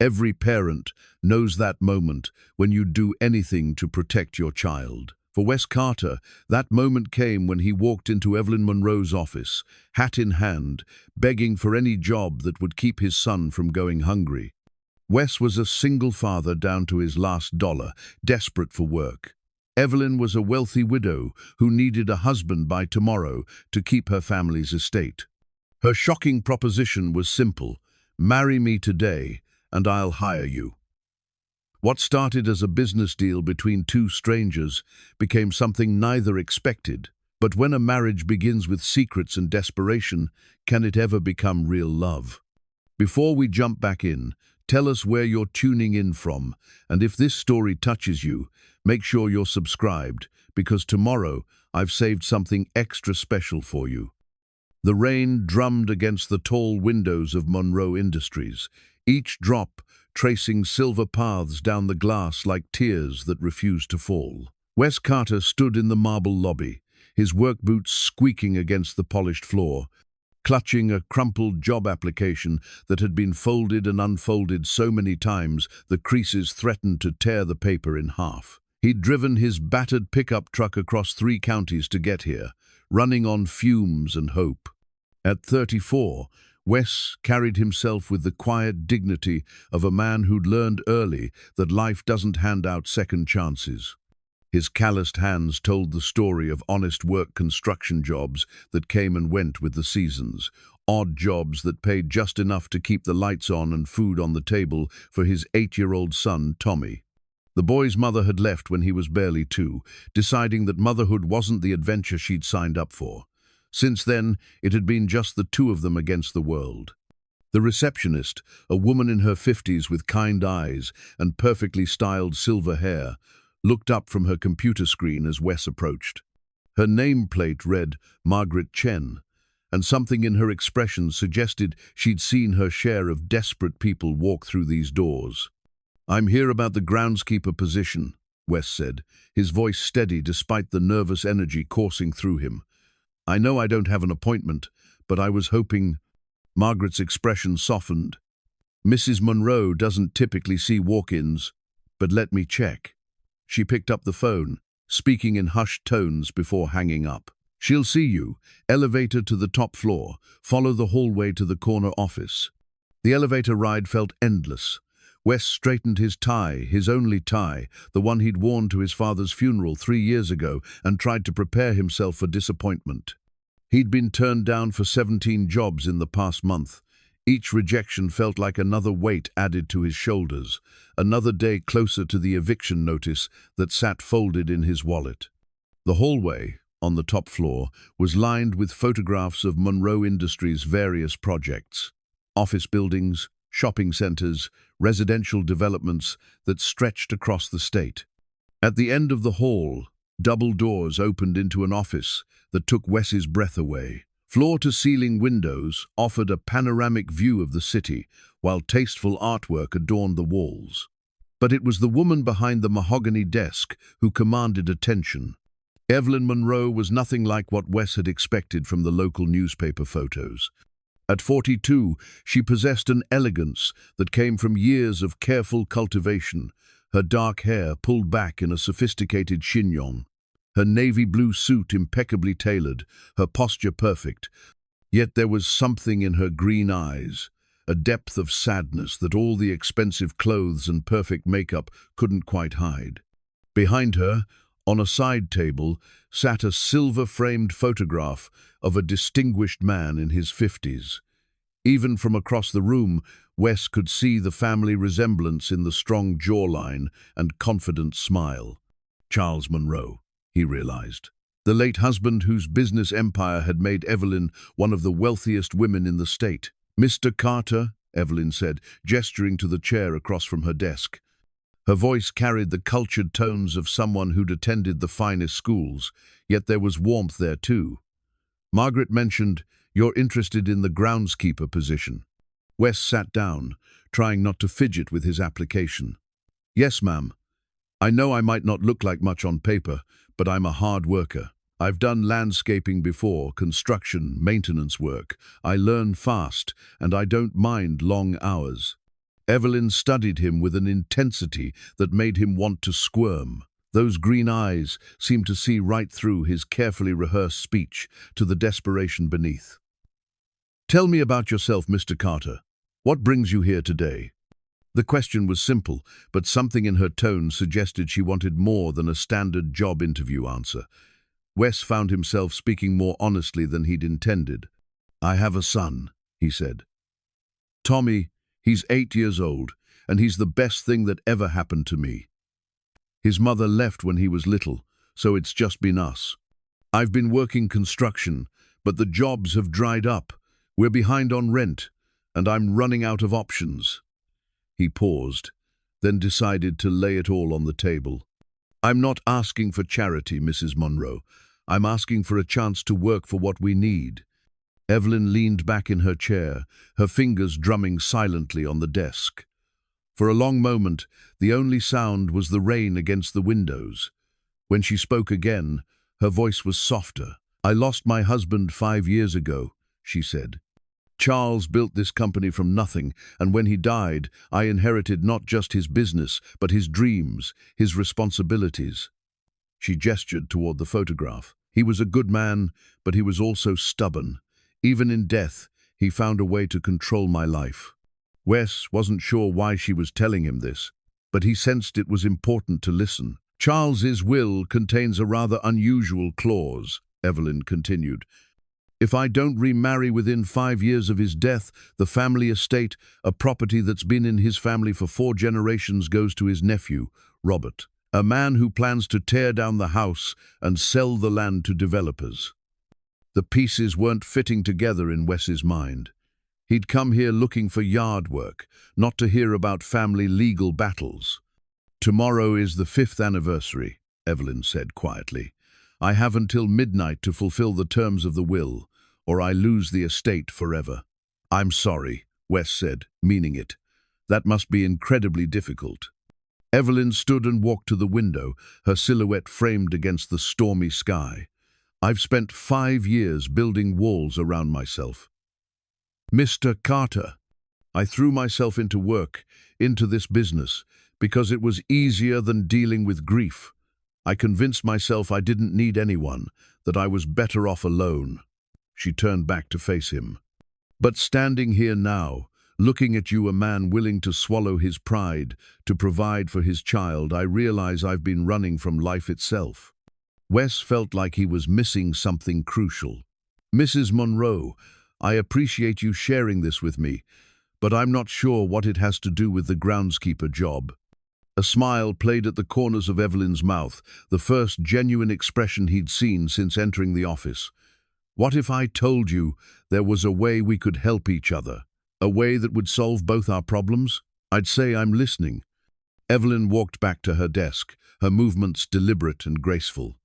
Every parent knows that moment when you do anything to protect your child. For Wes Carter, that moment came when he walked into Evelyn Monroe's office, hat in hand, begging for any job that would keep his son from going hungry. Wes was a single father down to his last dollar, desperate for work. Evelyn was a wealthy widow who needed a husband by tomorrow to keep her family's estate. Her shocking proposition was simple: marry me today, and I'll hire you. What started as a business deal between two strangers became something neither expected. But when a marriage begins with secrets and desperation, can it ever become real love? Before we jump back in, tell us where you're tuning in from, and if this story touches you, make sure you're subscribed, because tomorrow I've saved something extra special for you. The rain drummed against the tall windows of Monroe Industries, each drop tracing silver paths down the glass like tears that refused to fall. Wes Carter stood in the marble lobby, his work boots squeaking against the polished floor, clutching a crumpled job application that had been folded and unfolded so many times the creases threatened to tear the paper in half. He'd driven his battered pickup truck across 3 counties to get here, running on fumes and hope. At 34, Wes carried himself with the quiet dignity of a man who'd learned early that life doesn't hand out second chances. His calloused hands told the story of honest work construction jobs that came and went with the seasons, odd jobs that paid just enough to keep the lights on and food on the table for his 8-year-old son, Tommy. The boy's mother had left when he was barely 2, deciding that motherhood wasn't the adventure she'd signed up for. Since then, it had been just the 2 of them against the world. The receptionist, a woman in her 50s with kind eyes and perfectly styled silver hair, looked up from her computer screen as Wes approached. Her nameplate read Margaret Chen, and something in her expression suggested she'd seen her share of desperate people walk through these doors. "I'm here about the groundskeeper position," Wes said, his voice steady despite the nervous energy coursing through him. "I know I don't have an appointment, but I was hoping—" Margaret's expression softened. "Mrs. Monroe doesn't typically see walk-ins, but let me check." She picked up the phone, speaking in hushed tones before hanging up. "She'll see you. Elevator to the top floor. Follow the hallway to the corner office." The elevator ride felt endless. Wes straightened his tie, his only tie, the one he'd worn to his father's funeral 3 years ago, and tried to prepare himself for disappointment. He'd been turned down for 17 jobs in the past month. Each rejection felt like another weight added to his shoulders, another day closer to the eviction notice that sat folded in his wallet. The hallway, on the top floor, was lined with photographs of Monroe Industries' various projects: office buildings, shopping centers, residential developments that stretched across the state. At the end of the hall, double doors opened into an office that took Wes's breath away. Floor-to-ceiling windows offered a panoramic view of the city, while tasteful artwork adorned the walls. But it was the woman behind the mahogany desk who commanded attention. Evelyn Monroe was nothing like what Wes had expected from the local newspaper photos. At 42, she possessed an elegance that came from years of careful cultivation, her dark hair pulled back in a sophisticated chignon, her navy blue suit impeccably tailored, her posture perfect. Yet there was something in her green eyes, a depth of sadness that all the expensive clothes and perfect makeup couldn't quite hide. Behind her, on a side table, sat a silver-framed photograph of a distinguished man in his 50s. Even from across the room, Wes could see the family resemblance in the strong jawline and confident smile. Charles Monroe, he realized. The late husband whose business empire had made Evelyn one of the wealthiest women in the state. "Mr. Carter," Evelyn said, gesturing to the chair across from her desk. Her voice carried the cultured tones of someone who'd attended the finest schools, yet there was warmth there too. "Margaret mentioned you're interested in the groundskeeper position." Wes sat down, trying not to fidget with his application. "Yes, ma'am. I know I might not look like much on paper, but I'm a hard worker. I've done landscaping before, construction, maintenance work. I learn fast, and I don't mind long hours." Evelyn studied him with an intensity that made him want to squirm. Those green eyes seemed to see right through his carefully rehearsed speech to the desperation beneath. "Tell me about yourself, Mr. Carter. What brings you here today?" The question was simple, but something in her tone suggested she wanted more than a standard job interview answer. Wes found himself speaking more honestly than he'd intended. "I have a son," he said. "Tommy, he's 8 years old, and he's the best thing that ever happened to me. His mother left when he was little, so it's just been us. I've been working construction, but the jobs have dried up. We're behind on rent, and I'm running out of options." He paused, then decided to lay it all on the table. "I'm not asking for charity, Mrs. Monroe. I'm asking for a chance to work for what we need." Evelyn leaned back in her chair, her fingers drumming silently on the desk. For a long moment, the only sound was the rain against the windows. When she spoke again, her voice was softer. "I lost my husband 5 years ago," she said. "Charles built this company from nothing, and when he died, I inherited not just his business, but his dreams, his responsibilities." She gestured toward the photograph. "He was a good man, but he was also stubborn. Even in death, he found a way to control my life." Wes wasn't sure why she was telling him this, but he sensed it was important to listen. "Charles's will contains a rather unusual clause," Evelyn continued. "If I don't remarry within 5 years of his death, the family estate, a property that's been in his family for 4 generations, goes to his nephew, Robert, a man who plans to tear down the house and sell the land to developers." The pieces weren't fitting together in Wes's mind. He'd come here looking for yard work, not to hear about family legal battles. "Tomorrow is the 5th anniversary," Evelyn said quietly. "I have until midnight to fulfill the terms of the will, or I lose the estate forever." "I'm sorry," Wes said, meaning it. "That must be incredibly difficult." Evelyn stood and walked to the window, her silhouette framed against the stormy sky. "I've spent 5 years building walls around myself. Mr. Carter, I threw myself into work, into this business, because it was easier than dealing with grief. I convinced myself I didn't need anyone, that I was better off alone." She turned back to face him. "But standing here now, looking at you, a man willing to swallow his pride, to provide for his child, I realize I've been running from life itself." Wes felt like he was missing something crucial. "Mrs. Monroe, I appreciate you sharing this with me, but I'm not sure what it has to do with the groundskeeper job." A smile played at the corners of Evelyn's mouth, the first genuine expression he'd seen since entering the office. "What if I told you there was a way we could help each other? A way that would solve both our problems? I'd say I'm listening." Evelyn walked back to her desk, her movements deliberate and graceful.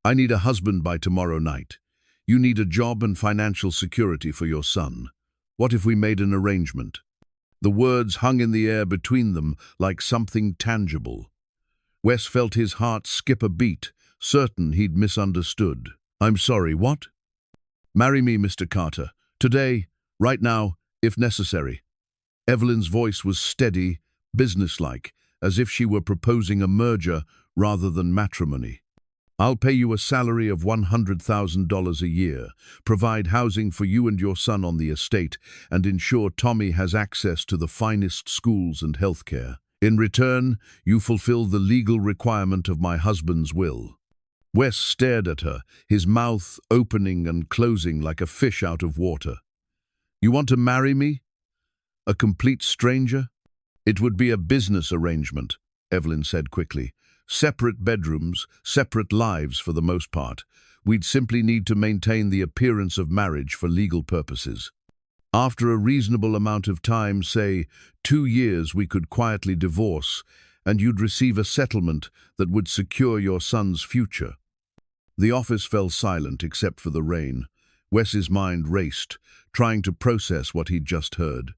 "I need a husband by tomorrow night. You need a job and financial security for your son. What if we made an arrangement?" The words hung in the air between them like something tangible. Wes felt his heart skip a beat, certain he'd misunderstood. "I'm sorry, what?" "Marry me, Mr. Carter. Today, right now, if necessary." Evelyn's voice was steady, businesslike, as if she were proposing a merger rather than matrimony. "I'll pay you a salary of $100,000 a year, provide housing for you and your son on the estate, and ensure Tommy has access to the finest schools and health care. In return, you fulfill the legal requirement of my husband's will." Wes stared at her, his mouth opening and closing like a fish out of water. "You want to marry me? A complete stranger?" "It would be a business arrangement," Evelyn said quickly. "Separate bedrooms, separate lives for the most part. We'd simply need to maintain the appearance of marriage for legal purposes. After a reasonable amount of time, say 2 years, we could quietly divorce, and you'd receive a settlement that would secure your son's future." The office fell silent except for the rain. Wes's mind raced, trying to process what he'd just heard.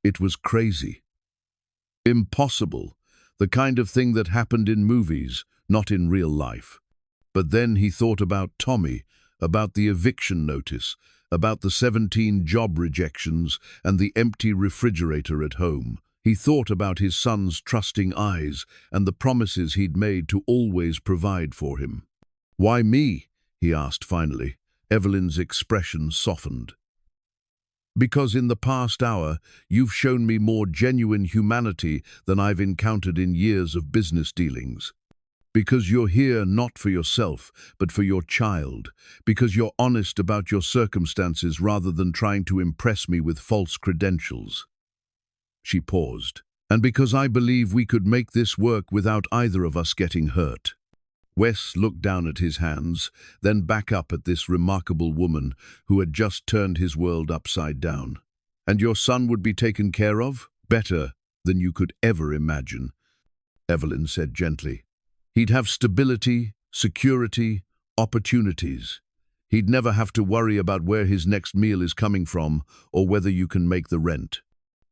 It was crazy. Impossible. The kind of thing that happened in movies, not in real life. But then he thought about Tommy, about the eviction notice, about the 17 job rejections and the empty refrigerator at home. He thought about his son's trusting eyes and the promises he'd made to always provide for him. "Why me?" he asked finally. Evelyn's expression softened. "Because in the past hour, you've shown me more genuine humanity than I've encountered in years of business dealings. Because you're here not for yourself, but for your child. Because you're honest about your circumstances rather than trying to impress me with false credentials." She paused. "And because I believe we could make this work without either of us getting hurt." Wes looked down at his hands, then back up at this remarkable woman who had just turned his world upside down. "And your son would be taken care of? Better than you could ever imagine," Evelyn said gently. "He'd have stability, security, opportunities. He'd never have to worry about where his next meal is coming from or whether you can make the rent."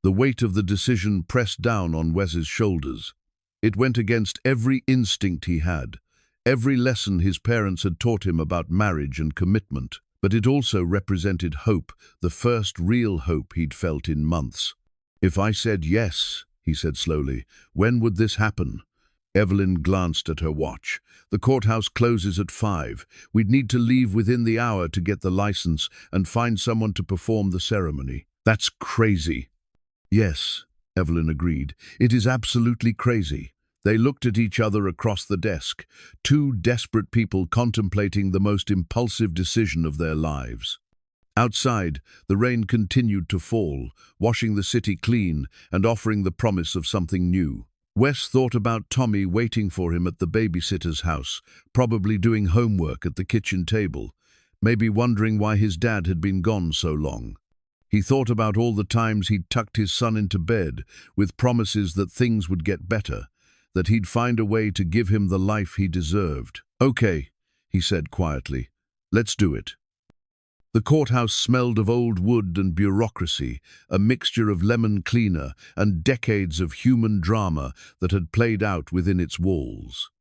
The weight of the decision pressed down on Wes's shoulders. It went against every instinct he had, every lesson his parents had taught him about marriage and commitment. But it also represented hope, the first real hope he'd felt in months. "If I said yes," he said slowly, "when would this happen?" Evelyn glanced at her watch. "The courthouse closes at 5. We'd need to leave within the hour to get the license and find someone to perform the ceremony." "That's crazy." "Yes," Evelyn agreed. "It is absolutely crazy." They looked at each other across the desk, two desperate people contemplating the most impulsive decision of their lives. Outside, the rain continued to fall, washing the city clean and offering the promise of something new. Wes thought about Tommy waiting for him at the babysitter's house, probably doing homework at the kitchen table, maybe wondering why his dad had been gone so long. He thought about all the times he'd tucked his son into bed with promises that things would get better, that he'd find a way to give him the life he deserved. "Okay," he said quietly, "let's do it." The courthouse smelled of old wood and bureaucracy, a mixture of lemon cleaner and decades of human drama that had played out within its walls.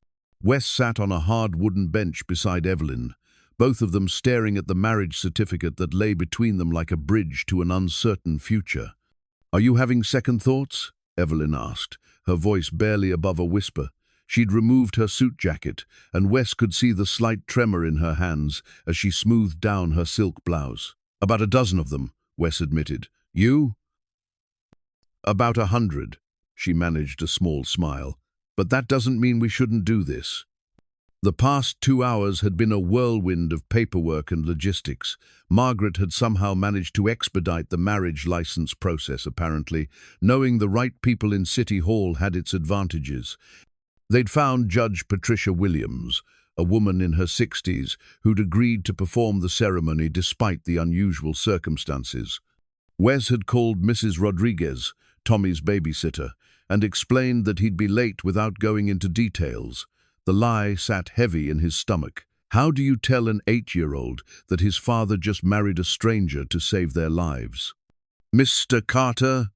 Wes sat on a hard wooden bench beside Evelyn, both of them staring at the marriage certificate that lay between them like a bridge to an uncertain future. "Are you having second thoughts?" Evelyn asked, her voice barely above a whisper. She'd removed her suit jacket, and Wes could see the slight tremor in her hands as she smoothed down her silk blouse. "About a dozen of them," Wes admitted. "You?" "About 100. She managed a small smile. "But that doesn't mean we shouldn't do this." The past 2 hours had been a whirlwind of paperwork and logistics. Margaret had somehow managed to expedite the marriage license process, apparently. Knowing the right people in City Hall had its advantages. They'd found Judge Patricia Williams, a woman in her 60s, who'd agreed to perform the ceremony despite the unusual circumstances. Wes had called Mrs. Rodriguez, Tommy's babysitter, and explained that he'd be late without going into details. The lie sat heavy in his stomach. How do you tell an 8-year-old that his father just married a stranger to save their lives? "Mr. Carter?"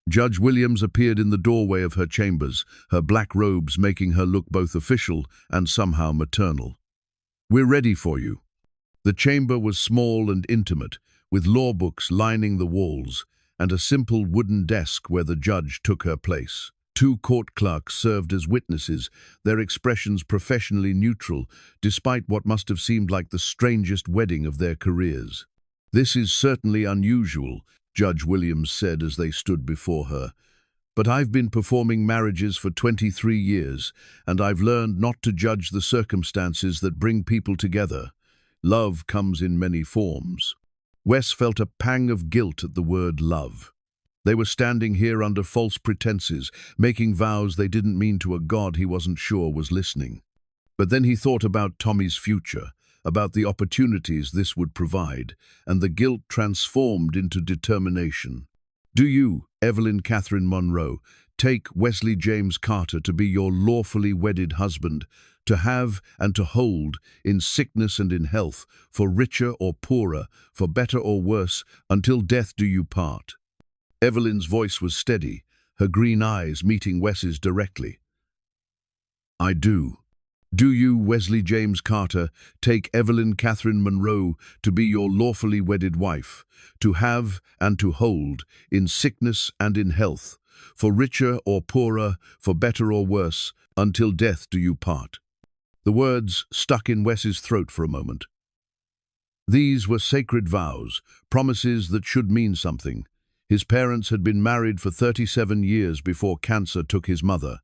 Judge Williams appeared in the doorway of her chambers, her black robes making her look both official and somehow maternal. "We're ready for you." The chamber was small and intimate, with law books lining the walls, and a simple wooden desk where the judge took her place. 2 court clerks served as witnesses, their expressions professionally neutral, despite what must have seemed like the strangest wedding of their careers. "This is certainly unusual," Judge Williams said as they stood before her. "But I've been performing marriages for 23 years, and I've learned not to judge the circumstances that bring people together. Love comes in many forms." Wes felt a pang of guilt at the word love. They were standing here under false pretenses, making vows they didn't mean to a God he wasn't sure was listening. But then he thought about Tommy's future, about the opportunities this would provide, and the guilt transformed into determination. "Do you, Evelyn Catherine Monroe, take Wesley James Carter to be your lawfully wedded husband, to have and to hold, in sickness and in health, for richer or poorer, for better or worse, until death do you part?" Evelyn's voice was steady, her green eyes meeting Wes's directly. "I do." Do you, Wesley James Carter, take Evelyn Catherine Monroe to be your lawfully wedded wife, to have and to hold, in sickness and in health, for richer or poorer, for better or worse, until death do you part? The words stuck in Wes's throat for a moment. These were sacred vows, promises that should mean something. His parents had been married for 37 years before cancer took his mother.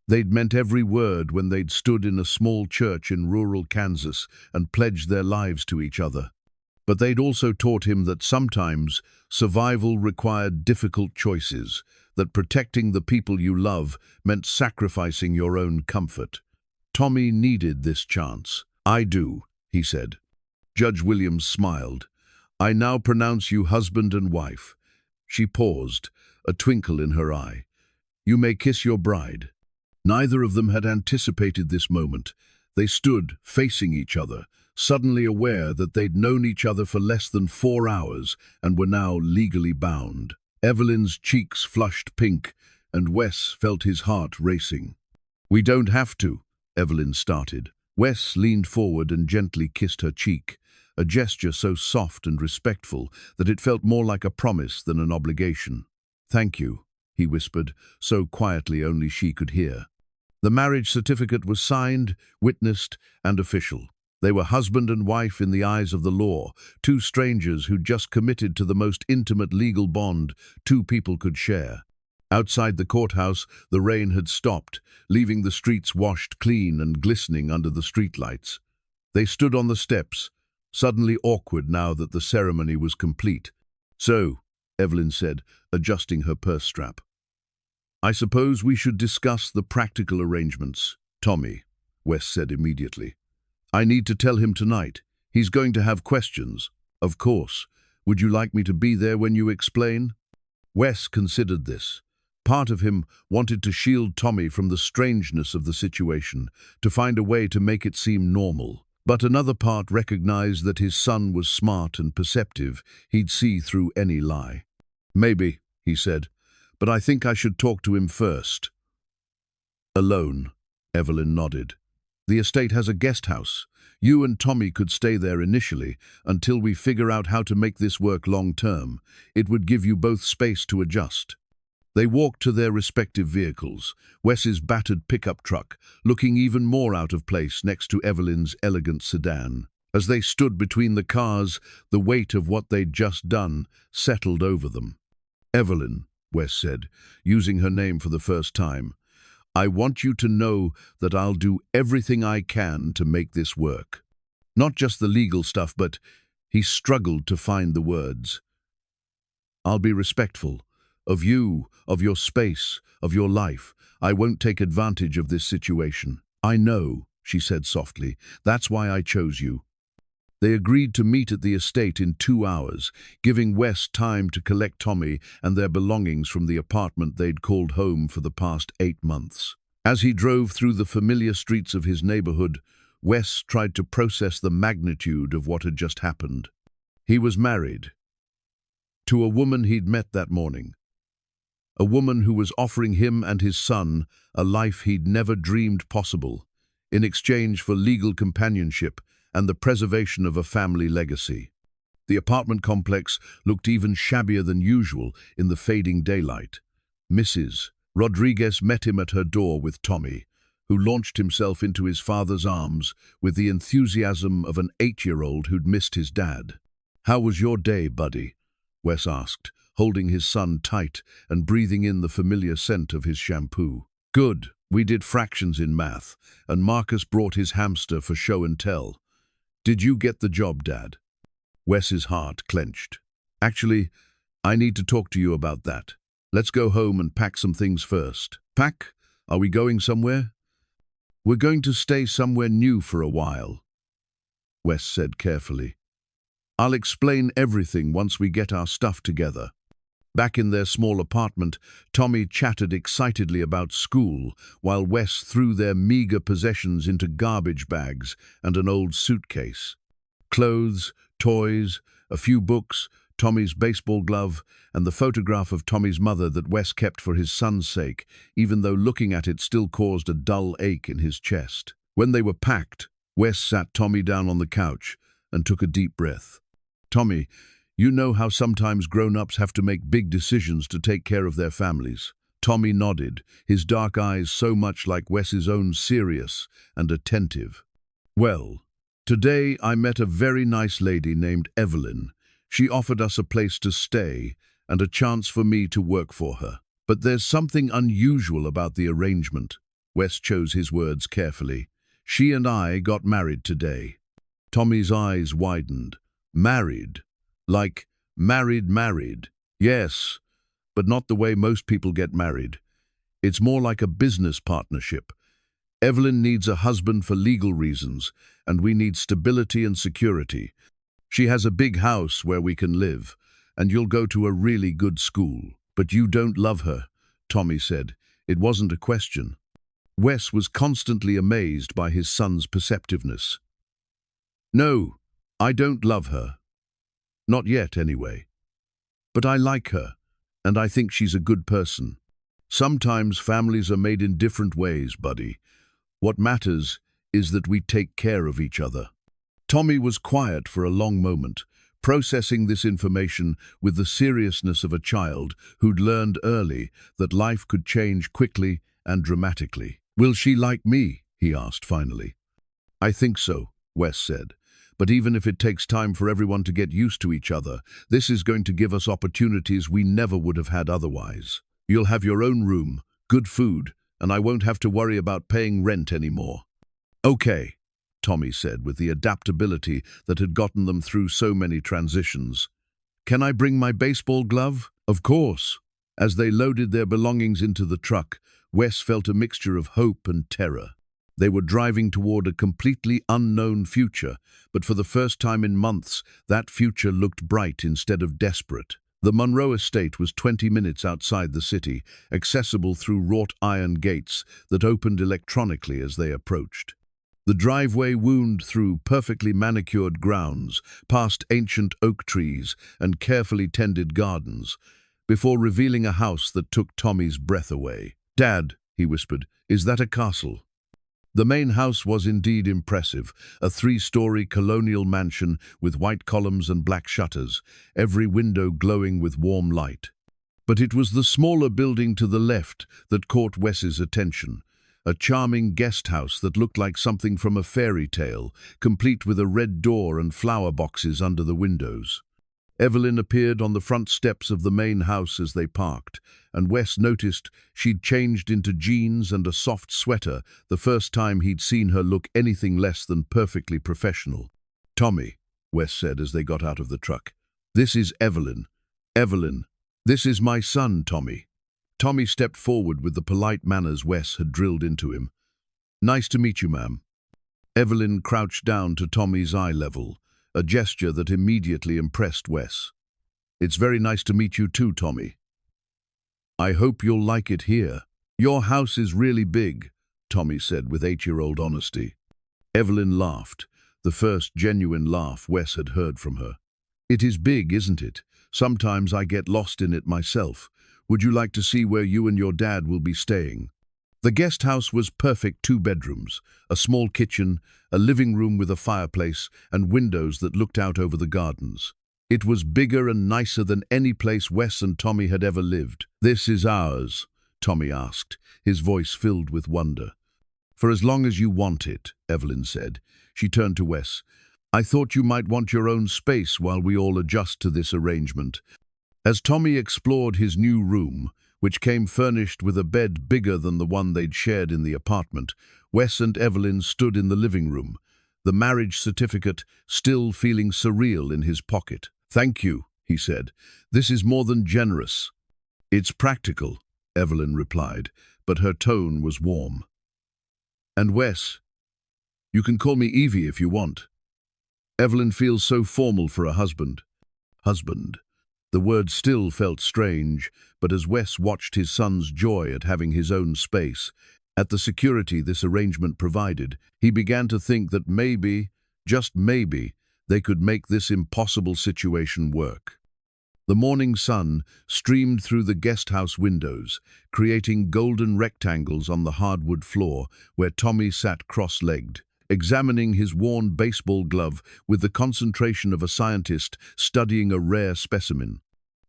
They'd meant every word when they'd stood in a small church in rural Kansas and pledged their lives to each other. But they'd also taught him that sometimes survival required difficult choices, that protecting the people you love meant sacrificing your own comfort. Tommy needed this chance. "I do," he said. Judge Williams smiled. "I now pronounce you husband and wife." She paused, a twinkle in her eye. "You may kiss your bride." Neither of them had anticipated this moment. They stood, facing each other, suddenly aware that they'd known each other for less than 4 hours and were now legally bound. Evelyn's cheeks flushed pink, and Wes felt his heart racing. "We don't have to," Evelyn started. Wes leaned forward and gently kissed her cheek, a gesture so soft and respectful that it felt more like a promise than an obligation. "Thank you," he whispered, so quietly only she could hear. The marriage certificate was signed, witnessed, and official. They were husband and wife in the eyes of the law, two strangers who'd just committed to the most intimate legal bond two people could share. Outside the courthouse, the rain had stopped, leaving the streets washed clean and glistening under the streetlights. They stood on the steps, suddenly awkward now that the ceremony was complete. "So," Evelyn said, adjusting her purse strap, "I suppose we should discuss the practical arrangements." "Tommy," Wes said immediately. "I need to tell him tonight. He's going to have questions." "Of course. Would you like me to be there when you explain?" Wes considered this. Part of him wanted to shield Tommy from the strangeness of the situation, to find a way to make it seem normal. But another part recognized that his son was smart and perceptive. He'd see through any lie. "Maybe," he said, "but I think I should talk to him first." "Alone," Evelyn nodded. "The estate has a guest house. You and Tommy could stay there initially, until we figure out how to make this work long-term. It would give you both space to adjust." They walked to their respective vehicles, Wes's battered pickup truck looking even more out of place next to Evelyn's elegant sedan. As they stood between the cars, the weight of what they'd just done settled over them. "Evelyn," Wes said, using her name for the first time, "I want you to know that I'll do everything I can to make this work. Not just the legal stuff, but—" he struggled to find the words. "I'll be respectful. Of you, of your space, of your life. I won't take advantage of this situation." "I know," she said softly. "That's why I chose you." They agreed to meet at the estate in 2 hours, giving Wes time to collect Tommy and their belongings from the apartment they'd called home for the past 8 months. As he drove through the familiar streets of his neighborhood, Wes tried to process the magnitude of what had just happened. He was married to a woman he'd met that morning. A woman who was offering him and his son a life he'd never dreamed possible, in exchange for legal companionship and the preservation of a family legacy. The apartment complex looked even shabbier than usual in the fading daylight. Mrs. Rodriguez met him at her door with Tommy, who launched himself into his father's arms with the enthusiasm of an 8-year-old who'd missed his dad. "How was your day, buddy?" Wes asked, holding his son tight and breathing in the familiar scent of his shampoo. "Good. We did fractions in math, and Marcus brought his hamster for show and tell. Did you get the job, Dad?" Wes's heart clenched. "Actually, I need to talk to you about that. Let's go home and pack some things first." "Pack? Are we going somewhere?" "We're going to stay somewhere new for a while," Wes said carefully. "I'll explain everything once we get our stuff together." Back in their small apartment, Tommy chatted excitedly about school, while Wes threw their meager possessions into garbage bags and an old suitcase. Clothes, toys, a few books, Tommy's baseball glove, and the photograph of Tommy's mother that Wes kept for his son's sake, even though looking at it still caused a dull ache in his chest. When they were packed, Wes sat Tommy down on the couch and took a deep breath. "Tommy, you know how sometimes grown-ups have to make big decisions to take care of their families." Tommy nodded, his dark eyes so much like Wes's own, serious and attentive. "Well, today I met a very nice lady named Evelyn. She offered us a place to stay and a chance for me to work for her. But there's something unusual about the arrangement." Wes chose his words carefully. "She and I got married today." Tommy's eyes widened. "Married? Like married? Yes, but not the way most people get married. It's more like a business partnership. Evelyn needs a husband for legal reasons, and we need stability and security. She has a big house where we can live, and you'll go to a really good school. But you don't love her," Tommy said. It wasn't a question. Wes was constantly amazed by his son's perceptiveness. "No, I don't love her. Not yet, anyway. But I like her, and I think she's a good person. Sometimes families are made in different ways, buddy. What matters is that we take care of each other." Tommy was quiet for a long moment, processing this information with the seriousness of a child who'd learned early that life could change quickly and dramatically. "Will she like me?" he asked finally. "I think so," Wes said. "But even if it takes time for everyone to get used to each other, this is going to give us opportunities we never would have had otherwise. You'll have your own room, good food, and I won't have to worry about paying rent anymore." "Okay," Tommy said with the adaptability that had gotten them through so many transitions. "Can I bring my baseball glove?" "Of course." As they loaded their belongings into the truck, Wes felt a mixture of hope and terror. They were driving toward a completely unknown future, but for the first time in months, that future looked bright instead of desperate. The Monroe estate was 20 minutes outside the city, accessible through wrought iron gates that opened electronically as they approached. The driveway wound through perfectly manicured grounds, past ancient oak trees and carefully tended gardens, before revealing a house that took Tommy's breath away. "Dad," he whispered, "is that a castle?" The main house was indeed impressive, a 3-story colonial mansion with white columns and black shutters, every window glowing with warm light. But it was the smaller building to the left that caught Wes's attention, a charming guest house that looked like something from a fairy tale, complete with a red door and flower boxes under the windows. Evelyn appeared on the front steps of the main house as they parked, and Wes noticed she'd changed into jeans and a soft sweater, the first time he'd seen her look anything less than perfectly professional. "Tommy," Wes said as they got out of the truck, "this is Evelyn. Evelyn, this is my son, Tommy." Tommy stepped forward with the polite manners Wes had drilled into him. "Nice to meet you, ma'am." Evelyn crouched down to Tommy's eye level, a gesture that immediately impressed Wes. "It's very nice to meet you too, Tommy. I hope you'll like it here." "Your house is really big," Tommy said with 8-year-old honesty. Evelyn laughed, the first genuine laugh Wes had heard from her. "It is big, isn't it? Sometimes I get lost in it myself. Would you like to see where you and your dad will be staying?" The guest house was perfect 2 bedrooms, a small kitchen, a living room with a fireplace, and windows that looked out over the gardens. It was bigger and nicer than any place Wes and Tommy had ever lived. "This is ours?" Tommy asked, his voice filled with wonder. "For as long as you want it," Evelyn said. She turned to Wes. "I thought you might want your own space while we all adjust to this arrangement." As Tommy explored his new room, which came furnished with a bed bigger than the one they'd shared in the apartment, Wes and Evelyn stood in the living room, the marriage certificate still feeling surreal in his pocket. "Thank you," he said. "This is more than generous." "It's practical," Evelyn replied, but her tone was warm. "And Wes, you can call me Evie if you want. Evelyn feels so formal for a husband." Husband. The word still felt strange, but as Wes watched his son's joy at having his own space, at the security this arrangement provided, he began to think that maybe, just maybe, they could make this impossible situation work. The morning sun streamed through the guest house windows, creating golden rectangles on the hardwood floor where Tommy sat cross-legged, examining his worn baseball glove with the concentration of a scientist studying a rare specimen.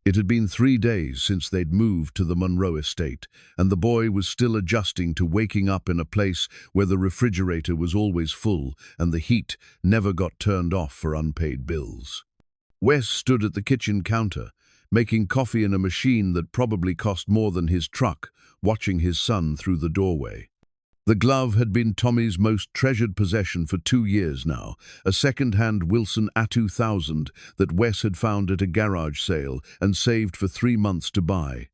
It had been 3 days since they'd moved to the Monroe estate, and the boy was still adjusting to waking up in a place where the refrigerator was always full and the heat never got turned off for unpaid bills. Wes stood at the kitchen counter, making coffee in a machine that probably cost more than his truck, watching his son through the doorway. The glove had been Tommy's most treasured possession for 2 years now, a second-hand Wilson A2000 that Wes had found at a garage sale and saved for 3 months to buy.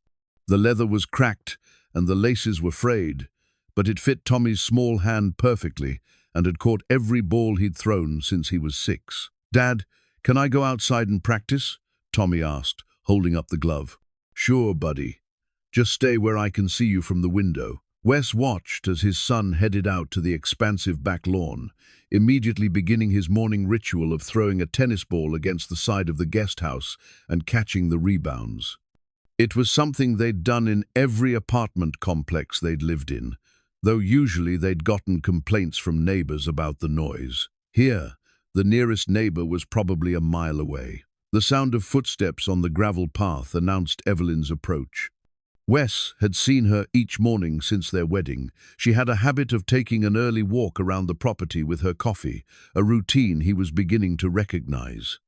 The leather was cracked and the laces were frayed, but it fit Tommy's small hand perfectly and had caught every ball he'd thrown since he was 6. "Dad, can I go outside and practice?" Tommy asked, holding up the glove. "Sure, buddy. Just stay where I can see you from the window." Wes watched as his son headed out to the expansive back lawn, immediately beginning his morning ritual of throwing a tennis ball against the side of the guest house and catching the rebounds. It was something they'd done in every apartment complex they'd lived in, though usually they'd gotten complaints from neighbors about the noise. Here, the nearest neighbor was probably a mile away. The sound of footsteps on the gravel path announced Evelyn's approach. Wes had seen her each morning since their wedding. She had a habit of taking an early walk around the property with her coffee, a routine he was beginning to recognize.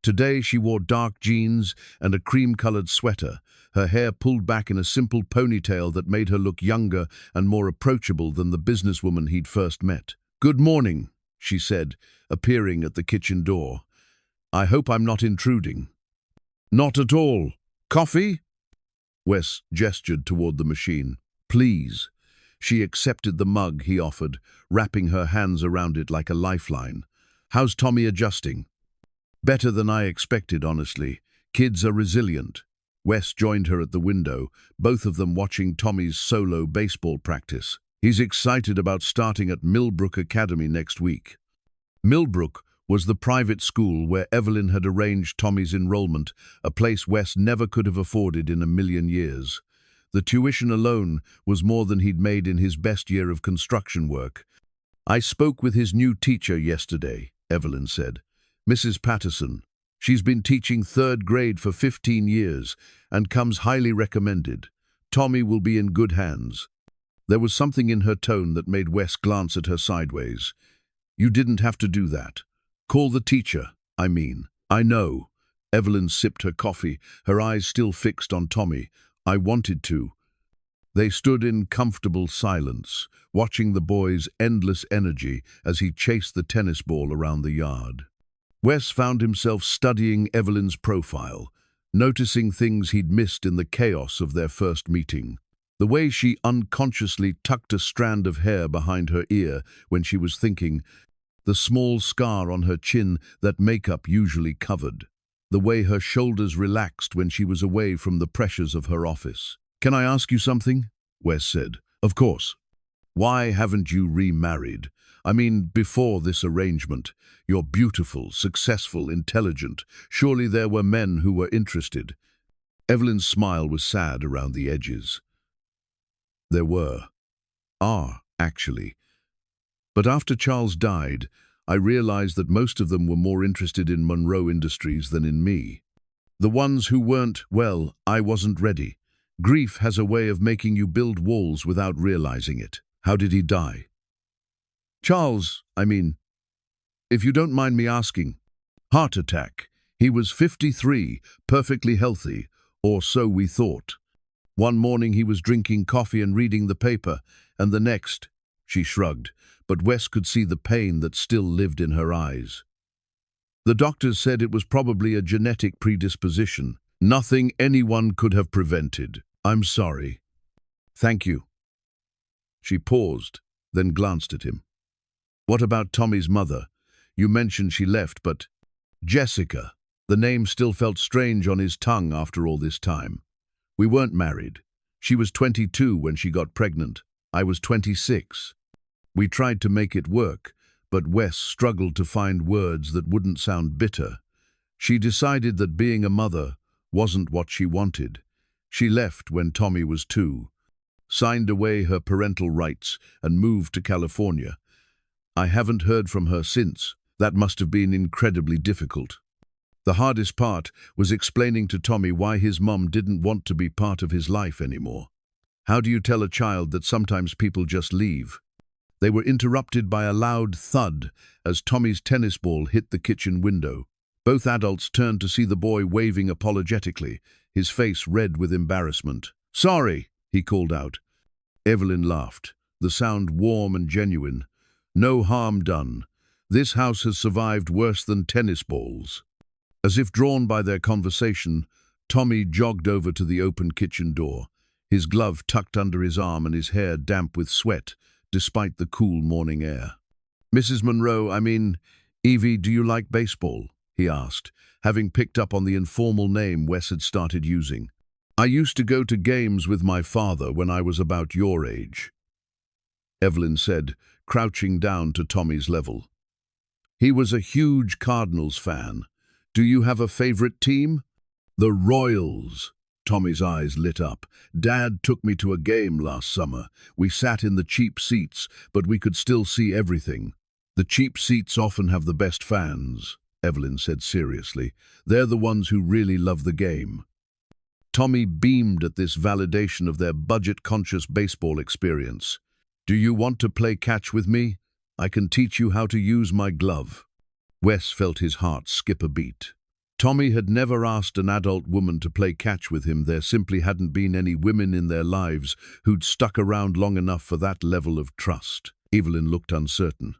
Today she wore dark jeans and a cream-colored sweater, her hair pulled back in a simple ponytail that made her look younger and more approachable than the businesswoman he'd first met. "Good morning," she said, appearing at the kitchen door. "I hope I'm not intruding." "Not at all. Coffee?" Wes gestured toward the machine. "Please." She accepted the mug he offered, wrapping her hands around it like a lifeline. "How's Tommy adjusting?" "Better than I expected, honestly. Kids are resilient." Wes joined her at the window, both of them watching Tommy's solo baseball practice. "He's excited about starting at Millbrook Academy next week." Millbrook was the private school where Evelyn had arranged Tommy's enrollment, a place Wes never could have afforded in a million years. The tuition alone was more than he'd made in his best year of construction work. "I spoke with his new teacher yesterday," Evelyn said. "Mrs. Patterson. She's been teaching 3rd grade for 15 years and comes highly recommended. Tommy will be in good hands." There was something in her tone that made Wes glance at her sideways. "You didn't have to do that. Call the teacher, I mean." "I know." Evelyn sipped her coffee, her eyes still fixed on Tommy. "I wanted to." They stood in comfortable silence, watching the boy's endless energy as he chased the tennis ball around the yard. Wes found himself studying Evelyn's profile, noticing things he'd missed in the chaos of their first meeting. The way she unconsciously tucked a strand of hair behind her ear when she was thinking, the small scar on her chin that makeup usually covered, the way her shoulders relaxed when she was away from the pressures of her office. "Can I ask you something?" Wes said. "Of course." "Why haven't you remarried? I mean, before this arrangement. You're beautiful, successful, intelligent. Surely there were men who were interested." Evelyn's smile was sad around the edges. "There were. Actually. But after Charles died, I realized that most of them were more interested in Monroe Industries than in me. The ones who weren't, well, I wasn't ready. Grief has a way of making you build walls without realizing it." "How did he die?" "Charles, I mean, if you don't mind me asking." "Heart attack. He was 53, perfectly healthy, or so we thought. One morning he was drinking coffee and reading the paper, and the next," she shrugged, but Wes could see the pain that still lived in her eyes. "The doctors said it was probably a genetic predisposition. Nothing anyone could have prevented. I'm sorry." "Thank you." She paused, then glanced at him. "What about Tommy's mother? You mentioned she left, but—" "Jessica." The name still felt strange on his tongue after all this time. "We weren't married. She was 22 when she got pregnant. I was 26. We tried to make it work, but Wes struggled to find words that wouldn't sound bitter. She decided that being a mother wasn't what she wanted. She left when Tommy was 2, signed away her parental rights, and moved to California. I haven't heard from her since. That must have been incredibly difficult. The hardest part was explaining to Tommy why his mum didn't want to be part of his life anymore. How do you tell a child that sometimes people just leave? They were interrupted by a loud thud as Tommy's tennis ball hit the kitchen window. Both adults turned to see the boy waving apologetically, his face red with embarrassment. "Sorry," he called out. Evelyn laughed, the sound warm and genuine. "No harm done. This house has survived worse than tennis balls." As if drawn by their conversation, Tommy jogged over to the open kitchen door, his glove tucked under his arm and his hair damp with sweat, despite the cool morning air. "Mrs. Monroe, Evie, do you like baseball?" he asked, having picked up on the informal name Wes had started using. "I used to go to games with my father when I was about your age," Evelyn said, crouching down to Tommy's level. "He was a huge Cardinals fan. Do you have a favorite team?" "The Royals." Tommy's eyes lit up. "Dad took me to a game last summer. We sat in the cheap seats, but we could still see everything." "The cheap seats often have the best fans," Evelyn said seriously. "They're the ones who really love the game." Tommy beamed at this validation of their budget-conscious baseball experience. "Do you want to play catch with me? I can teach you how to use my glove." Wes felt his heart skip a beat. Tommy had never asked an adult woman to play catch with him. There simply hadn't been any women in their lives who'd stuck around long enough for that level of trust. Evelyn looked uncertain.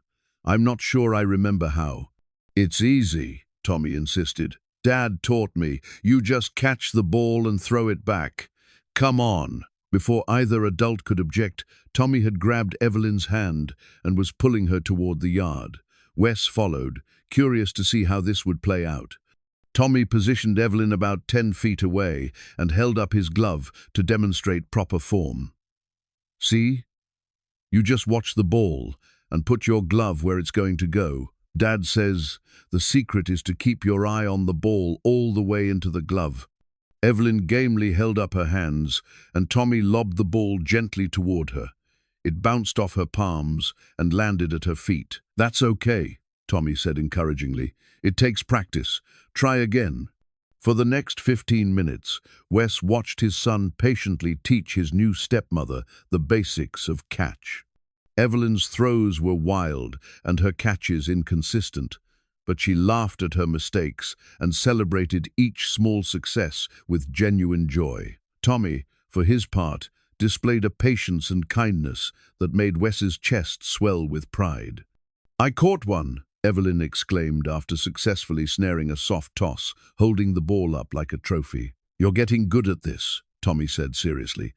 "I'm not sure I remember how." "It's easy," Tommy insisted. "Dad taught me. You just catch the ball and throw it back. Come on." Before either adult could object, Tommy had grabbed Evelyn's hand and was pulling her toward the yard. Wes followed, curious to see how this would play out. Tommy positioned Evelyn about 10 feet away and held up his glove to demonstrate proper form. "See? You just watch the ball and put your glove where it's going to go. Dad says the secret is to keep your eye on the ball all the way into the glove." Evelyn gamely held up her hands, and Tommy lobbed the ball gently toward her. It bounced off her palms and landed at her feet. "That's okay," Tommy said encouragingly. "It takes practice. Try again." For the next 15 minutes, Wes watched his son patiently teach his new stepmother the basics of catch. Evelyn's throws were wild and her catches inconsistent, but she laughed at her mistakes and celebrated each small success with genuine joy. Tommy, for his part, displayed a patience and kindness that made Wes's chest swell with pride. "I caught one," Evelyn exclaimed after successfully snaring a soft toss, holding the ball up like a trophy. "You're getting good at this," Tommy said seriously.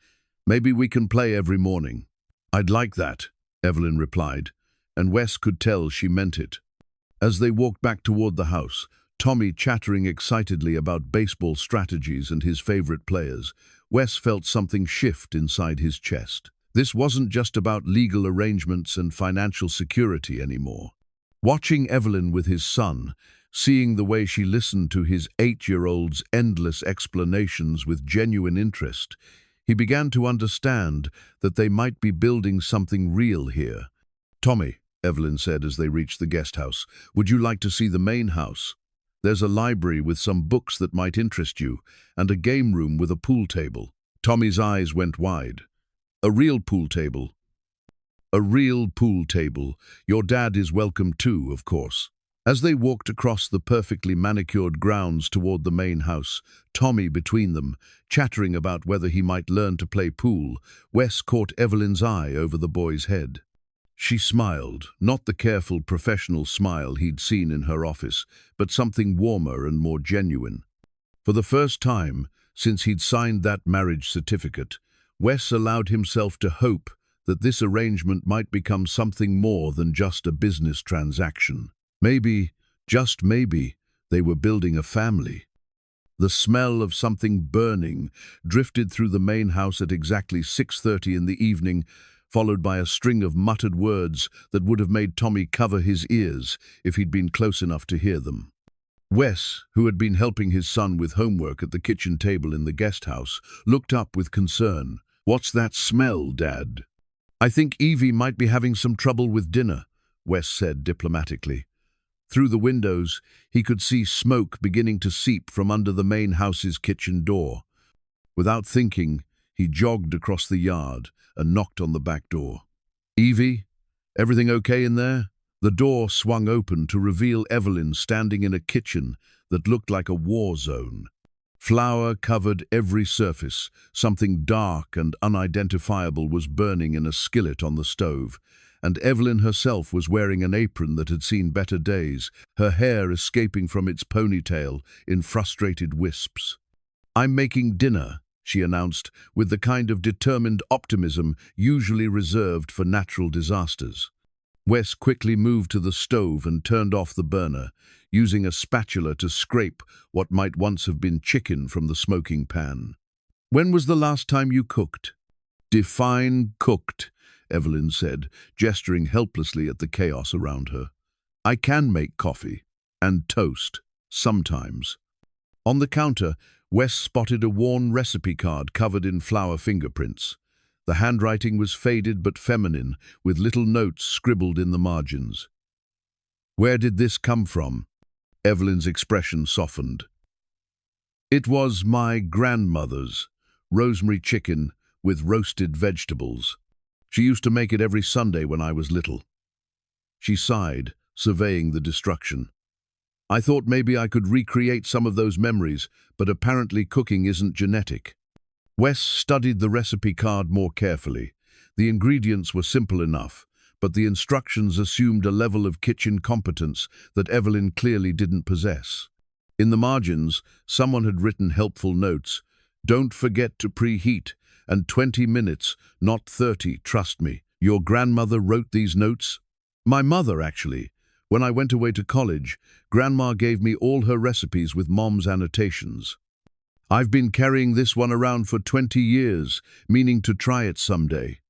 "Maybe we can play every morning." "I'd like that," Evelyn replied, and Wes could tell she meant it. As they walked back toward the house, Tommy chattering excitedly about baseball strategies and his favorite players, Wes felt something shift inside his chest. This wasn't just about legal arrangements and financial security anymore. Watching Evelyn with his son, seeing the way she listened to his 8-year-old's endless explanations with genuine interest, he began to understand that they might be building something real here. "Tommy," Evelyn said as they reached the guest house, "would you like to see the main house? There's a library with some books that might interest you, and a game room with a pool table." Tommy's eyes went wide. "A real pool table?" "A real pool table. Your dad is welcome too, of course." As they walked across the perfectly manicured grounds toward the main house, Tommy between them, chattering about whether he might learn to play pool, Wes caught Evelyn's eye over the boy's head. She smiled, not the careful professional smile he'd seen in her office, but something warmer and more genuine. For the first time, since he'd signed that marriage certificate, Wes allowed himself to hope that this arrangement might become something more than just a business transaction. Maybe, just maybe, they were building a family. The smell of something burning drifted through the main house at exactly 6:30 in the evening, followed by a string of muttered words that would have made Tommy cover his ears if he'd been close enough to hear them. Wes, who had been helping his son with homework at the kitchen table in the guest house, looked up with concern. "What's that smell, Dad?" "I think Evie might be having some trouble with dinner," Wes said diplomatically. Through the windows, he could see smoke beginning to seep from under the main house's kitchen door. Without thinking, he jogged across the yard and knocked on the back door. "Evie, everything okay in there?" The door swung open to reveal Evelyn standing in a kitchen that looked like a war zone. Flour covered every surface. Something dark and unidentifiable was burning in a skillet on the stove, and Evelyn herself was wearing an apron that had seen better days, her hair escaping from its ponytail in frustrated wisps. "I'm making dinner," she announced, with the kind of determined optimism usually reserved for natural disasters. Wes quickly moved to the stove and turned off the burner, using a spatula to scrape what might once have been chicken from the smoking pan. "When was the last time you cooked?" "Define cooked," Evelyn said, gesturing helplessly at the chaos around her. "I can make coffee. And toast. Sometimes." On the counter, Wes spotted a worn recipe card covered in flour fingerprints. The handwriting was faded but feminine, with little notes scribbled in the margins. "Where did this come from?" Evelyn's expression softened. "It was my grandmother's, rosemary chicken with roasted vegetables. She used to make it every Sunday when I was little." She sighed, surveying the destruction. "I thought maybe I could recreate some of those memories, but apparently cooking isn't genetic." Wes studied the recipe card more carefully. The ingredients were simple enough, but the instructions assumed a level of kitchen competence that Evelyn clearly didn't possess. In the margins, someone had written helpful notes. "Don't forget to preheat, and 20 minutes, not 30, trust me." "Your grandmother wrote these notes?" "My mother, actually. When I went away to college, Grandma gave me all her recipes with Mom's annotations. I've been carrying this one around for 20 years, meaning to try it someday."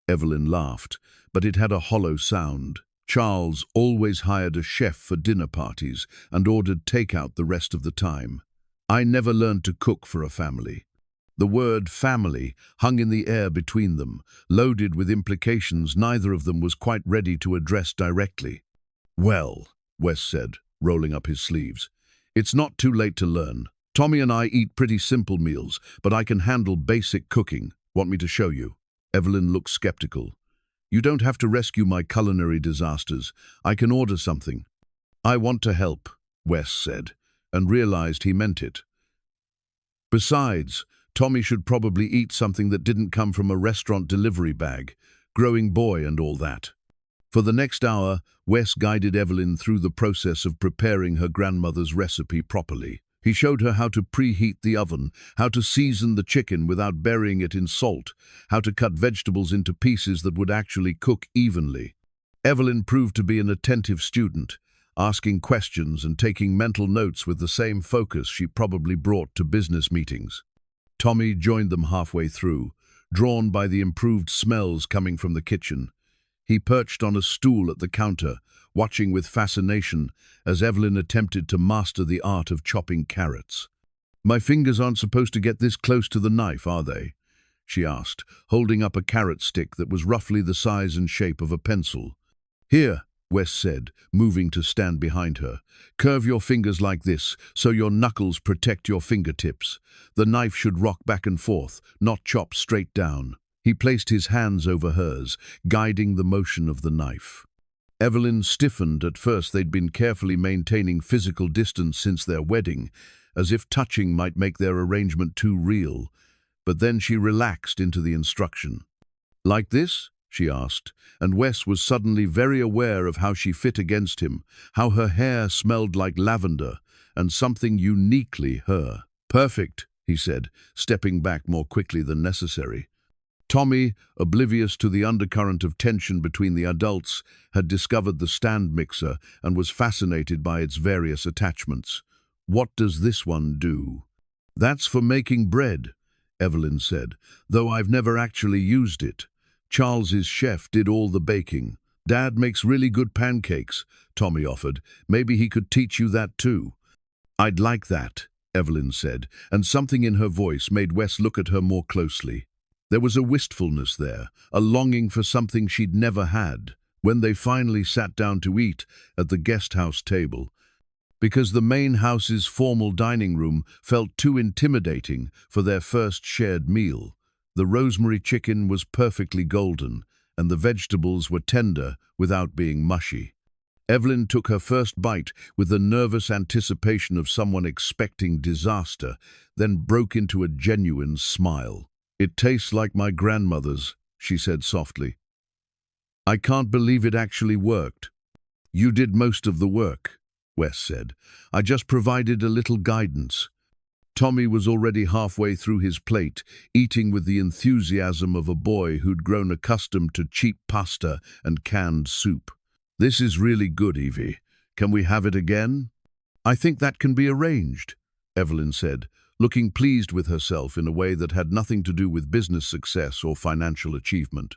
Evelyn laughed, but it had a hollow sound. "Charles always hired a chef for dinner parties and ordered takeout the rest of the time. I never learned to cook for a family." The word family hung in the air between them, loaded with implications neither of them was quite ready to address directly. "Well," Wes said, rolling up his sleeves, "it's not too late to learn. Tommy and I eat pretty simple meals, but I can handle basic cooking. Want me to show you?" Evelyn looked skeptical. "You don't have to rescue my culinary disasters. I can order something." "I want to help," Wes said, and realized he meant it. Besides, Tommy should probably eat something that didn't come from a restaurant delivery bag, growing boy and all that. For the next hour, Wes guided Evelyn through the process of preparing her grandmother's recipe properly. He showed her how to preheat the oven, how to season the chicken without burying it in salt, how to cut vegetables into pieces that would actually cook evenly. Evelyn proved to be an attentive student, asking questions and taking mental notes with the same focus she probably brought to business meetings. Tommy joined them halfway through, drawn by the improved smells coming from the kitchen. He perched on a stool at the counter, watching with fascination as Evelyn attempted to master the art of chopping carrots. "My fingers aren't supposed to get this close to the knife, are they?" she asked, holding up a carrot stick that was roughly the size and shape of a pencil. "Here," Wes said, moving to stand behind her. "Curve your fingers like this, so your knuckles protect your fingertips. The knife should rock back and forth, not chop straight down." He placed his hands over hers, guiding the motion of the knife. Evelyn stiffened. At first they'd been carefully maintaining physical distance since their wedding, as if touching might make their arrangement too real. But then she relaxed into the instruction. "Like this?" she asked, and Wes was suddenly very aware of how she fit against him, how her hair smelled like lavender, and something uniquely her. "Perfect," he said, stepping back more quickly than necessary. Tommy, oblivious to the undercurrent of tension between the adults, had discovered the stand mixer and was fascinated by its various attachments. "What does this one do?" "That's for making bread," Evelyn said, "though I've never actually used it. Charles's chef did all the baking. Dad makes really good pancakes," Tommy offered. "Maybe he could teach you that too." "I'd like that," Evelyn said, and something in her voice made Wes look at her more closely. There was a wistfulness there, a longing for something she'd never had, when they finally sat down to eat at the guest house table. Because the main house's formal dining room felt too intimidating for their first shared meal. The rosemary chicken was perfectly golden, and the vegetables were tender without being mushy. Evelyn took her first bite with the nervous anticipation of someone expecting disaster, then broke into a genuine smile. "It tastes like my grandmother's," she said softly. "I can't believe it actually worked." "You did most of the work," Wes said. "I just provided a little guidance." Tommy was already halfway through his plate, eating with the enthusiasm of a boy who'd grown accustomed to cheap pasta and canned soup. "This is really good, Evie. Can we have it again?" "I think that can be arranged," Evelyn said, looking pleased with herself in a way that had nothing to do with business success or financial achievement.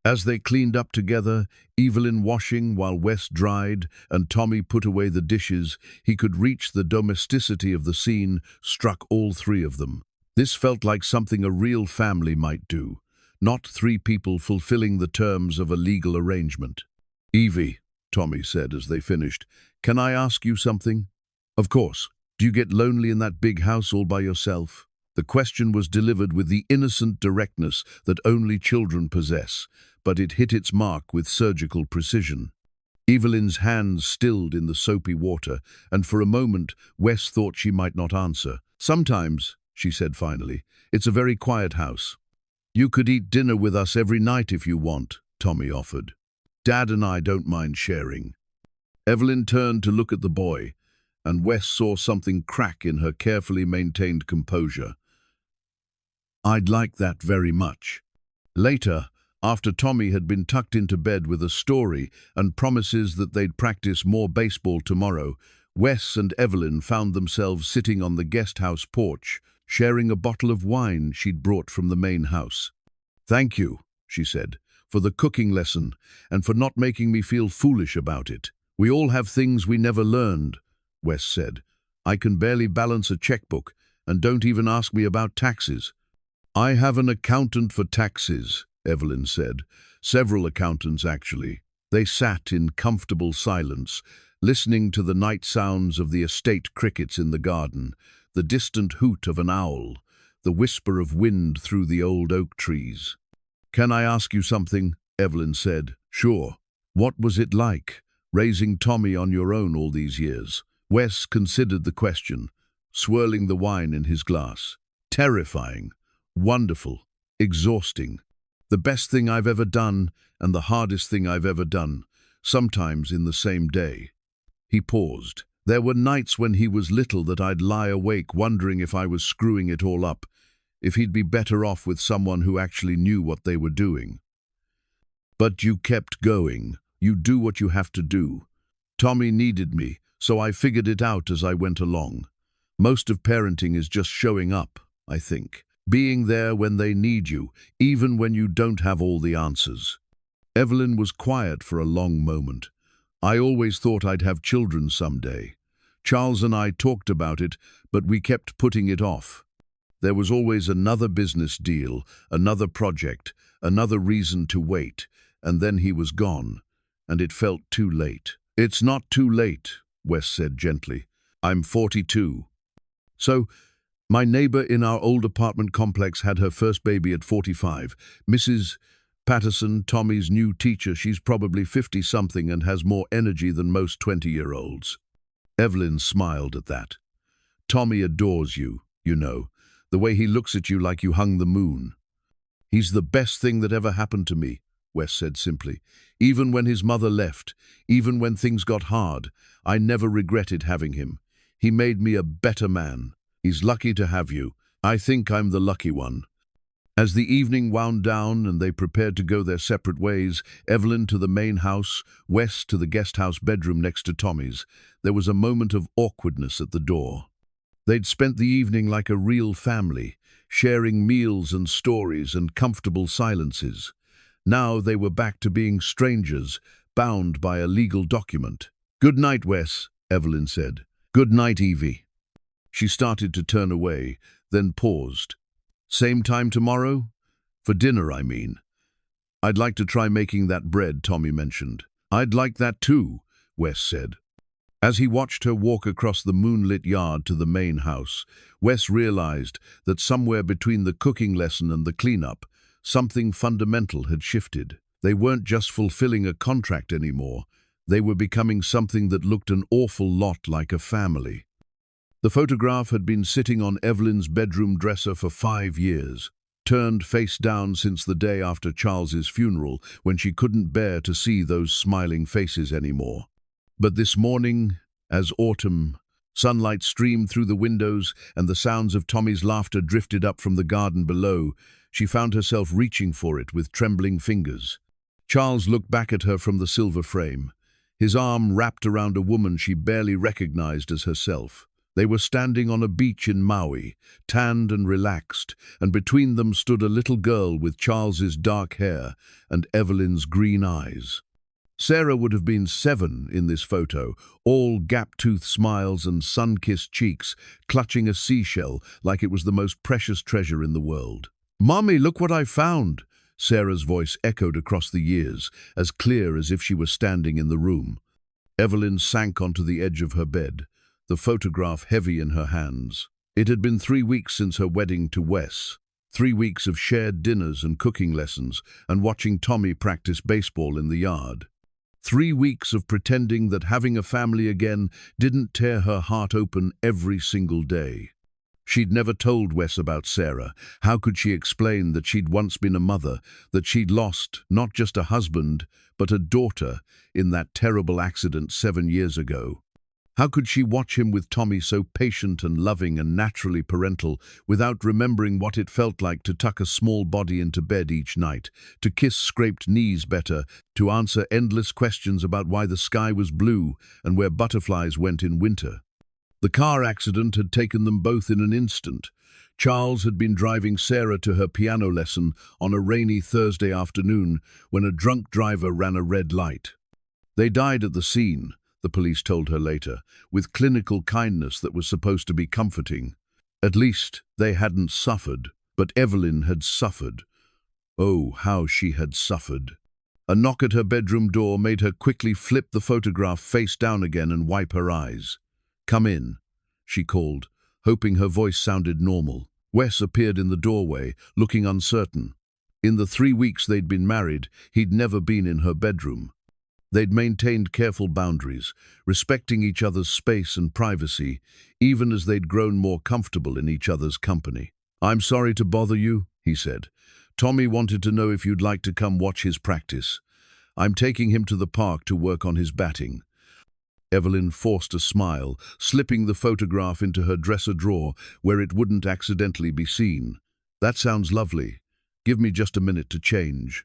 As they cleaned up together, Evelyn washing while Wes dried and Tommy put away the dishes, he could reach the domesticity of the scene struck all three of them. This felt like something a real family might do, not three people fulfilling the terms of a legal arrangement. "Evie," Tommy said as they finished, "can I ask you something?" "Of course. Do you get lonely in that big house all by yourself?" The question was delivered with the innocent directness that only children possess, but it hit its mark with surgical precision. Evelyn's hands stilled in the soapy water, and for a moment Wes thought she might not answer. "Sometimes," she said finally, "it's a very quiet house." "You could eat dinner with us every night if you want," Tommy offered. "Dad and I don't mind sharing." Evelyn turned to look at the boy, and Wes saw something crack in her carefully maintained composure. "I'd like that very much." Later, after Tommy had been tucked into bed with a story and promises that they'd practice more baseball tomorrow, Wes and Evelyn found themselves sitting on the guest house porch, sharing a bottle of wine she'd brought from the main house. "Thank you," she said, "for the cooking lesson and for not making me feel foolish about it. We all have things we never learned," Wes said. "I can barely balance a checkbook, and don't even ask me about taxes." "I have an accountant for taxes," Evelyn said. "Several accountants, actually." They sat in comfortable silence, listening to the night sounds of the estate crickets in the garden, the distant hoot of an owl, the whisper of wind through the old oak trees. "Can I ask you something?" Evelyn said. "Sure." "What was it like, raising Tommy on your own all these years?" Wes considered the question, swirling the wine in his glass. "Terrifying, wonderful, exhausting. The best thing I've ever done and the hardest thing I've ever done, sometimes in the same day." He paused. "There were nights when he was little that I'd lie awake wondering if I was screwing it all up, if he'd be better off with someone who actually knew what they were doing. But you kept going. You do what you have to do. Tommy needed me, so I figured it out as I went along. Most of parenting is just showing up, I think. Being there when they need you, even when you don't have all the answers." Evelyn was quiet for a long moment. "I always thought I'd have children someday. Charles and I talked about it, but we kept putting it off. There was always another business deal, another project, another reason to wait, and then he was gone, and it felt too late." "It's not too late," Wes said gently. "I'm 42. So, my neighbor in our old apartment complex had her first baby at 45. Mrs. Patterson, Tommy's new teacher, she's probably 50-something and has more energy than most 20-year-olds. Evelyn smiled at that. "Tommy adores you, you know, the way he looks at you like you hung the moon." "He's the best thing that ever happened to me," Wes said simply. "Even when his mother left, even when things got hard, I never regretted having him. He made me a better man. He's lucky to have you. I think I'm the lucky one." As the evening wound down and they prepared to go their separate ways, Evelyn to the main house, Wes to the guest house bedroom next to Tommy's, there was a moment of awkwardness at the door. They'd spent the evening like a real family, sharing meals and stories and comfortable silences. Now they were back to being strangers, bound by a legal document. "Good night, Wes," Evelyn said. "Good night, Evie." She started to turn away, then paused. Same time tomorrow? For dinner, I mean. I'd like to try making that bread Tommy mentioned. I'd like that too, Wes said. As he watched her walk across the moonlit yard to the main house, Wes realized that somewhere between the cooking lesson and the cleanup, something fundamental had shifted. They weren't just fulfilling a contract anymore. They were becoming something that looked an awful lot like a family. The photograph had been sitting on Evelyn's bedroom dresser for 5 years, turned face down since the day after Charles's funeral, when she couldn't bear to see those smiling faces anymore. But this morning, as autumn, sunlight streamed through the windows and the sounds of Tommy's laughter drifted up from the garden below, she found herself reaching for it with trembling fingers. Charles looked back at her from the silver frame, his arm wrapped around a woman she barely recognized as herself. They were standing on a beach in Maui, tanned and relaxed, and between them stood a little girl with Charles's dark hair and Evelyn's green eyes. Sarah would have been 7 in this photo, all gap-toothed smiles and sun-kissed cheeks, clutching a seashell like it was the most precious treasure in the world. "Mommy, look what I found!" Sarah's voice echoed across the years, as clear as if she were standing in the room. Evelyn sank onto the edge of her bed, the photograph heavy in her hands. It had been 3 weeks since her wedding to Wes, 3 weeks of shared dinners and cooking lessons, and watching Tommy practice baseball in the yard. 3 weeks of pretending that having a family again didn't tear her heart open every single day. She'd never told Wes about Sarah. How could she explain that she'd once been a mother, that she'd lost not just a husband, but a daughter in that terrible accident 7 years ago? How could she watch him with Tommy so patient and loving and naturally parental without remembering what it felt like to tuck a small body into bed each night, to kiss scraped knees better, to answer endless questions about why the sky was blue and where butterflies went in winter? The car accident had taken them both in an instant. Charles had been driving Sarah to her piano lesson on a rainy Thursday afternoon when a drunk driver ran a red light. They died at the scene, the police told her later, with clinical kindness that was supposed to be comforting. At least they hadn't suffered, but Evelyn had suffered. Oh, how she had suffered. A knock at her bedroom door made her quickly flip the photograph face down again and wipe her eyes. "Come in," she called, hoping her voice sounded normal. Wes appeared in the doorway, looking uncertain. In the 3 weeks they'd been married, he'd never been in her bedroom. They'd maintained careful boundaries, respecting each other's space and privacy, even as they'd grown more comfortable in each other's company. "I'm sorry to bother you," he said. "Tommy wanted to know if you'd like to come watch his practice. I'm taking him to the park to work on his batting." Evelyn forced a smile, slipping the photograph into her dresser drawer where it wouldn't accidentally be seen. "That sounds lovely. Give me just a minute to change."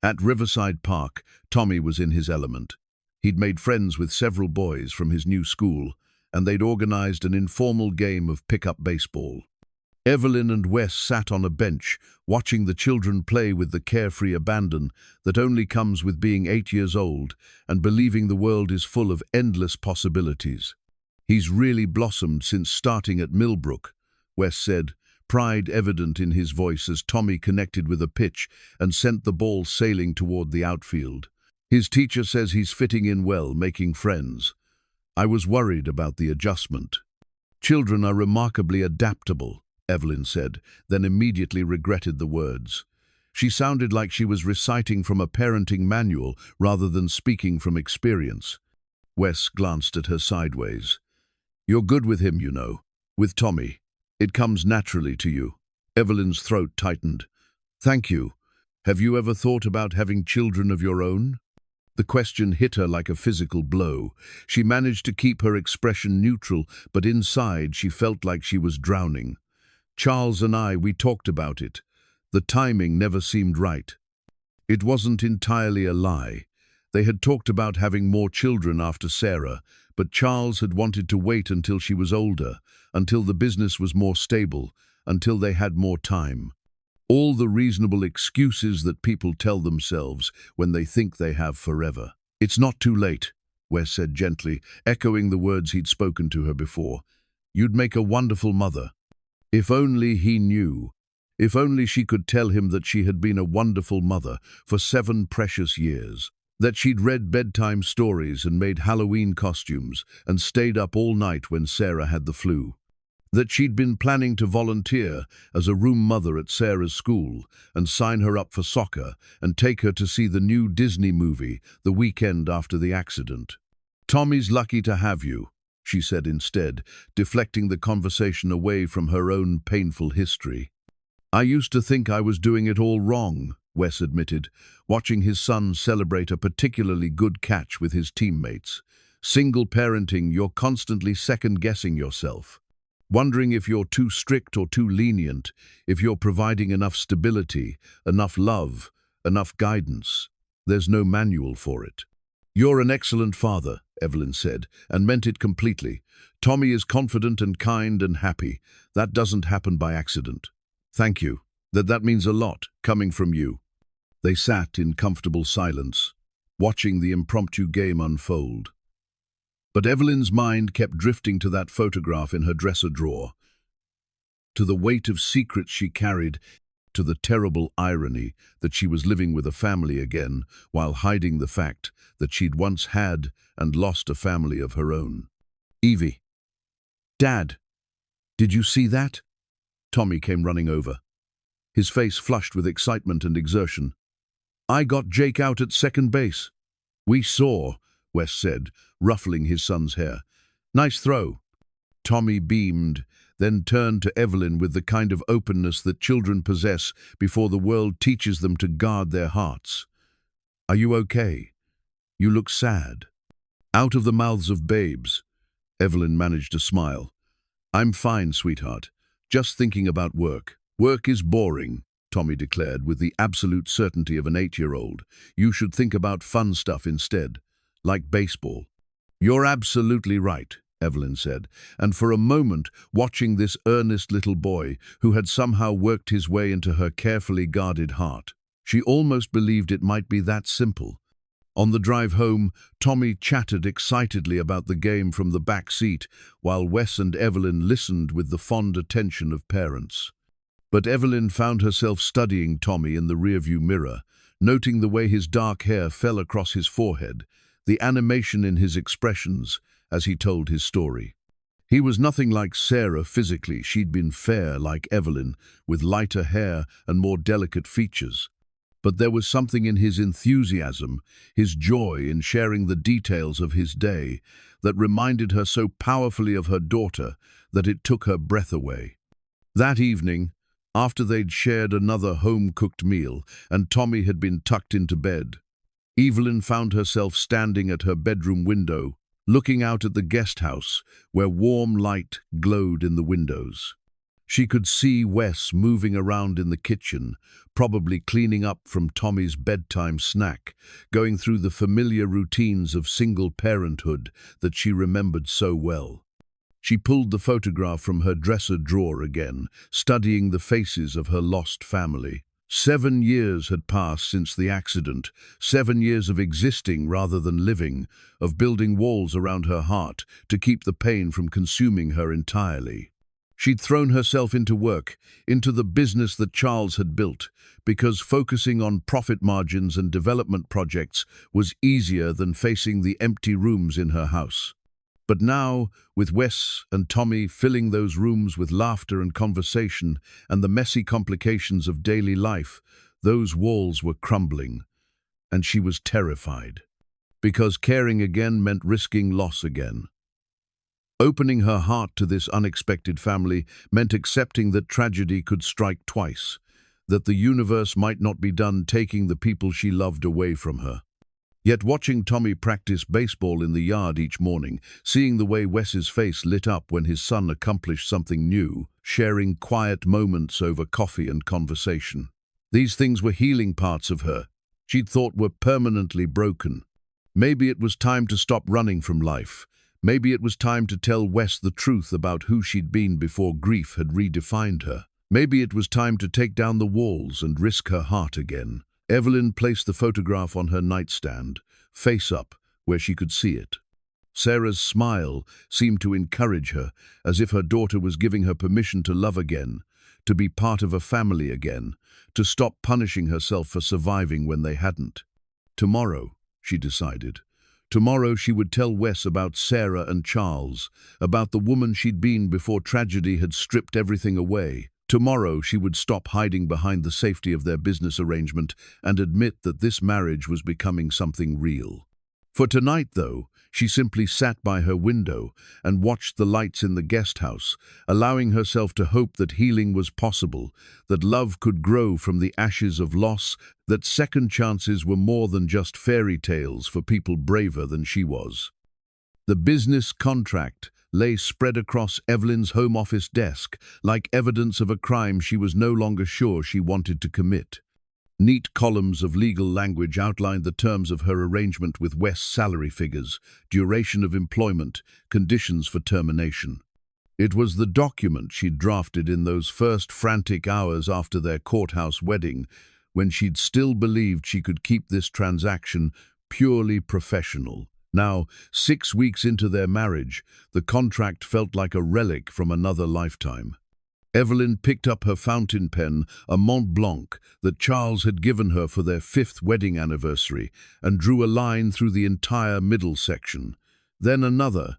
At Riverside Park, Tommy was in his element. He'd made friends with several boys from his new school, and they'd organized an informal game of pick-up baseball. Evelyn and Wes sat on a bench, watching the children play with the carefree abandon that only comes with being 8 years old and believing the world is full of endless possibilities. "He's really blossomed since starting at Millbrook," Wes said, pride evident in his voice as Tommy connected with a pitch and sent the ball sailing toward the outfield. "His teacher says he's fitting in well, making friends. I was worried about the adjustment." "Children are remarkably adaptable," Evelyn said, then immediately regretted the words. She sounded like she was reciting from a parenting manual rather than speaking from experience. Wes glanced at her sideways. "You're good with him, you know. With Tommy. It comes naturally to you." Evelyn's throat tightened. "Thank you. Have you ever thought about having children of your own?" The question hit her like a physical blow. She managed to keep her expression neutral, but inside she felt like she was drowning. "Charles and we talked about it. The timing never seemed right." It wasn't entirely a lie. They had talked about having more children after Sarah, but Charles had wanted to wait until she was older, until the business was more stable, until they had more time. All the reasonable excuses that people tell themselves when they think they have forever. "It's not too late," Wes said gently, echoing the words he'd spoken to her before. You'd make a wonderful mother. If only he knew. If only she could tell him that she had been a wonderful mother for 7 precious years. That she'd read bedtime stories and made Halloween costumes and stayed up all night when Sarah had the flu. That she'd been planning to volunteer as a room mother at Sarah's school and sign her up for soccer and take her to see the new Disney movie the weekend after the accident. "Tommy's lucky to have you," she said instead, deflecting the conversation away from her own painful history. "I used to think I was doing it all wrong," Wes admitted, watching his son celebrate a particularly good catch with his teammates. "Single parenting, you're constantly second-guessing yourself. Wondering if you're too strict or too lenient, if you're providing enough stability, enough love, enough guidance. There's no manual for it." "You're an excellent father," Evelyn said, and meant it completely. "Tommy is confident and kind and happy. That doesn't happen by accident." "Thank you. That means a lot, coming from you." They sat in comfortable silence, watching the impromptu game unfold. But Evelyn's mind kept drifting to that photograph in her dresser drawer, to the weight of secrets she carried, to the terrible irony that she was living with a family again while hiding the fact that she'd once had and lost a family of her own. "Evie." "Dad, did you see that?" Tommy came running over, his face flushed with excitement and exertion. "I got Jake out at second base." "We saw," Wes said, ruffling his son's hair. "Nice throw." Tommy beamed, then turned to Evelyn with the kind of openness that children possess before the world teaches them to guard their hearts. "Are you okay? You look sad." Out of the mouths of babes, Evelyn managed a smile. "I'm fine, sweetheart. Just thinking about work." "Work is boring," Tommy declared with the absolute certainty of an 8-year-old. "You should think about fun stuff instead, like baseball." "You're absolutely right," Evelyn said, and for a moment, watching this earnest little boy who had somehow worked his way into her carefully guarded heart, she almost believed it might be that simple. On the drive home, Tommy chattered excitedly about the game from the back seat, while Wes and Evelyn listened with the fond attention of parents. But Evelyn found herself studying Tommy in the rearview mirror, noting the way his dark hair fell across his forehead, the animation in his expressions as he told his story. He was nothing like Sarah physically. She'd been fair like Evelyn, with lighter hair and more delicate features. But there was something in his enthusiasm, his joy in sharing the details of his day, that reminded her so powerfully of her daughter that it took her breath away. That evening, after they'd shared another home-cooked meal and Tommy had been tucked into bed, Evelyn found herself standing at her bedroom window, looking out at the guest house where warm light glowed in the windows. She could see Wes moving around in the kitchen, probably cleaning up from Tommy's bedtime snack, going through the familiar routines of single parenthood that she remembered so well. She pulled the photograph from her dresser drawer again, studying the faces of her lost family. 7 years had passed since the accident, 7 years of existing rather than living, of building walls around her heart to keep the pain from consuming her entirely. She'd thrown herself into work, into the business that Charles had built, because focusing on profit margins and development projects was easier than facing the empty rooms in her house. But now, with Wes and Tommy filling those rooms with laughter and conversation and the messy complications of daily life, those walls were crumbling, and she was terrified. Because caring again meant risking loss again. Opening her heart to this unexpected family meant accepting that tragedy could strike twice, that the universe might not be done taking the people she loved away from her. Yet watching Tommy practice baseball in the yard each morning, seeing the way Wes's face lit up when his son accomplished something new, sharing quiet moments over coffee and conversation. These things were healing parts of her she'd thought were permanently broken. Maybe it was time to stop running from life. Maybe it was time to tell Wes the truth about who she'd been before grief had redefined her. Maybe it was time to take down the walls and risk her heart again. Evelyn placed the photograph on her nightstand, face up, where she could see it. Sarah's smile seemed to encourage her, as if her daughter was giving her permission to love again, to be part of a family again, to stop punishing herself for surviving when they hadn't. Tomorrow, she decided. Tomorrow she would tell Wes about Sarah and Charles, about the woman she'd been before tragedy had stripped everything away. Tomorrow she would stop hiding behind the safety of their business arrangement and admit that this marriage was becoming something real. For tonight, though, she simply sat by her window and watched the lights in the guest house, allowing herself to hope that healing was possible, that love could grow from the ashes of loss, that second chances were more than just fairy tales for people braver than she was. The business contract lay spread across Evelyn's home office desk, like evidence of a crime she was no longer sure she wanted to commit. Neat columns of legal language outlined the terms of her arrangement with Wes' salary figures, duration of employment, conditions for termination. It was the document she'd drafted in those first frantic hours after their courthouse wedding, when she'd still believed she could keep this transaction purely professional. Now, 6 weeks into their marriage, the contract felt like a relic from another lifetime. Evelyn picked up her fountain pen, a Mont Blanc that Charles had given her for their 5th wedding anniversary, and drew a line through the entire middle section. Then another.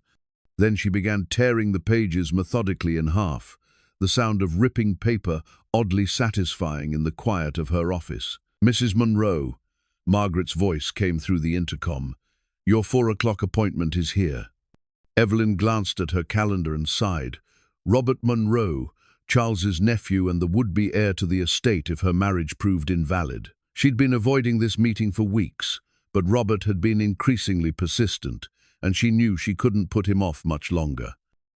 Then she began tearing the pages methodically in half, the sound of ripping paper oddly satisfying in the quiet of her office. "Mrs. Monroe," Margaret's voice came through the intercom. "Your 4 o'clock appointment is here." Evelyn glanced at her calendar and sighed. Robert Monroe, Charles's nephew and the would-be heir to the estate if her marriage proved invalid. She'd been avoiding this meeting for weeks, but Robert had been increasingly persistent, and she knew she couldn't put him off much longer.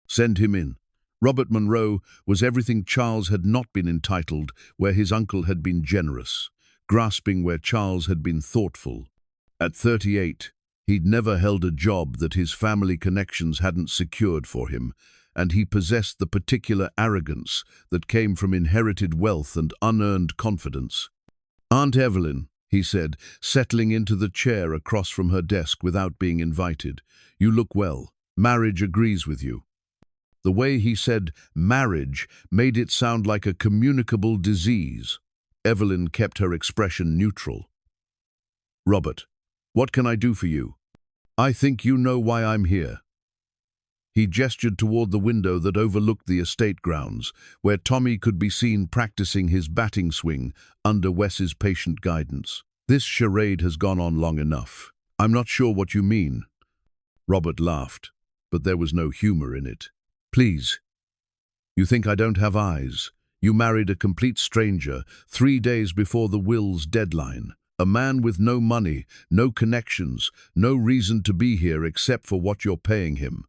Send him in. Robert Monroe was everything Charles had not been entitled, where his uncle had been generous, grasping where Charles had been thoughtful. At 38, he'd never held a job that his family connections hadn't secured for him, and he possessed the particular arrogance that came from inherited wealth and unearned confidence. "Aunt Evelyn," he said, settling into the chair across from her desk without being invited, "you look well. Marriage agrees with you." The way he said marriage made it sound like a communicable disease. Evelyn kept her expression neutral. "Robert, what can I do for you?" "I think you know why I'm here." He gestured toward the window that overlooked the estate grounds, where Tommy could be seen practicing his batting swing under Wes's patient guidance. "This charade has gone on long enough." "I'm not sure what you mean." Robert laughed, but there was no humor in it. "Please. You think I don't have eyes? You married a complete stranger 3 days before the will's deadline. A man with no money, no connections, no reason to be here except for what you're paying him."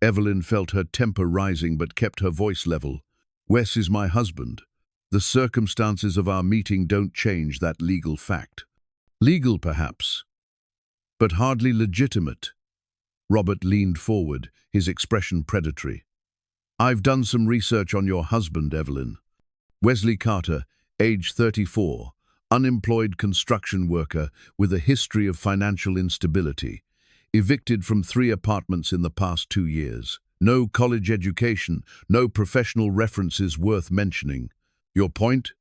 Evelyn felt her temper rising but kept her voice level. "Wes is my husband. The circumstances of our meeting don't change that legal fact." "Legal, perhaps, but hardly legitimate." Robert leaned forward, his expression predatory. "I've done some research on your husband, Evelyn. Wesley Carter, age 34, unemployed construction worker with a history of financial instability. Evicted from 3 apartments in the past 2 years. No college education, no professional references worth mentioning. Your point?"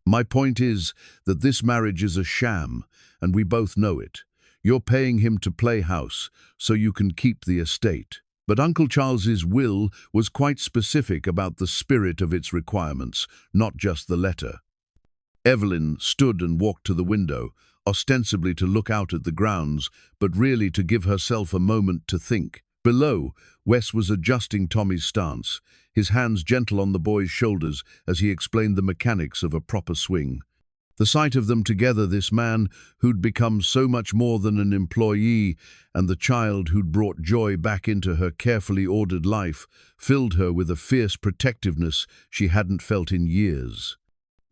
"My point is that this marriage is a sham, and we both know it. You're paying him to play house, so you can keep the estate. But Uncle Charles's will was quite specific about the spirit of its requirements, not just the letter." Evelyn stood and walked to the window, ostensibly to look out at the grounds, but really to give herself a moment to think. Below, Wes was adjusting Tommy's stance, his hands gentle on the boy's shoulders as he explained the mechanics of a proper swing. The sight of them together, this man who'd become so much more than an employee, and the child who'd brought joy back into her carefully ordered life, filled her with a fierce protectiveness she hadn't felt in years.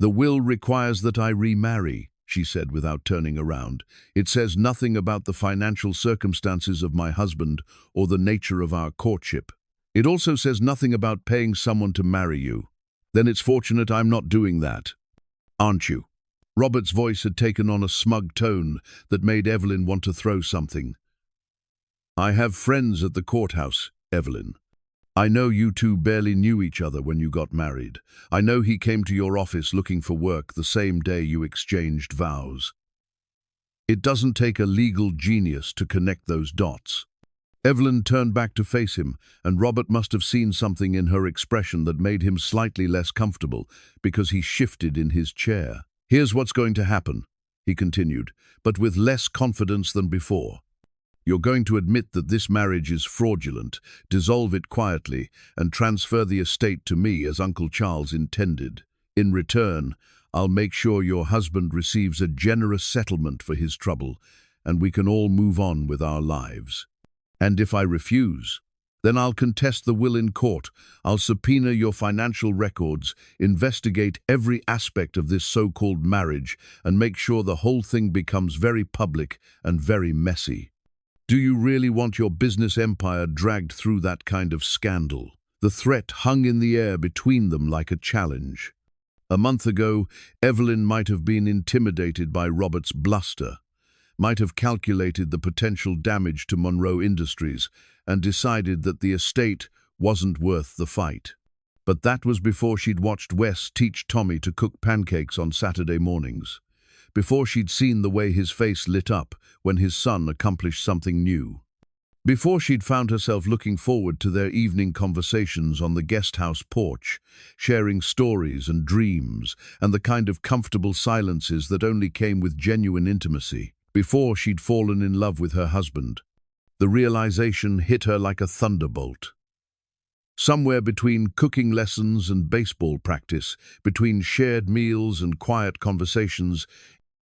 "The will requires that I remarry," she said without turning around. "It says nothing about the financial circumstances of my husband or the nature of our courtship. It also says nothing about paying someone to marry you. Then it's fortunate I'm not doing that. Aren't you?" Robert's voice had taken on a smug tone that made Evelyn want to throw something. I have friends at the courthouse, Evelyn. I know you two barely knew each other when you got married. I know he came to your office looking for work the same day you exchanged vows. It doesn't take a legal genius to connect those dots. Evelyn turned back to face him, and Robert must have seen something in her expression that made him slightly less comfortable, because he shifted in his chair. Here's what's going to happen, he continued, but with less confidence than before. You're going to admit that this marriage is fraudulent, dissolve it quietly, and transfer the estate to me as Uncle Charles intended. In return, I'll make sure your husband receives a generous settlement for his trouble, and we can all move on with our lives. And if I refuse, then I'll contest the will in court. I'll subpoena your financial records, investigate every aspect of this so-called marriage, and make sure the whole thing becomes very public and very messy. Do you really want your business empire dragged through that kind of scandal? The threat hung in the air between them like a challenge. A month ago, Evelyn might have been intimidated by Robert's bluster, might have calculated the potential damage to Monroe Industries and decided that the estate wasn't worth the fight. But that was before she'd watched Wes teach Tommy to cook pancakes on Saturday mornings, before she'd seen the way his face lit up when his son accomplished something new, before she'd found herself looking forward to their evening conversations on the guest house porch, sharing stories and dreams and the kind of comfortable silences that only came with genuine intimacy. Before she'd fallen in love with her husband, the realization hit her like a thunderbolt. Somewhere between cooking lessons and baseball practice, between shared meals and quiet conversations,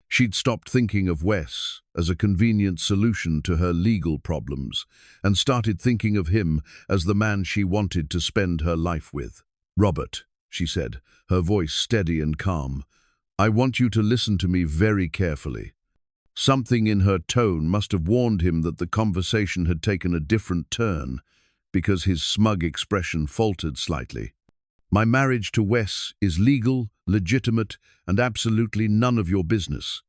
she'd stopped thinking of Wes as a convenient solution to her legal problems and started thinking of him as the man she wanted to spend her life with. "Robert," she said, her voice steady and calm, "I want you to listen to me very carefully." Something in her tone must have warned him that the conversation had taken a different turn, because his smug expression faltered slightly. "My marriage to Wes is legal, legitimate, and absolutely none of your business.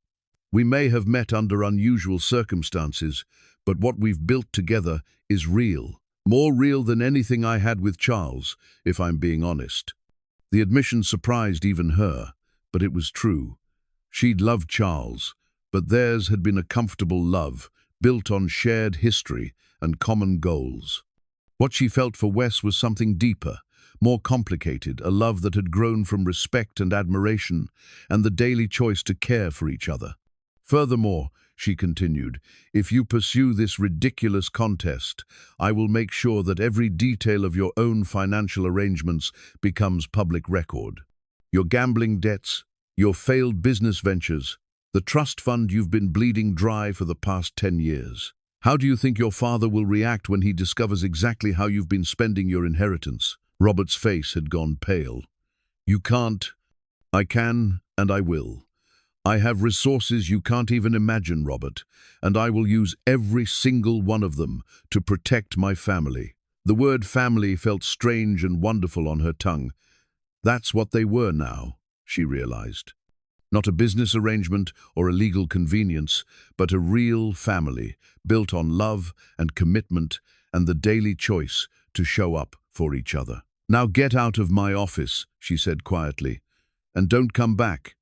We may have met under unusual circumstances, but what we've built together is real. More real than anything I had with Charles, if I'm being honest." The admission surprised even her, but it was true. She'd loved Charles, but theirs had been a comfortable love, built on shared history and common goals. What she felt for Wes was something deeper, more complicated, a love that had grown from respect and admiration, and the daily choice to care for each other. "Furthermore," she continued, "if you pursue this ridiculous contest, I will make sure that every detail of your own financial arrangements becomes public record. Your gambling debts, your failed business ventures, the trust fund you've been bleeding dry for the past 10 years. How do you think your father will react when he discovers exactly how you've been spending your inheritance?" Robert's face had gone pale. "You can't." "I can, and I will. I have resources you can't even imagine, Robert, and I will use every single one of them to protect my family." The word family felt strange and wonderful on her tongue. That's what they were now, she realized. Not a business arrangement or a legal convenience, but a real family built on love and commitment and the daily choice to show up for each other. "Now get out of my office," she said quietly, "and don't come back."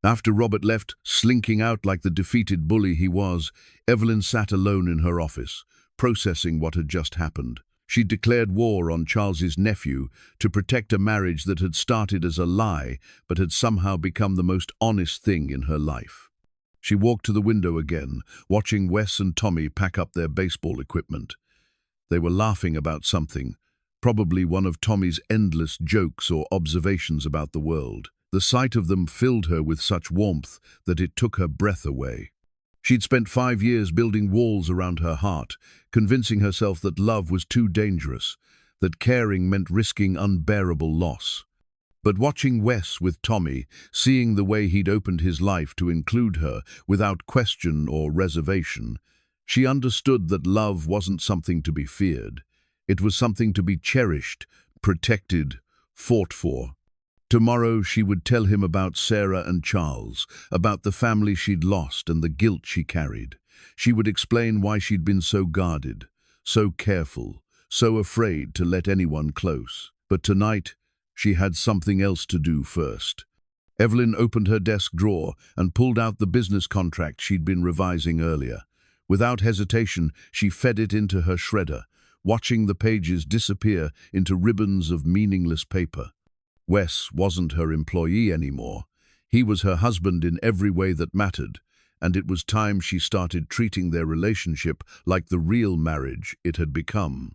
After Robert left, slinking out like the defeated bully he was, Evelyn sat alone in her office, processing what had just happened. She declared war on Charles's nephew to protect a marriage that had started as a lie but had somehow become the most honest thing in her life. She walked to the window again, watching Wes and Tommy pack up their baseball equipment. They were laughing about something, probably one of Tommy's endless jokes or observations about the world. The sight of them filled her with such warmth that it took her breath away. She'd spent 5 years building walls around her heart, convincing herself that love was too dangerous, that caring meant risking unbearable loss. But watching Wes with Tommy, seeing the way he'd opened his life to include her without question or reservation, she understood that love wasn't something to be feared. It was something to be cherished, protected, fought for. Tomorrow she would tell him about Sarah and Charles, about the family she'd lost and the guilt she carried. She would explain why she'd been so guarded, so careful, so afraid to let anyone close. But tonight, she had something else to do first. Evelyn opened her desk drawer and pulled out the business contract she'd been revising earlier. Without hesitation, she fed it into her shredder, watching the pages disappear into ribbons of meaningless paper. Wes wasn't her employee anymore. He was her husband in every way that mattered, and it was time she started treating their relationship like the real marriage it had become.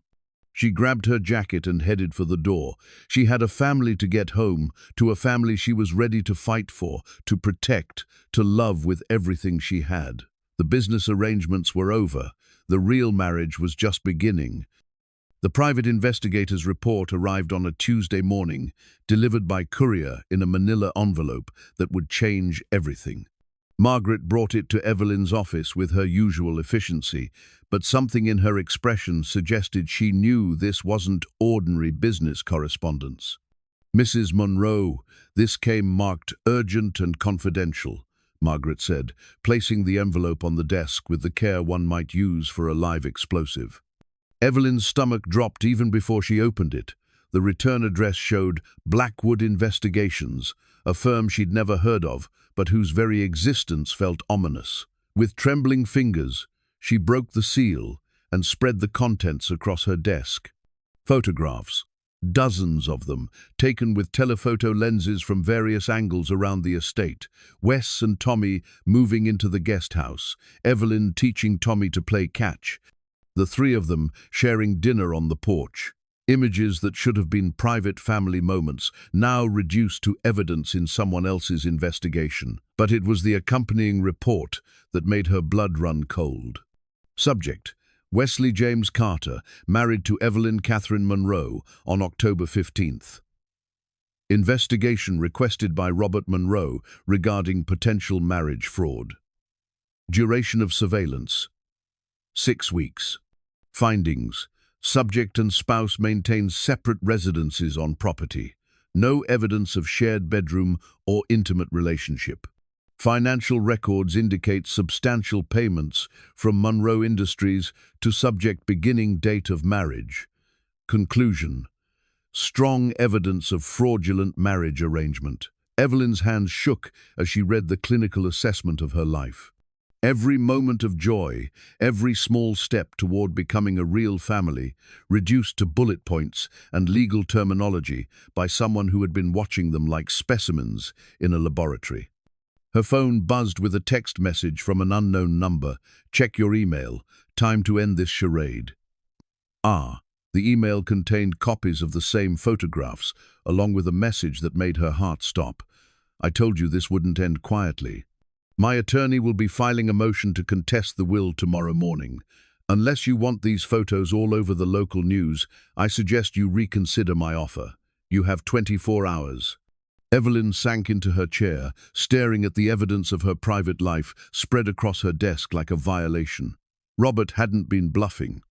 She grabbed her jacket and headed for the door. She had a family to get home, to a family she was ready to fight for, to protect, to love with everything she had. The business arrangements were over. The real marriage was just beginning. The private investigator's report arrived on a Tuesday morning, delivered by courier in a manila envelope that would change everything. Margaret brought it to Evelyn's office with her usual efficiency, but something in her expression suggested she knew this wasn't ordinary business correspondence. "Mrs. Monroe, this came marked urgent and confidential," Margaret said, placing the envelope on the desk with the care one might use for a live explosive. Evelyn's stomach dropped even before she opened it. The return address showed Blackwood Investigations, a firm she'd never heard of, but whose very existence felt ominous. With trembling fingers, she broke the seal and spread the contents across her desk. Photographs, dozens of them, taken with telephoto lenses from various angles around the estate. Wes and Tommy moving into the guest house, Evelyn teaching Tommy to play catch, the three of them sharing dinner on the porch. Images that should have been private family moments, now reduced to evidence in someone else's investigation. But it was the accompanying report that made her blood run cold. Subject: Wesley James Carter, married to Evelyn Catherine Monroe on October 15th. Investigation requested by Robert Monroe regarding potential marriage fraud. Duration of surveillance: 6 weeks. Findings: subject and spouse maintain separate residences on property. No evidence of shared bedroom or intimate relationship. Financial records indicate substantial payments from Monroe Industries to subject beginning date of marriage. Conclusion: strong evidence of fraudulent marriage arrangement. Evelyn's hands shook as she read the clinical assessment of her life. Every moment of joy, every small step toward becoming a real family, reduced to bullet points and legal terminology by someone who had been watching them like specimens in a laboratory. Her phone buzzed with a text message from an unknown number. "Check your email. Time to end this charade." The email contained copies of the same photographs, along with a message that made her heart stop. "I told you this wouldn't end quietly. My attorney will be filing a motion to contest the will tomorrow morning. Unless you want these photos all over the local news, I suggest you reconsider my offer. You have 24 hours. Evelyn sank into her chair, staring at the evidence of her private life spread across her desk like a violation. Robert hadn't been bluffing.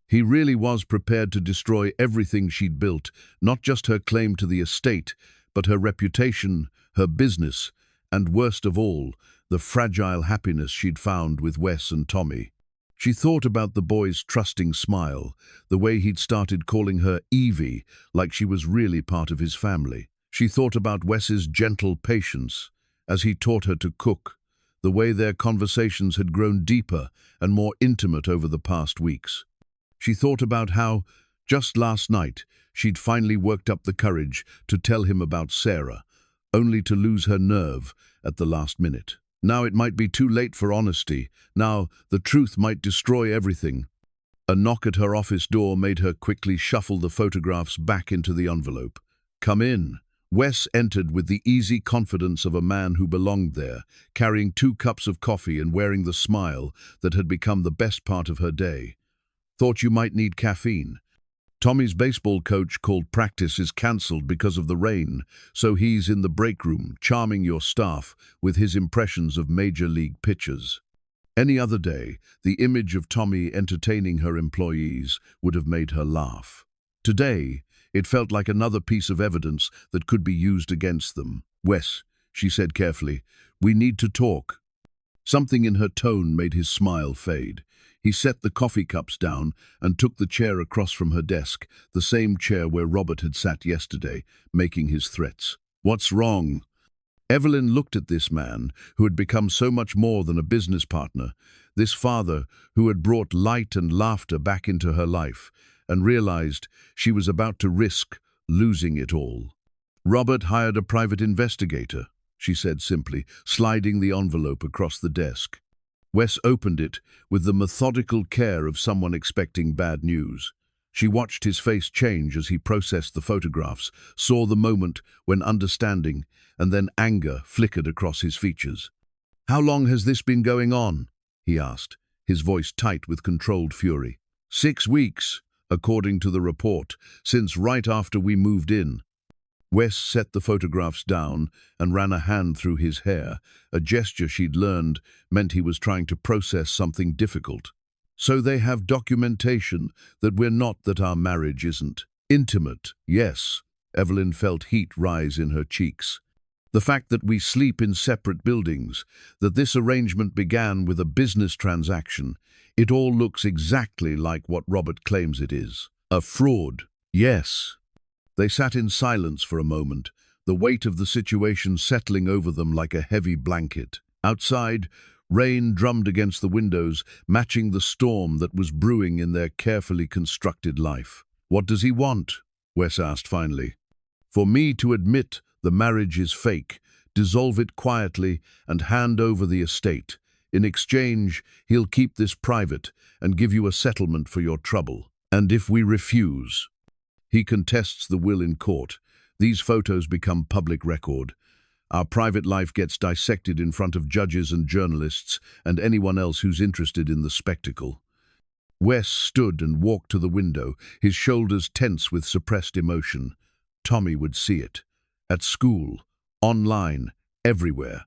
He really was prepared to destroy everything she'd built, not just her claim to the estate, but her reputation, her business, and worst of all, the fragile happiness she'd found with Wes and Tommy. She thought about the boy's trusting smile, the way he'd started calling her Evie, like she was really part of his family. She thought about Wes's gentle patience as he taught her to cook, the way their conversations had grown deeper and more intimate over the past weeks. She thought about how, just last night, she'd finally worked up the courage to tell him about Sarah, only to lose her nerve at the last minute. Now it might be too late for honesty. Now the truth might destroy everything. A knock at her office door made her quickly shuffle the photographs back into the envelope. "Come in." Wes entered with the easy confidence of a man who belonged there, carrying 2 cups of coffee and wearing the smile that had become the best part of her day. "Thought you might need caffeine. Tommy's baseball coach called practice is cancelled because of the rain, so he's in the break room, charming your staff with his impressions of major league pitchers." Any other day, the image of Tommy entertaining her employees would have made her laugh. Today, it felt like another piece of evidence that could be used against them. "Wes," she said carefully, "we need to talk." Something in her tone made his smile fade. He set the coffee cups down and took the chair across from her desk, the same chair where Robert had sat yesterday, making his threats. "What's wrong?" Evelyn looked at this man, who had become so much more than a business partner, this father who had brought light and laughter back into her life, and realized she was about to risk losing it all. "Robert hired a private investigator," she said simply, sliding the envelope across the desk. Wes opened it with the methodical care of someone expecting bad news. She watched his face change as he processed the photographs, saw the moment when understanding and then anger flickered across his features. "How long has this been going on?" he asked, his voice tight with controlled fury. 6 weeks, according to the report, since right after we moved in." Wes set the photographs down and ran a hand through his hair. A gesture she'd learned meant he was trying to process something difficult. "So they have documentation that we're not, that our marriage isn't intimate." "Yes." Evelyn felt heat rise in her cheeks. "The fact that we sleep in separate buildings, that this arrangement began with a business transaction, it all looks exactly like what Robert claims it is. A fraud." "Yes." They sat in silence for a moment, the weight of the situation settling over them like a heavy blanket. Outside, rain drummed against the windows, matching the storm that was brewing in their carefully constructed life. "What does he want?" Wes asked finally. "For me to admit the marriage is fake, dissolve it quietly, and hand over the estate. In exchange, he'll keep this private and give you a settlement for your trouble. And if we refuse?" "He contests the will in court. These photos become public record. Our private life gets dissected in front of judges and journalists and anyone else who's interested in the spectacle." Wes stood and walked to the window, his shoulders tense with suppressed emotion. Tommy would see it. At school, online, everywhere.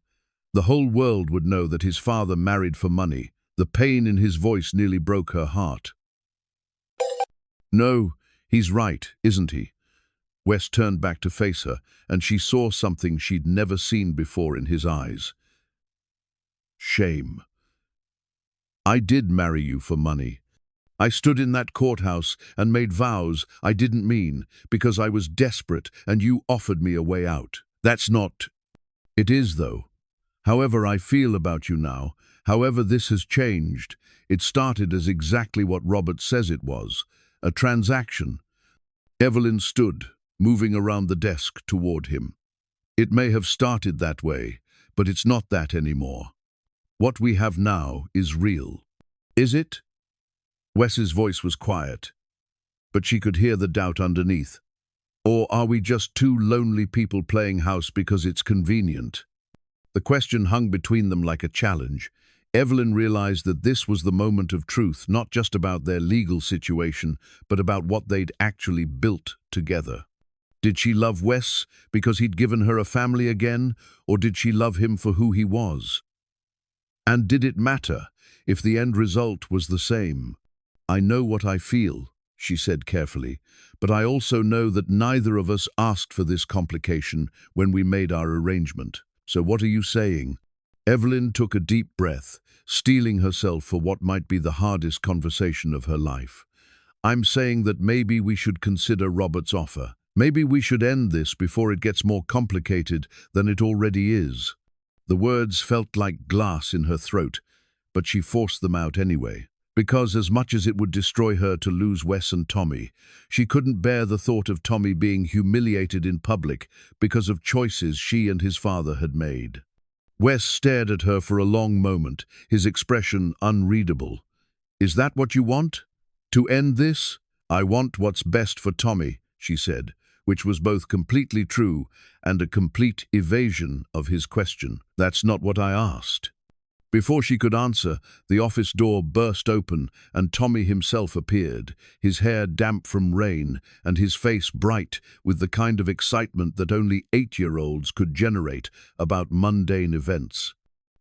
The whole world would know that his father married for money. The pain in his voice nearly broke her heart. "No, he's right, isn't he?" Wes turned back to face her, and she saw something she'd never seen before in his eyes. Shame. "I did marry you for money. I stood in that courthouse and made vows I didn't mean because I was desperate and you offered me a way out. That's not—" "It is, though. However I feel about you now, however this has changed, it started as exactly what Robert says it was, a transaction." Evelyn stood, moving around the desk toward him. "It may have started that way, but it's not that anymore. What we have now is real." "Is it?" Wes's voice was quiet, but she could hear the doubt underneath. "Or are we just two lonely people playing house because it's convenient?" The question hung between them like a challenge. Evelyn realized that this was the moment of truth, not just about their legal situation, but about what they'd actually built together. Did she love Wes because he'd given her a family again, or did she love him for who he was? And did it matter if the end result was the same? "I know what I feel," she said carefully, "but I also know that neither of us asked for this complication when we made our arrangement. So what are you saying?" Evelyn took a deep breath, steeling herself for what might be the hardest conversation of her life. "I'm saying that maybe we should consider Robert's offer. Maybe we should end this before it gets more complicated than it already is." The words felt like glass in her throat, but she forced them out anyway. Because as much as it would destroy her to lose Wes and Tommy, she couldn't bear the thought of Tommy being humiliated in public because of choices she and his father had made. Wes stared at her for a long moment, his expression unreadable. "Is that what you want? To end this?" "I want what's best for Tommy," she said, which was both completely true and a complete evasion of his question. "That's not what I asked." Before she could answer, the office door burst open and Tommy himself appeared, his hair damp from rain and his face bright with the kind of excitement that only 8-year-olds could generate about mundane events.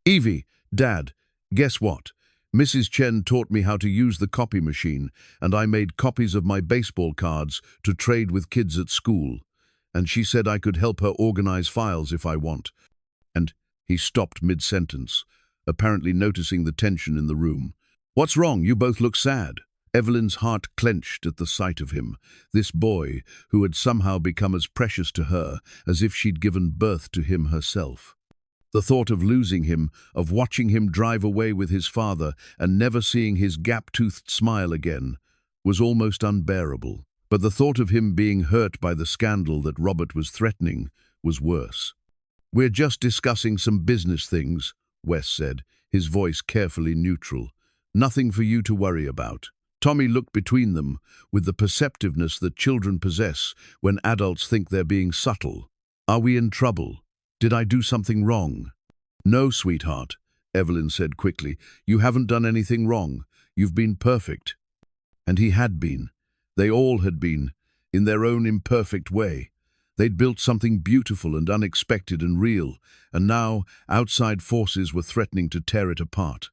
"Evie, Dad, guess what? Mrs. Chen taught me how to use the copy machine, and I made copies of my baseball cards to trade with kids at school. And she said I could help her organize files if I want." And he stopped mid-sentence, apparently noticing the tension in the room. What's wrong? You both look sad. Evelyn's heart clenched at the sight of him, this boy who had somehow become as precious to her as if she'd given birth to him herself. The thought of losing him, of watching him drive away with his father and never seeing his gap-toothed smile again, was almost unbearable. But the thought of him being hurt by the scandal that Robert was threatening was worse. "We're just discussing some business things," Wes said, his voice carefully neutral. "Nothing for you to worry about." Tommy looked between them with the perceptiveness that children possess when adults think they're being subtle. "Are we in trouble? Did I do something wrong?" "No, sweetheart," Evelyn said quickly. "You haven't done anything wrong. You've been perfect." And he had been. They all had been, in their own imperfect way. They'd built something beautiful and unexpected and real, and now outside forces were threatening to tear it apart.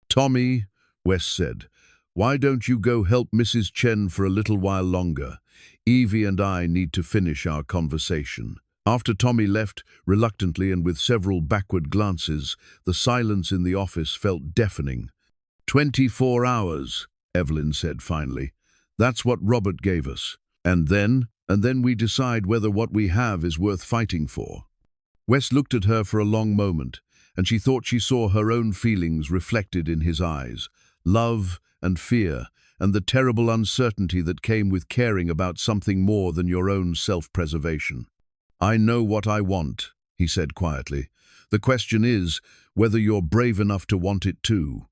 "Tommy," Wes said, "why don't you go help Mrs. Chen for a little while longer? Evie and I need to finish our conversation." After Tommy left, reluctantly and with several backward glances, the silence in the office felt deafening. 24 hours, Evelyn said finally. "That's what Robert gave us. And then we decide whether what we have is worth fighting for." Wes looked at her for a long moment, and she thought she saw her own feelings reflected in his eyes. Love and fear, and the terrible uncertainty that came with caring about something more than your own self-preservation. "I know what I want," he said quietly. "The question is whether you're brave enough to want it too."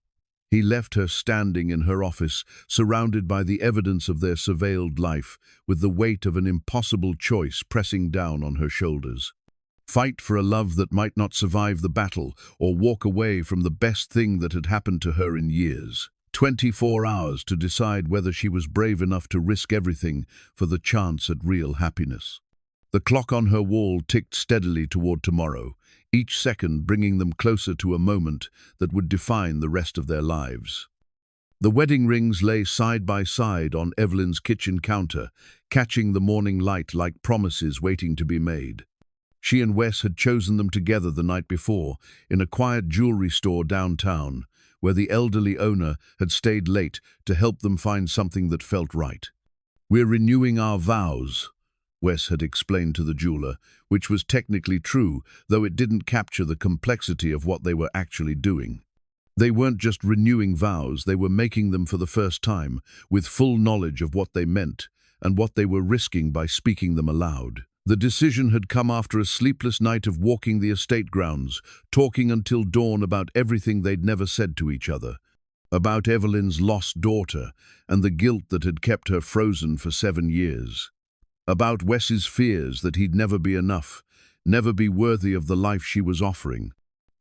He left her standing in her office, surrounded by the evidence of their surveilled life, with the weight of an impossible choice pressing down on her shoulders. Fight for a love that might not survive the battle, or walk away from the best thing that had happened to her in years. 24 hours to decide whether she was brave enough to risk everything for the chance at real happiness. The clock on her wall ticked steadily toward tomorrow, each second bringing them closer to a moment that would define the rest of their lives. The wedding rings lay side by side on Evelyn's kitchen counter, catching the morning light like promises waiting to be made. She and Wes had chosen them together the night before, in a quiet jewelry store downtown, where the elderly owner had stayed late to help them find something that felt right. "We're renewing our vows," Wes had explained to the jeweler, which was technically true, though it didn't capture the complexity of what they were actually doing. They weren't just renewing vows, they were making them for the first time, with full knowledge of what they meant and what they were risking by speaking them aloud. The decision had come after a sleepless night of walking the estate grounds, talking until dawn about everything they'd never said to each other, about Evelyn's lost daughter and the guilt that had kept her frozen for 7 years. About Wes's fears that he'd never be enough, never be worthy of the life she was offering.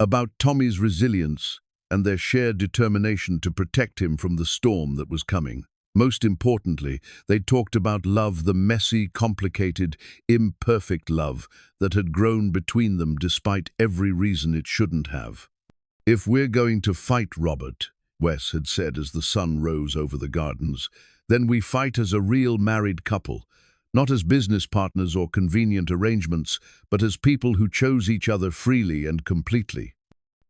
About Tommy's resilience and their shared determination to protect him from the storm that was coming. Most importantly, they talked about love, the messy, complicated, imperfect love that had grown between them despite every reason it shouldn't have. "If we're going to fight, Robert," Wes had said as the sun rose over the gardens, "then we fight as a real married couple. Not as business partners or convenient arrangements, but as people who chose each other freely and completely."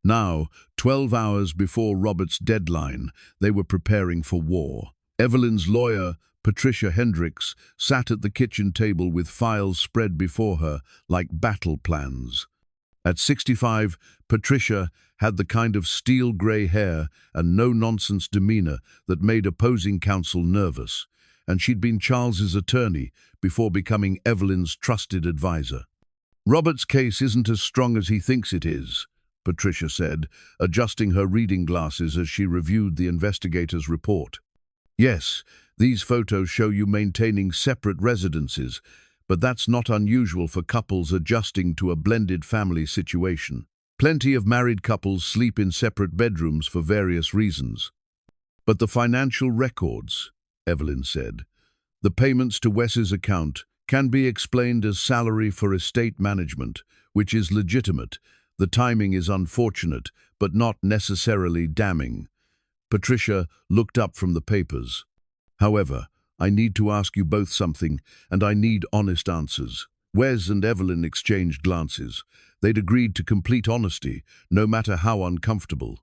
Now, 12 hours before Robert's deadline, they were preparing for war. Evelyn's lawyer, Patricia Hendricks, sat at the kitchen table with files spread before her like battle plans. At 65, Patricia had the kind of steel-grey hair and no-nonsense demeanor that made opposing counsel nervous, and she'd been Charles's attorney before becoming Evelyn's trusted advisor. "Robert's case isn't as strong as he thinks it is," Patricia said, adjusting her reading glasses as she reviewed the investigator's report. "Yes, these photos show you maintaining separate residences, but that's not unusual for couples adjusting to a blended family situation. Plenty of married couples sleep in separate bedrooms for various reasons." "But the financial records," Evelyn said. "The payments to Wes's account can be explained as salary for estate management, which is legitimate. The timing is unfortunate, but not necessarily damning." Patricia looked up from the papers. "However, I need to ask you both something, and I need honest answers." Wes and Evelyn exchanged glances. They'd agreed to complete honesty, no matter how uncomfortable.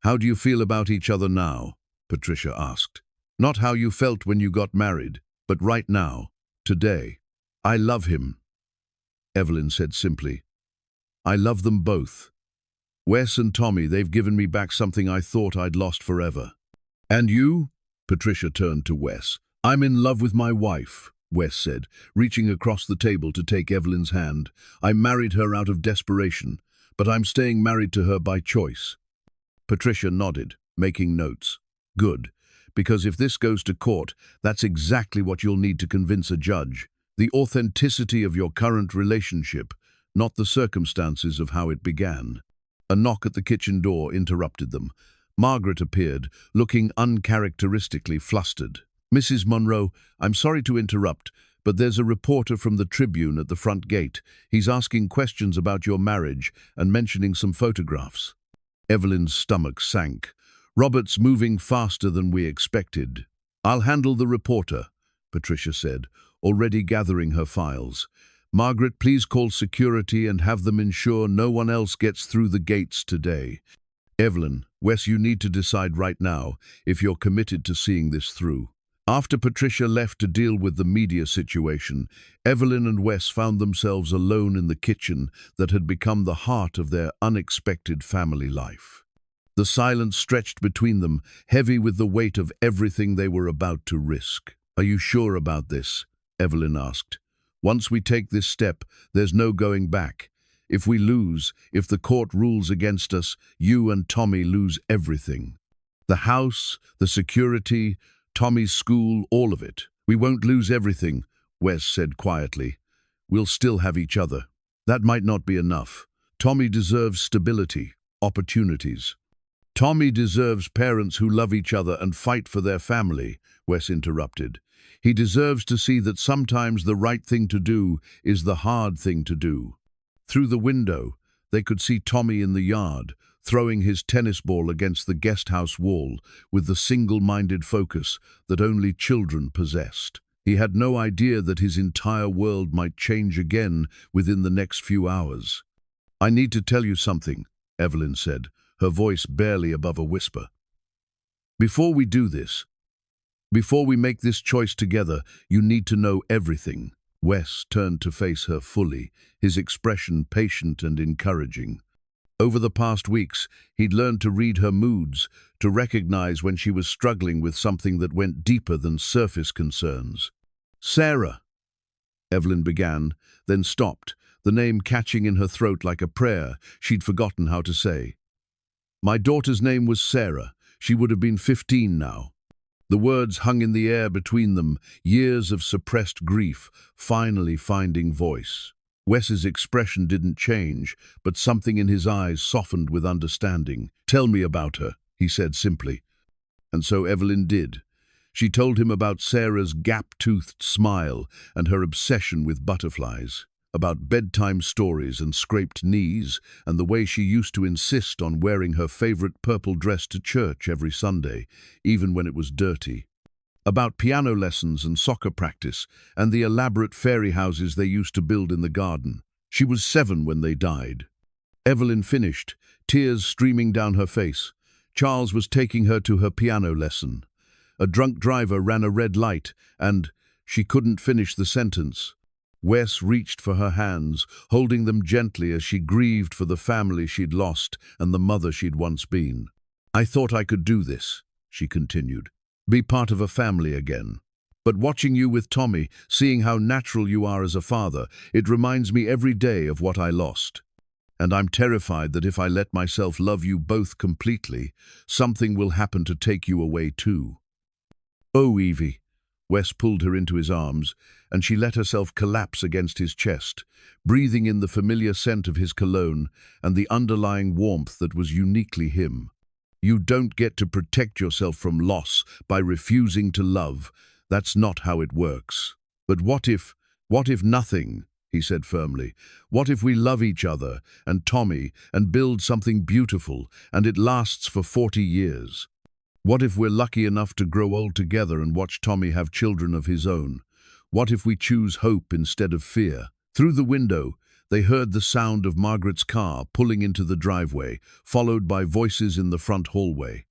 "How do you feel about each other now?" Patricia asked. Not how you felt when you got married, but right now, today. I love him, Evelyn said simply. I love them both. Wes and Tommy, they've given me back something I thought I'd lost forever. And you? Patricia turned to Wes. I'm in love with my wife, Wes said, reaching across the table to take Evelyn's hand. I married her out of desperation, but I'm staying married to her by choice. Patricia nodded, making notes. Good, because if this goes to court, that's exactly what you'll need to convince a judge. The authenticity of your current relationship, not the circumstances of how it began. A knock at the kitchen door interrupted them. Margaret appeared, looking uncharacteristically flustered. Mrs. Monroe, I'm sorry to interrupt, but there's a reporter from the Tribune at the front gate. He's asking questions about your marriage and mentioning some photographs. Evelyn's stomach sank. Robert's moving faster than we expected. I'll handle the reporter, Patricia said, already gathering her files. Margaret, please call security and have them ensure no one else gets through the gates today. Evelyn, Wes, you need to decide right now if you're committed to seeing this through. After Patricia left to deal with the media situation, Evelyn and Wes found themselves alone in the kitchen that had become the heart of their unexpected family life. The silence stretched between them, heavy with the weight of everything they were about to risk. Are you sure about this? Evelyn asked. Once we take this step, there's no going back. If we lose, if the court rules against us, you and Tommy lose everything. The house, the security, Tommy's school, all of it. We won't lose everything, Wes said quietly. We'll still have each other. That might not be enough. Tommy deserves stability, opportunities. Tommy deserves parents who love each other and fight for their family, Wes interrupted. He deserves to see that sometimes the right thing to do is the hard thing to do. Through the window, they could see Tommy in the yard, throwing his tennis ball against the guest house wall with the single-minded focus that only children possessed. He had no idea that his entire world might change again within the next few hours. I need to tell you something, Evelyn said, her voice barely above a whisper. Before we do this, before we make this choice together, you need to know everything. Wes turned to face her fully, his expression patient and encouraging. Over the past weeks, he'd learned to read her moods, to recognize when she was struggling with something that went deeper than surface concerns. Sarah, Evelyn began, then stopped, the name catching in her throat like a prayer she'd forgotten how to say. My daughter's name was Sarah. She would have been 15 now. The words hung in the air between them, years of suppressed grief, finally finding voice. Wes's expression didn't change, but something in his eyes softened with understanding. Tell me about her, he said simply. And so Evelyn did. She told him about Sarah's gap-toothed smile and her obsession with butterflies, about bedtime stories and scraped knees, and the way she used to insist on wearing her favorite purple dress to church every Sunday, even when it was dirty. About piano lessons and soccer practice, and the elaborate fairy houses they used to build in the garden. She was 7 when they died. Evelyn finished, tears streaming down her face. Charles was taking her to her piano lesson. A drunk driver ran a red light, and she couldn't finish the sentence. Wes reached for her hands, holding them gently as she grieved for the family she'd lost and the mother she'd once been. I thought I could do this, she continued, be part of a family again. But watching you with Tommy, seeing how natural you are as a father, it reminds me every day of what I lost. And I'm terrified that if I let myself love you both completely, something will happen to take you away too. Oh, Evie. Wes pulled her into his arms, and she let herself collapse against his chest, breathing in the familiar scent of his cologne and the underlying warmth that was uniquely him. You don't get to protect yourself from loss by refusing to love. That's not how it works. But what if nothing, he said firmly. What if we love each other and Tommy and build something beautiful and it lasts for 40 years? What if we're lucky enough to grow old together and watch Tommy have children of his own? What if we choose hope instead of fear? Through the window, they heard the sound of Margaret's car pulling into the driveway, followed by voices in the front hallway.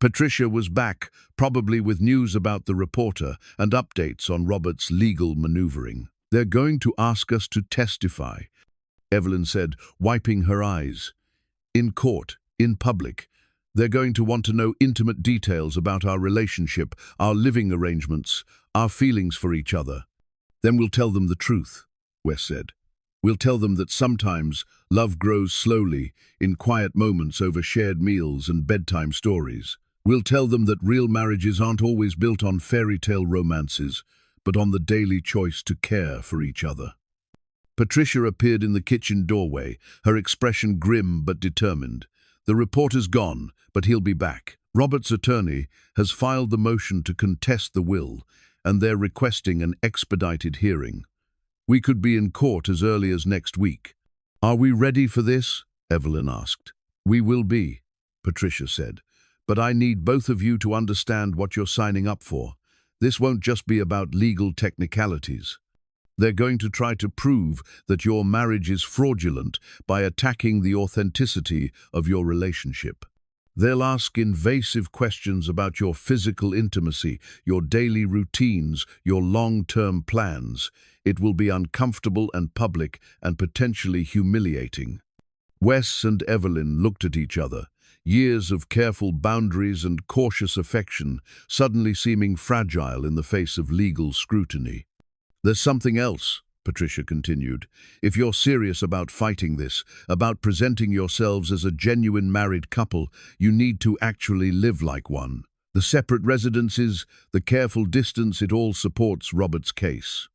Patricia was back, probably with news about the reporter and updates on Robert's legal maneuvering. "They're going to ask us to testify," Evelyn said, wiping her eyes. "In court, in public. They're going to want to know intimate details about our relationship, our living arrangements, our feelings for each other." "Then we'll tell them the truth," Wes said. "We'll tell them that sometimes love grows slowly, in quiet moments over shared meals and bedtime stories. We'll tell them that real marriages aren't always built on fairy tale romances, but on the daily choice to care for each other." Patricia appeared in the kitchen doorway, her expression grim but determined. "The reporter's gone, but he'll be back. Robert's attorney has filed the motion to contest the will, and they're requesting an expedited hearing. We could be in court as early as next week." "Are we ready for this?" Evelyn asked. "We will be," Patricia said. "But I need both of you to understand what you're signing up for. This won't just be about legal technicalities. They're going to try to prove that your marriage is fraudulent by attacking the authenticity of your relationship. They'll ask invasive questions about your physical intimacy, your daily routines, your long-term plans. It will be uncomfortable and public and potentially humiliating." Wes and Evelyn looked at each other, years of careful boundaries and cautious affection suddenly seeming fragile in the face of legal scrutiny. "There's something else," Patricia continued. "If you're serious about fighting this, about presenting yourselves as a genuine married couple, you need to actually live like one. The separate residences, the careful distance, it all supports Robert's case."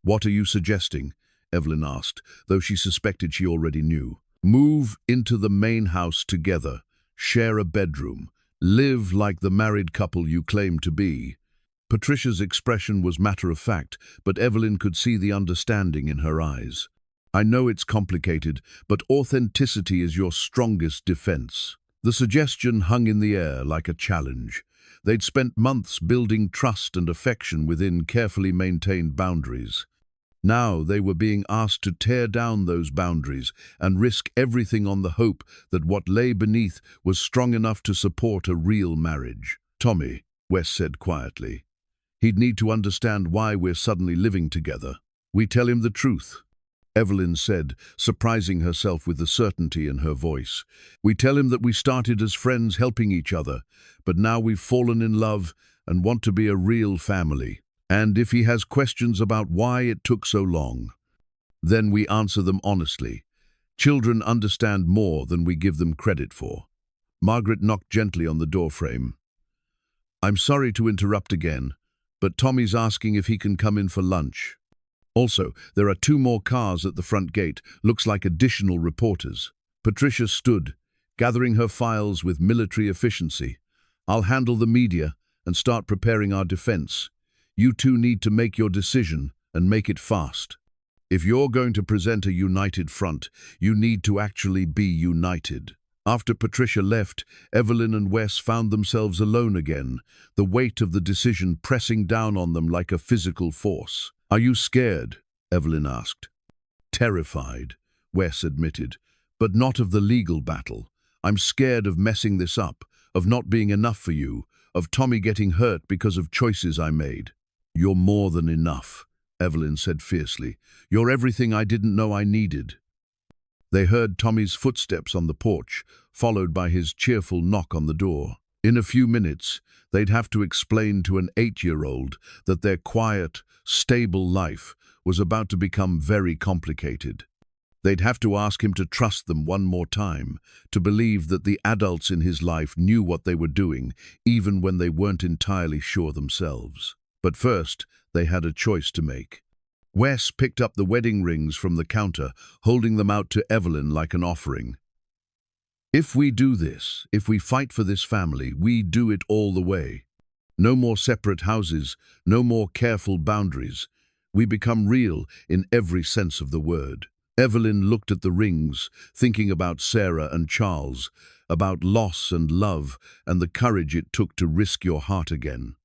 "What are you suggesting?" Evelyn asked, though she suspected she already knew. "Move into the main house together, share a bedroom, live like the married couple you claim to be." Patricia's expression was matter-of-fact, but Evelyn could see the understanding in her eyes. "I know it's complicated, but authenticity is your strongest defense." The suggestion hung in the air like a challenge. They'd spent months building trust and affection within carefully maintained boundaries. Now they were being asked to tear down those boundaries and risk everything on the hope that what lay beneath was strong enough to support a real marriage. "Tommy," Wes said quietly. "He'd need to understand why we're suddenly living together. We tell him the truth," Evelyn said, surprising herself with the certainty in her voice. "We tell him that we started as friends helping each other, but now we've fallen in love and want to be a real family. And if he has questions about why it took so long, then we answer them honestly. Children understand more than we give them credit for." Margaret knocked gently on the doorframe. "I'm sorry to interrupt again, but Tommy's asking if he can come in for lunch. Also, there are 2 more cars at the front gate, looks like additional reporters." Patricia stood, gathering her files with military efficiency. "I'll handle the media and start preparing our defense. You two need to make your decision and make it fast. If you're going to present a united front, you need to actually be united." After Patricia left, Evelyn and Wes found themselves alone again, the weight of the decision pressing down on them like a physical force. "Are you scared?" Evelyn asked. "Terrified," Wes admitted, "but not of the legal battle. I'm scared of messing this up, of not being enough for you, of Tommy getting hurt because of choices I made." "You're more than enough," Evelyn said fiercely. "You're everything I didn't know I needed." They heard Tommy's footsteps on the porch, followed by his cheerful knock on the door. In a few minutes, they'd have to explain to an 8-year-old that their quiet, stable life was about to become very complicated. They'd have to ask him to trust them one more time, to believe that the adults in his life knew what they were doing, even when they weren't entirely sure themselves. But first, they had a choice to make. Wes picked up the wedding rings from the counter, holding them out to Evelyn like an offering. "If we do this, if we fight for this family, we do it all the way. No more separate houses, no more careful boundaries. We become real in every sense of the word." Evelyn looked at the rings, thinking about Sarah and Charles, about loss and love, and the courage it took to risk your heart again.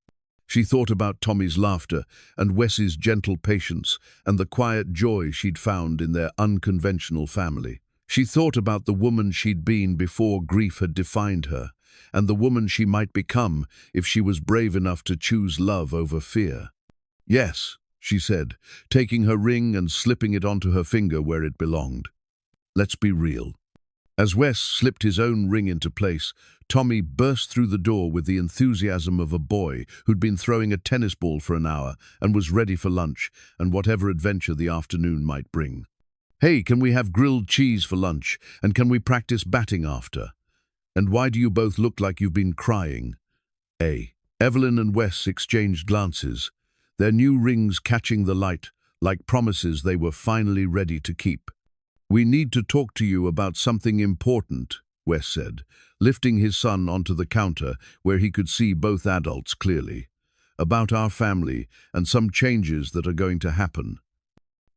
She thought about Tommy's laughter and Wes's gentle patience and the quiet joy she'd found in their unconventional family. She thought about the woman she'd been before grief had defined her, and the woman she might become if she was brave enough to choose love over fear. "Yes," she said, taking her ring and slipping it onto her finger where it belonged. "Let's be real." As Wes slipped his own ring into place, Tommy burst through the door with the enthusiasm of a boy who'd been throwing a tennis ball for an hour and was ready for lunch and whatever adventure the afternoon might bring. "Hey, can we have grilled cheese for lunch? And can we practice batting after? And why do you both look like you've been crying?" Evelyn and Wes exchanged glances, their new rings catching the light like promises they were finally ready to keep. "We need to talk to you about something important," Wes said, lifting his son onto the counter where he could see both adults clearly. "About our family and some changes that are going to happen."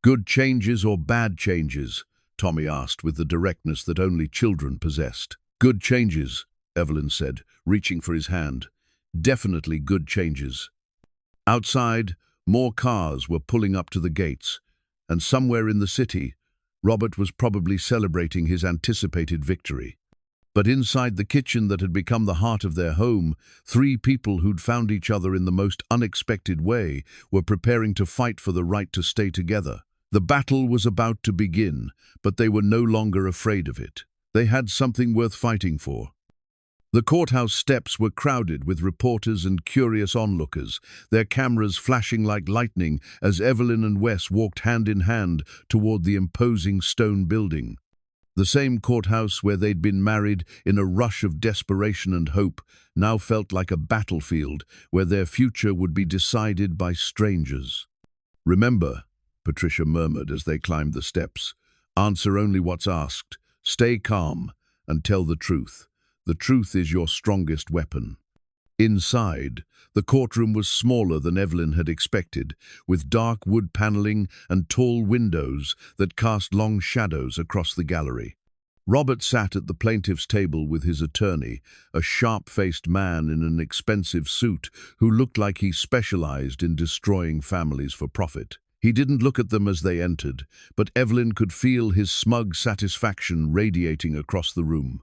"Good changes or bad changes?" Tommy asked with the directness that only children possessed. "Good changes," Evelyn said, reaching for his hand. "Definitely good changes." Outside, more cars were pulling up to the gates, and somewhere in the city, Robert was probably celebrating his anticipated victory. But inside the kitchen that had become the heart of their home, three people who'd found each other in the most unexpected way were preparing to fight for the right to stay together. The battle was about to begin, but they were no longer afraid of it. They had something worth fighting for. The courthouse steps were crowded with reporters and curious onlookers, their cameras flashing like lightning as Evelyn and Wes walked hand in hand toward the imposing stone building. The same courthouse where they'd been married in a rush of desperation and hope now felt like a battlefield where their future would be decided by strangers. "Remember," Patricia murmured as they climbed the steps, "answer only what's asked, stay calm, and tell the truth. The truth is your strongest weapon." Inside, the courtroom was smaller than Evelyn had expected, with dark wood paneling and tall windows that cast long shadows across the gallery. Robert sat at the plaintiff's table with his attorney, a sharp-faced man in an expensive suit who looked like he specialized in destroying families for profit. He didn't look at them as they entered, but Evelyn could feel his smug satisfaction radiating across the room.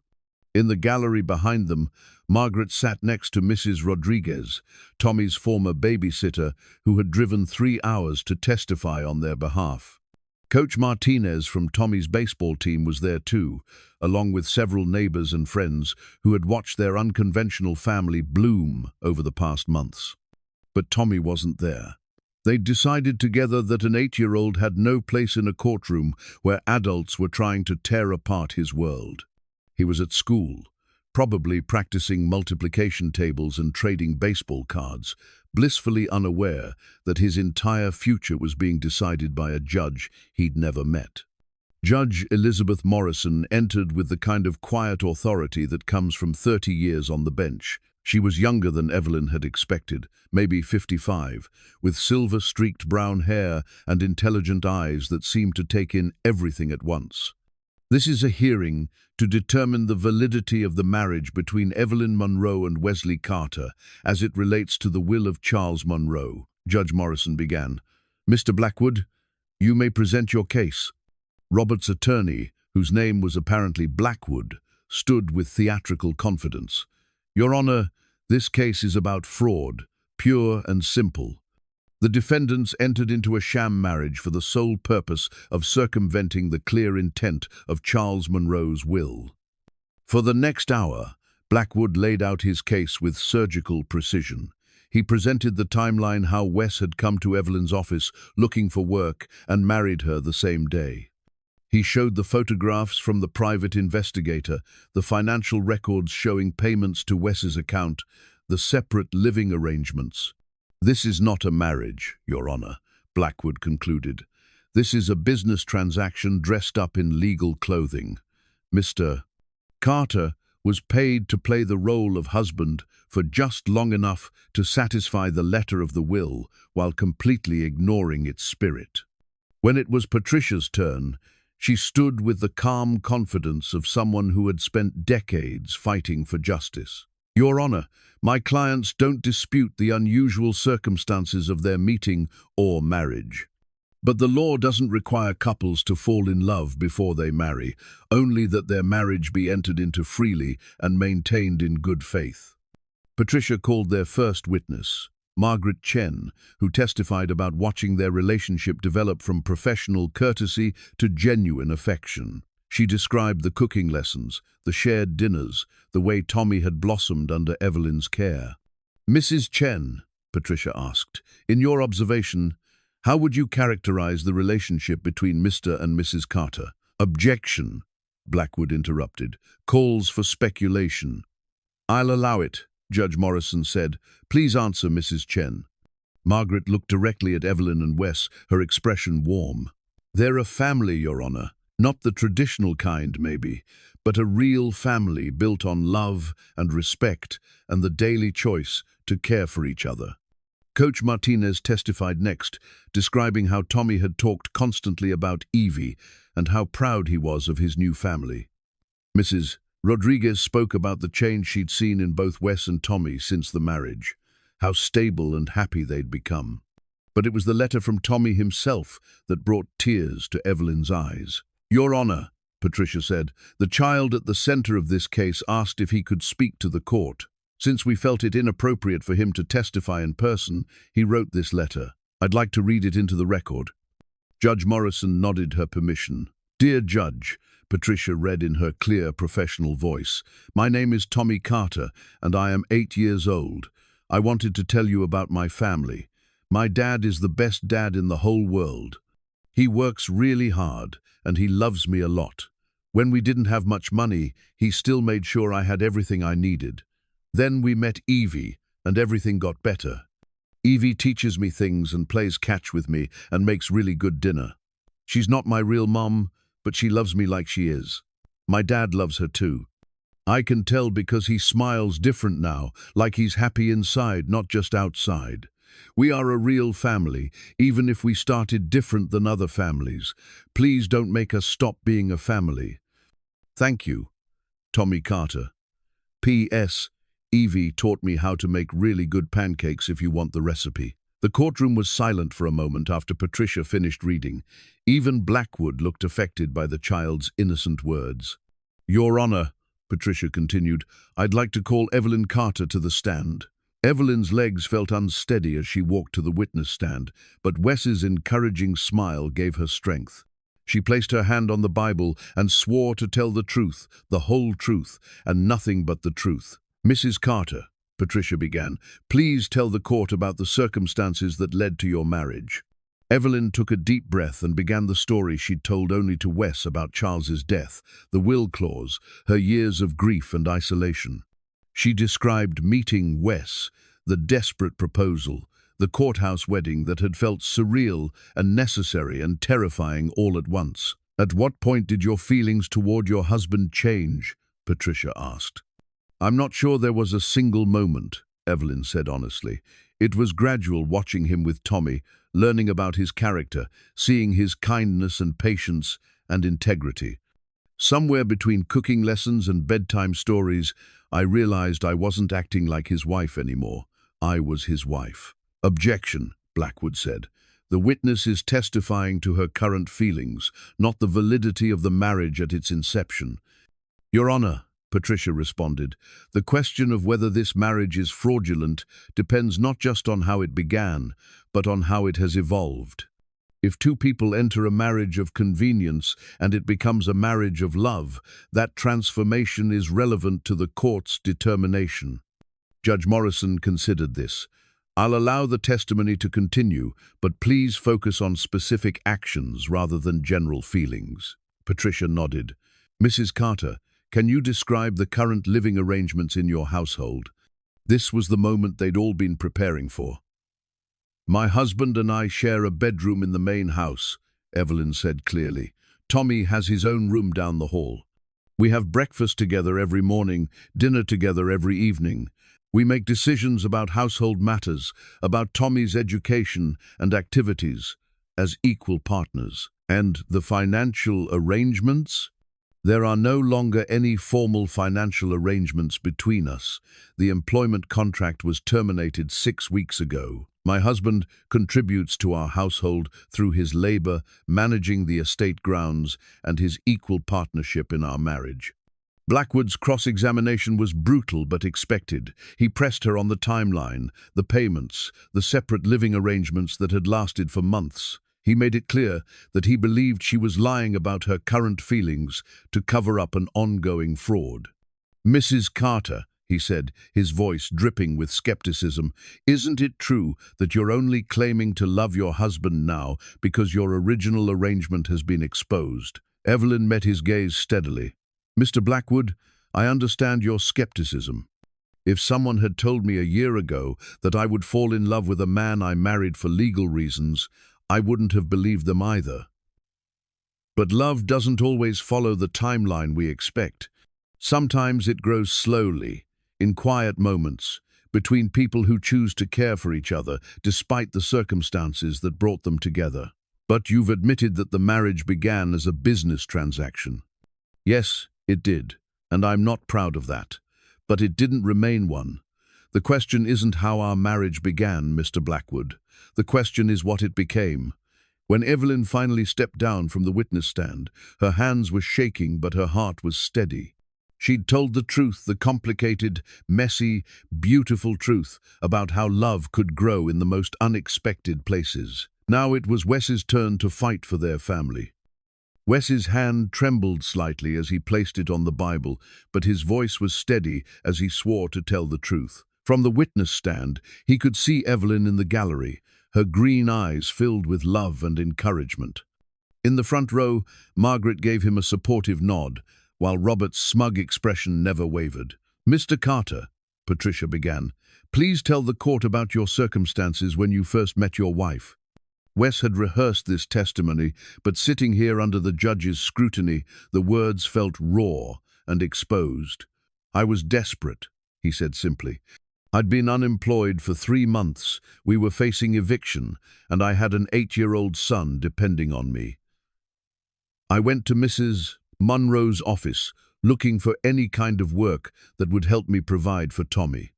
In the gallery behind them, Margaret sat next to Mrs. Rodriguez, Tommy's former babysitter, who had driven 3 hours to testify on their behalf. Coach Martinez from Tommy's baseball team was there too, along with several neighbors and friends who had watched their unconventional family bloom over the past months. But Tommy wasn't there. They'd decided together that an 8-year-old had no place in a courtroom where adults were trying to tear apart his world. He was at school, probably practicing multiplication tables and trading baseball cards, blissfully unaware that his entire future was being decided by a judge he'd never met. Judge Elizabeth Morrison entered with the kind of quiet authority that comes from 30 years on the bench. She was younger than Evelyn had expected, maybe 55, with silver-streaked brown hair and intelligent eyes that seemed to take in everything at once. "This is a hearing to determine the validity of the marriage between Evelyn Monroe and Wesley Carter as it relates to the will of Charles Monroe," Judge Morrison began. "Mr. Blackwood, you may present your case." Robert's attorney, whose name was apparently Blackwood, stood with theatrical confidence. "Your Honor, this case is about fraud, pure and simple. The defendants entered into a sham marriage for the sole purpose of circumventing the clear intent of Charles Monroe's will." For the next hour, Blackwood laid out his case with surgical precision. He presented the timeline how Wes had come to Evelyn's office looking for work and married her the same day. He showed the photographs from the private investigator, the financial records showing payments to Wes's account, the separate living arrangements. "This is not a marriage, Your Honor," Blackwood concluded. "This is a business transaction dressed up in legal clothing. Mr. Carter was paid to play the role of husband for just long enough to satisfy the letter of the will while completely ignoring its spirit. When it was Patricia's turn, she stood with the calm confidence of someone who had spent decades fighting for justice. Your Honor, my clients don't dispute the unusual circumstances of their meeting or marriage. But the law doesn't require couples to fall in love before they marry, only that their marriage be entered into freely and maintained in good faith. Patricia called their first witness, Margaret Chen, who testified about watching their relationship develop from professional courtesy to genuine affection. She described the cooking lessons, the shared dinners, the way Tommy had blossomed under Evelyn's care. "Mrs. Chen," Patricia asked, "in your observation, how would you characterize the relationship between Mr. and Mrs. Carter?" "Objection," Blackwood interrupted, "calls for speculation." "I'll allow it," Judge Morrison said. "Please answer, Mrs. Chen." Margaret looked directly at Evelyn and Wes, her expression warm. "They're a family, Your Honor. Not the traditional kind, maybe, but a real family built on love and respect and the daily choice to care for each other." Coach Martinez testified next, describing how Tommy had talked constantly about Evie and how proud he was of his new family. Mrs. Rodriguez spoke about the change she'd seen in both Wes and Tommy since the marriage, how stable and happy they'd become. But it was the letter from Tommy himself that brought tears to Evelyn's eyes. "Your Honor," Patricia said, "the child at the center of this case asked if he could speak to the court. Since we felt it inappropriate for him to testify in person, he wrote this letter. I'd like to read it into the record." Judge Morrison nodded her permission. "Dear Judge," Patricia read in her clear, professional voice, "my name is Tommy Carter, and I am 8 years old. I wanted to tell you about my family. My dad is the best dad in the whole world. He works really hard, and he loves me a lot. When we didn't have much money, he still made sure I had everything I needed. Then we met Evie, and everything got better. Evie teaches me things and plays catch with me and makes really good dinner. She's not my real mom, but she loves me like she is. My dad loves her too. I can tell because he smiles different now, like he's happy inside, not just outside. We are a real family, even if we started different than other families. Please don't make us stop being a family. Thank you, Tommy Carter. P.S. Evie taught me how to make really good pancakes if you want the recipe." The courtroom was silent for a moment after Patricia finished reading. Even Blackwood looked affected by the child's innocent words. "Your Honor," Patricia continued, "I'd like to call Evelyn Carter to the stand." Evelyn's legs felt unsteady as she walked to the witness stand, but Wes's encouraging smile gave her strength. She placed her hand on the Bible and swore to tell the truth, the whole truth, and nothing but the truth. "Mrs. Carter," Patricia began, "please tell the court about the circumstances that led to your marriage." Evelyn took a deep breath and began the story she'd told only to Wes about Charles's death, the will clause, her years of grief and isolation. She described meeting Wes, the desperate proposal, the courthouse wedding that had felt surreal and necessary and terrifying all at once. "At what point did your feelings toward your husband change?" Patricia asked. "I'm not sure there was a single moment," Evelyn said honestly. "It was gradual, watching him with Tommy, learning about his character, seeing his kindness and patience and integrity. Somewhere between cooking lessons and bedtime stories, I realized I wasn't acting like his wife anymore. I was his wife." "Objection," Blackwood said. "The witness is testifying to her current feelings, not the validity of the marriage at its inception." "Your Honor," Patricia responded, "the question of whether this marriage is fraudulent depends not just on how it began, but on how it has evolved. If two people enter a marriage of convenience and it becomes a marriage of love, that transformation is relevant to the court's determination." Judge Morrison considered this. "I'll allow the testimony to continue, but please focus on specific actions rather than general feelings." Patricia nodded. "Mrs. Carter, can you describe the current living arrangements in your household?" This was the moment they'd all been preparing for. "My husband and I share a bedroom in the main house," Evelyn said clearly. "Tommy has his own room down the hall. We have breakfast together every morning, dinner together every evening. We make decisions about household matters, about Tommy's education and activities, as equal partners. And the financial arrangements?" There are no longer any formal financial arrangements between us. The employment contract was terminated 6 weeks ago. My husband contributes to our household through his labor, managing the estate grounds, and his equal partnership in our marriage. Blackwood's cross-examination was brutal but expected. He pressed her on the timeline, the payments, the separate living arrangements that had lasted for months. He made it clear that he believed she was lying about her current feelings to cover up an ongoing fraud. "Mrs. Carter," he said, his voice dripping with skepticism, "isn't it true that you're only claiming to love your husband now because your original arrangement has been exposed?" Evelyn met his gaze steadily. "Mr. Blackwood, I understand your skepticism. If someone had told me a year ago that I would fall in love with a man I married for legal reasons, I wouldn't have believed them either. But love doesn't always follow the timeline we expect. Sometimes it grows slowly, in quiet moments, between people who choose to care for each other despite the circumstances that brought them together. But you've admitted that the marriage began as a business transaction." "Yes, it did, and I'm not proud of that. But it didn't remain one. The question isn't how our marriage began, Mr. Blackwood. The question is what it became." When Evelyn finally stepped down from the witness stand, her hands were shaking but her heart was steady. She'd told the truth, the complicated, messy, beautiful truth about how love could grow in the most unexpected places. Now it was Wes's turn to fight for their family. Wes's hand trembled slightly as he placed it on the Bible, but his voice was steady as he swore to tell the truth. From the witness stand, he could see Evelyn in the gallery, her green eyes filled with love and encouragement. In the front row, Margaret gave him a supportive nod, while Robert's smug expression never wavered. "Mr. Carter," Patricia began, "please tell the court about your circumstances when you first met your wife." Wes had rehearsed this testimony, but sitting here under the judge's scrutiny, the words felt raw and exposed. "I was desperate," he said simply. "I'd been unemployed for 3 months, we were facing eviction, and I had an 8-year-old son depending on me. I went to Mrs. Monroe's office, looking for any kind of work that would help me provide for Tommy.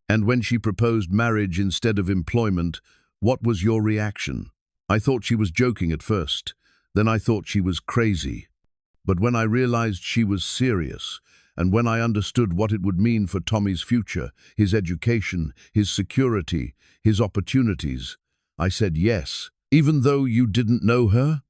And when she proposed marriage instead of employment, what was your reaction?" "I thought she was joking at first. Then I thought she was crazy. But when I realized she was serious, and when I understood what it would mean for Tommy's future, his education, his security, his opportunities, I said yes." "Even though you didn't know her?"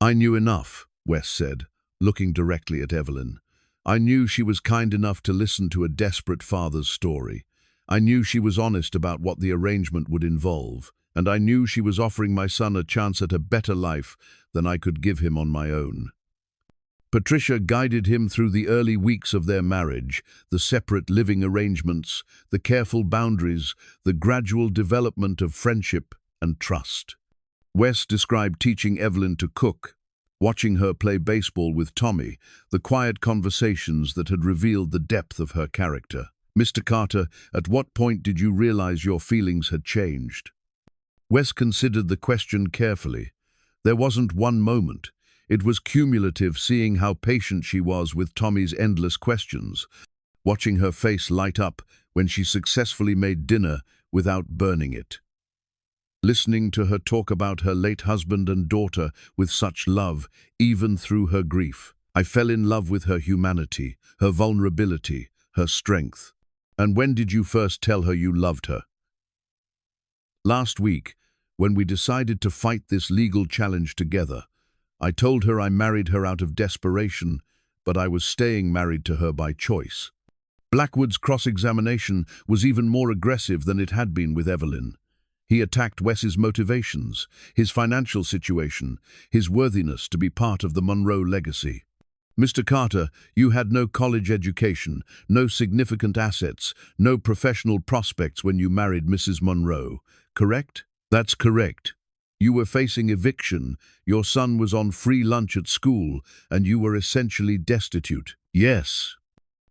"I knew enough," Wes said, looking directly at Evelyn. "I knew she was kind enough to listen to a desperate father's story. I knew she was honest about what the arrangement would involve. And I knew she was offering my son a chance at a better life than I could give him on my own." Patricia guided him through the early weeks of their marriage, the separate living arrangements, the careful boundaries, the gradual development of friendship and trust. Wes described teaching Evelyn to cook, watching her play baseball with Tommy, the quiet conversations that had revealed the depth of her character. "Mr. Carter, at what point did you realize your feelings had changed?" Wes considered the question carefully. There wasn't one moment. It was cumulative, seeing how patient she was with Tommy's endless questions, watching her face light up when she successfully made dinner without burning it, listening to her talk about her late husband and daughter with such love, even through her grief. I fell in love with her humanity, her vulnerability, her strength. "And when did you first tell her you loved her?" "Last week, when we decided to fight this legal challenge together. I told her I married her out of desperation, but I was staying married to her by choice." Blackwood's cross-examination was even more aggressive than it had been with Evelyn. He attacked Wes's motivations, his financial situation, his worthiness to be part of the Monroe legacy. "Mr. Carter, you had no college education, no significant assets, no professional prospects when you married Mrs. Monroe, correct?" "That's correct. You were facing eviction, your son was on free lunch at school, and you were essentially destitute." "Yes."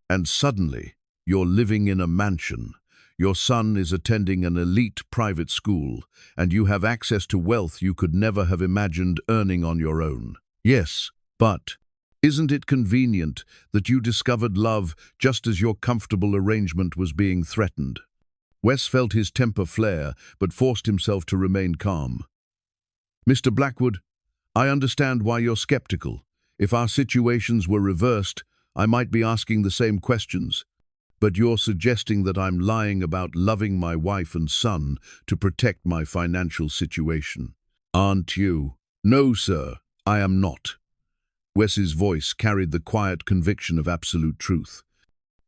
"And suddenly, you're living in a mansion. Your son is attending an elite private school, and you have access to wealth you could never have imagined earning on your own." "Yes, but..." Isn't it convenient that you discovered love just as your comfortable arrangement was being threatened? Wes felt his temper flare, but forced himself to remain calm. Mr. Blackwood, I understand why you're skeptical. If our situations were reversed, I might be asking the same questions. But you're suggesting that I'm lying about loving my wife and son to protect my financial situation. Aren't you? No, sir, I am not. Wes's voice carried the quiet conviction of absolute truth.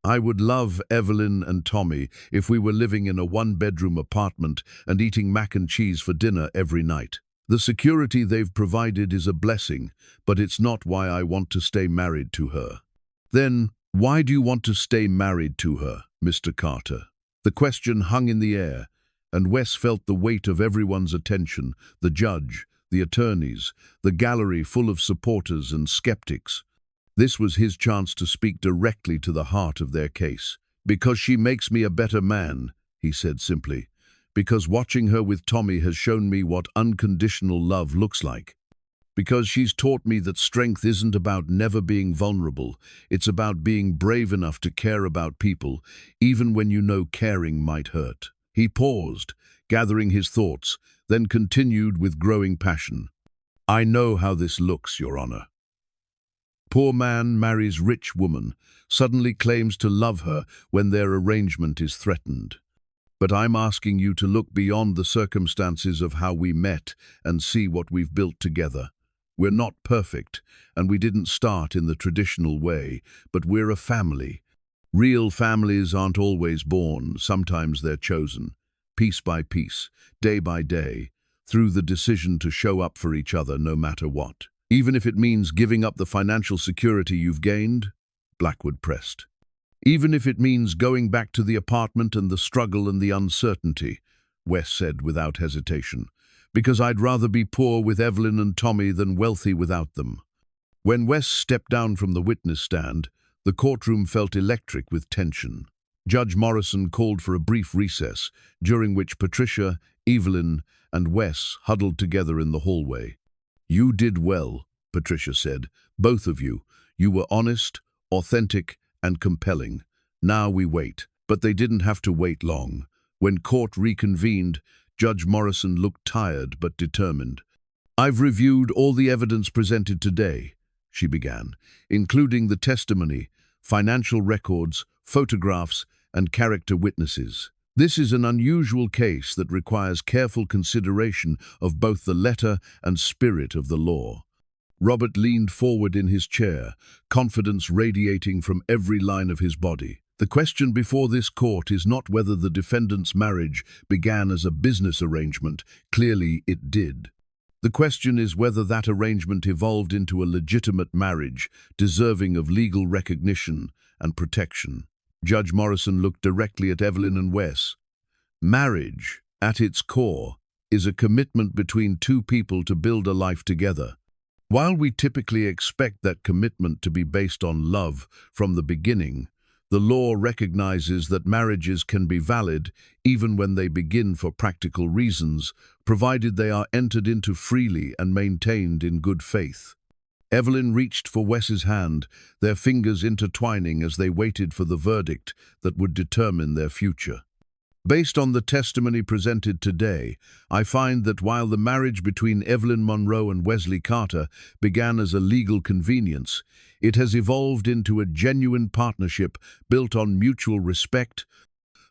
I would love Evelyn and Tommy if we were living in a one-bedroom apartment and eating mac and cheese for dinner every night. The security they've provided is a blessing, but it's not why I want to stay married to her. Then, why do you want to stay married to her, Mr. Carter? The question hung in the air, and Wes felt the weight of everyone's attention, the judge, the attorneys, the gallery full of supporters and skeptics. This was his chance to speak directly to the heart of their case. Because she makes me a better man, he said simply. Because watching her with Tommy has shown me what unconditional love looks like. Because she's taught me that strength isn't about never being vulnerable, it's about being brave enough to care about people, even when you know caring might hurt. He paused, gathering his thoughts, then continued with growing passion. I know how this looks, Your Honor. Poor man marries rich woman, suddenly claims to love her when their arrangement is threatened. But I'm asking you to look beyond the circumstances of how we met and see what we've built together. We're not perfect, and we didn't start in the traditional way, but we're a family. Real families aren't always born, sometimes they're chosen, piece by piece, day by day, through the decision to show up for each other no matter what. Even if it means giving up the financial security you've gained, Blackwood pressed. Even if it means going back to the apartment and the struggle and the uncertainty, Wes said without hesitation, because I'd rather be poor with Evelyn and Tommy than wealthy without them. When Wes stepped down from the witness stand, the courtroom felt electric with tension. Judge Morrison called for a brief recess, during which Patricia, Evelyn, and Wes huddled together in the hallway. You did well, Patricia said. Both of you. You were honest, authentic, and compelling. Now we wait. But they didn't have to wait long. When court reconvened, Judge Morrison looked tired but determined. I've reviewed all the evidence presented today, she began, including the testimony, financial records, photographs, and character witnesses. This is an unusual case that requires careful consideration of both the letter and spirit of the law. Robert leaned forward in his chair, confidence radiating from every line of his body. The question before this court is not whether the defendant's marriage began as a business arrangement. Clearly it did. The question is whether that arrangement evolved into a legitimate marriage, deserving of legal recognition and protection. Judge Morrison looked directly at Evelyn and Wes. Marriage, at its core, is a commitment between two people to build a life together. While we typically expect that commitment to be based on love from the beginning, the law recognizes that marriages can be valid even when they begin for practical reasons, provided they are entered into freely and maintained in good faith. Evelyn reached for Wes's hand, their fingers intertwining as they waited for the verdict that would determine their future. Based on the testimony presented today, I find that while the marriage between Evelyn Monroe and Wesley Carter began as a legal convenience, it has evolved into a genuine partnership built on mutual respect,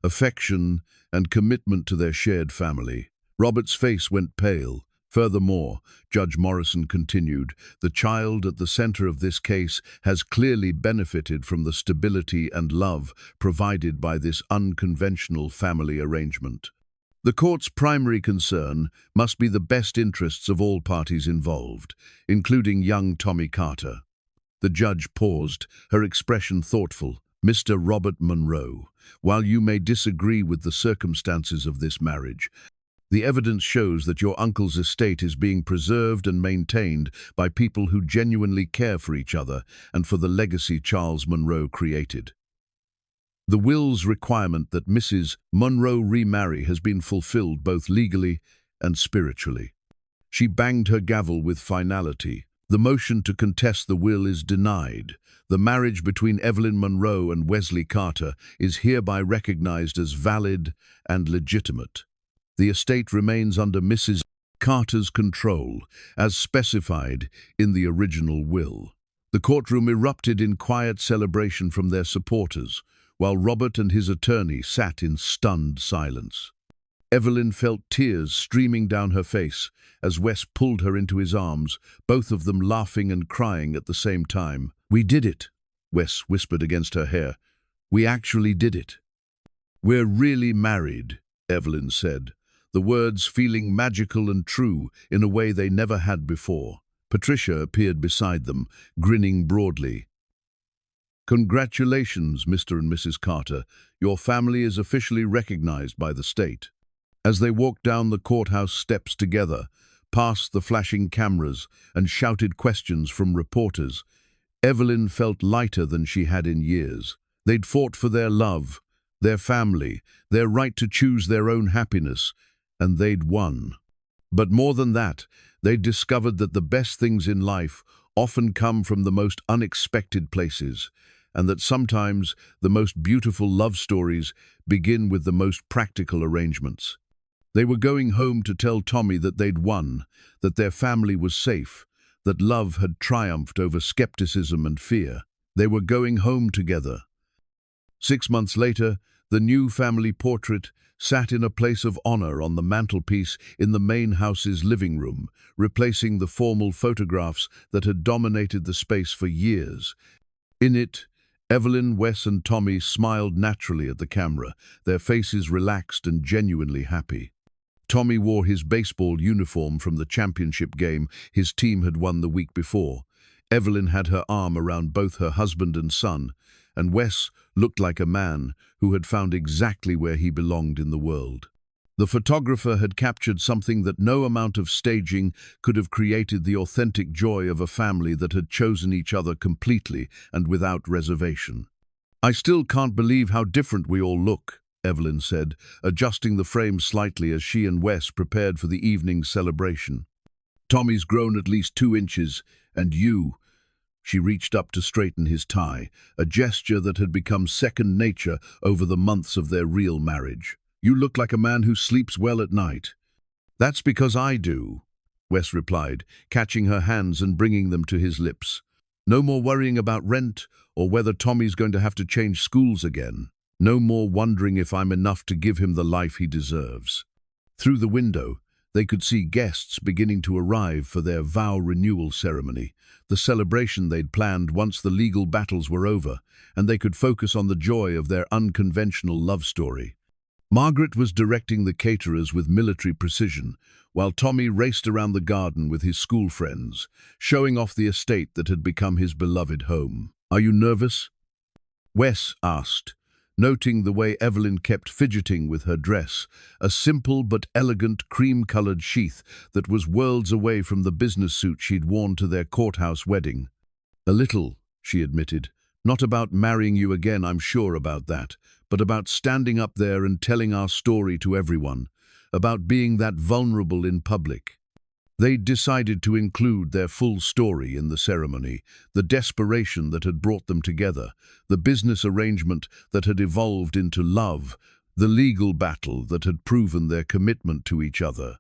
affection, and commitment to their shared family. Robert's face went pale. Furthermore, Judge Morrison continued, the child at the center of this case has clearly benefited from the stability and love provided by this unconventional family arrangement. The court's primary concern must be the best interests of all parties involved, including young Tommy Carter. The judge paused, her expression thoughtful. Mr. Robert Monroe, while you may disagree with the circumstances of this marriage, the evidence shows that your uncle's estate is being preserved and maintained by people who genuinely care for each other and for the legacy Charles Monroe created. The will's requirement that Mrs. Monroe remarry has been fulfilled both legally and spiritually. She banged her gavel with finality. The motion to contest the will is denied. The marriage between Evelyn Monroe and Wesley Carter is hereby recognized as valid and legitimate. The estate remains under Mrs. Carter's control, as specified in the original will. The courtroom erupted in quiet celebration from their supporters, while Robert and his attorney sat in stunned silence. Evelyn felt tears streaming down her face as Wes pulled her into his arms, both of them laughing and crying at the same time. "We did it," Wes whispered against her hair. "We actually did it." "We're really married," Evelyn said, the words feeling magical and true in a way they never had before. Patricia appeared beside them, grinning broadly. "Congratulations, Mr. and Mrs. Carter. Your family is officially recognized by the state." As they walked down the courthouse steps together, past the flashing cameras and shouted questions from reporters, Evelyn felt lighter than she had in years. They'd fought for their love, their family, their right to choose their own happiness, and they'd won. But more than that, they'd discovered that the best things in life often come from the most unexpected places, and that sometimes the most beautiful love stories begin with the most practical arrangements. They were going home to tell Tommy that they'd won, that their family was safe, that love had triumphed over skepticism and fear. They were going home together. 6 months later, the new family portrait sat in a place of honor on the mantelpiece in the main house's living room, replacing the formal photographs that had dominated the space for years. In it, Evelyn, Wes, and Tommy smiled naturally at the camera, their faces relaxed and genuinely happy. Tommy wore his baseball uniform from the championship game his team had won the week before. Evelyn had her arm around both her husband and son, and Wes looked like a man who had found exactly where he belonged in the world. The photographer had captured something that no amount of staging could have created: the authentic joy of a family that had chosen each other completely and without reservation. "I still can't believe how different we all look," Evelyn said, adjusting the frame slightly as she and Wes prepared for the evening's celebration. "Tommy's grown at least 2 inches, and you—" She reached up to straighten his tie, a gesture that had become second nature over the months of their real marriage. "You look like a man who sleeps well at night." "That's because I do," Wes replied, catching her hands and bringing them to his lips. "No more worrying about rent or whether Tommy's going to have to change schools again. No more wondering if I'm enough to give him the life he deserves." Through the window, they could see guests beginning to arrive for their vow renewal ceremony, the celebration they'd planned once the legal battles were over, and they could focus on the joy of their unconventional love story. Margaret was directing the caterers with military precision, while Tommy raced around the garden with his school friends, showing off the estate that had become his beloved home. "Are you nervous?" Wes asked, noting the way Evelyn kept fidgeting with her dress, a simple but elegant cream-colored sheath that was worlds away from the business suit she'd worn to their courthouse wedding. "A little," she admitted. "Not about marrying you again, I'm sure about that, but about standing up there and telling our story to everyone, about being that vulnerable in public." They'd decided to include their full story in the ceremony, the desperation that had brought them together, the business arrangement that had evolved into love, the legal battle that had proven their commitment to each other.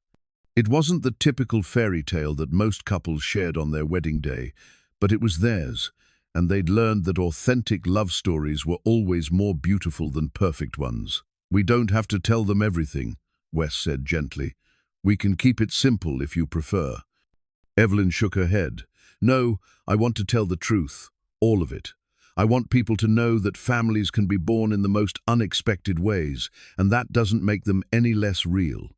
It wasn't the typical fairy tale that most couples shared on their wedding day, but it was theirs, and they'd learned that authentic love stories were always more beautiful than perfect ones. "We don't have to tell them everything," Wes said gently. "We can keep it simple if you prefer." Evelyn shook her head. "No, I want to tell the truth, all of it. I want people to know that families can be born in the most unexpected ways, and that doesn't make them any less real."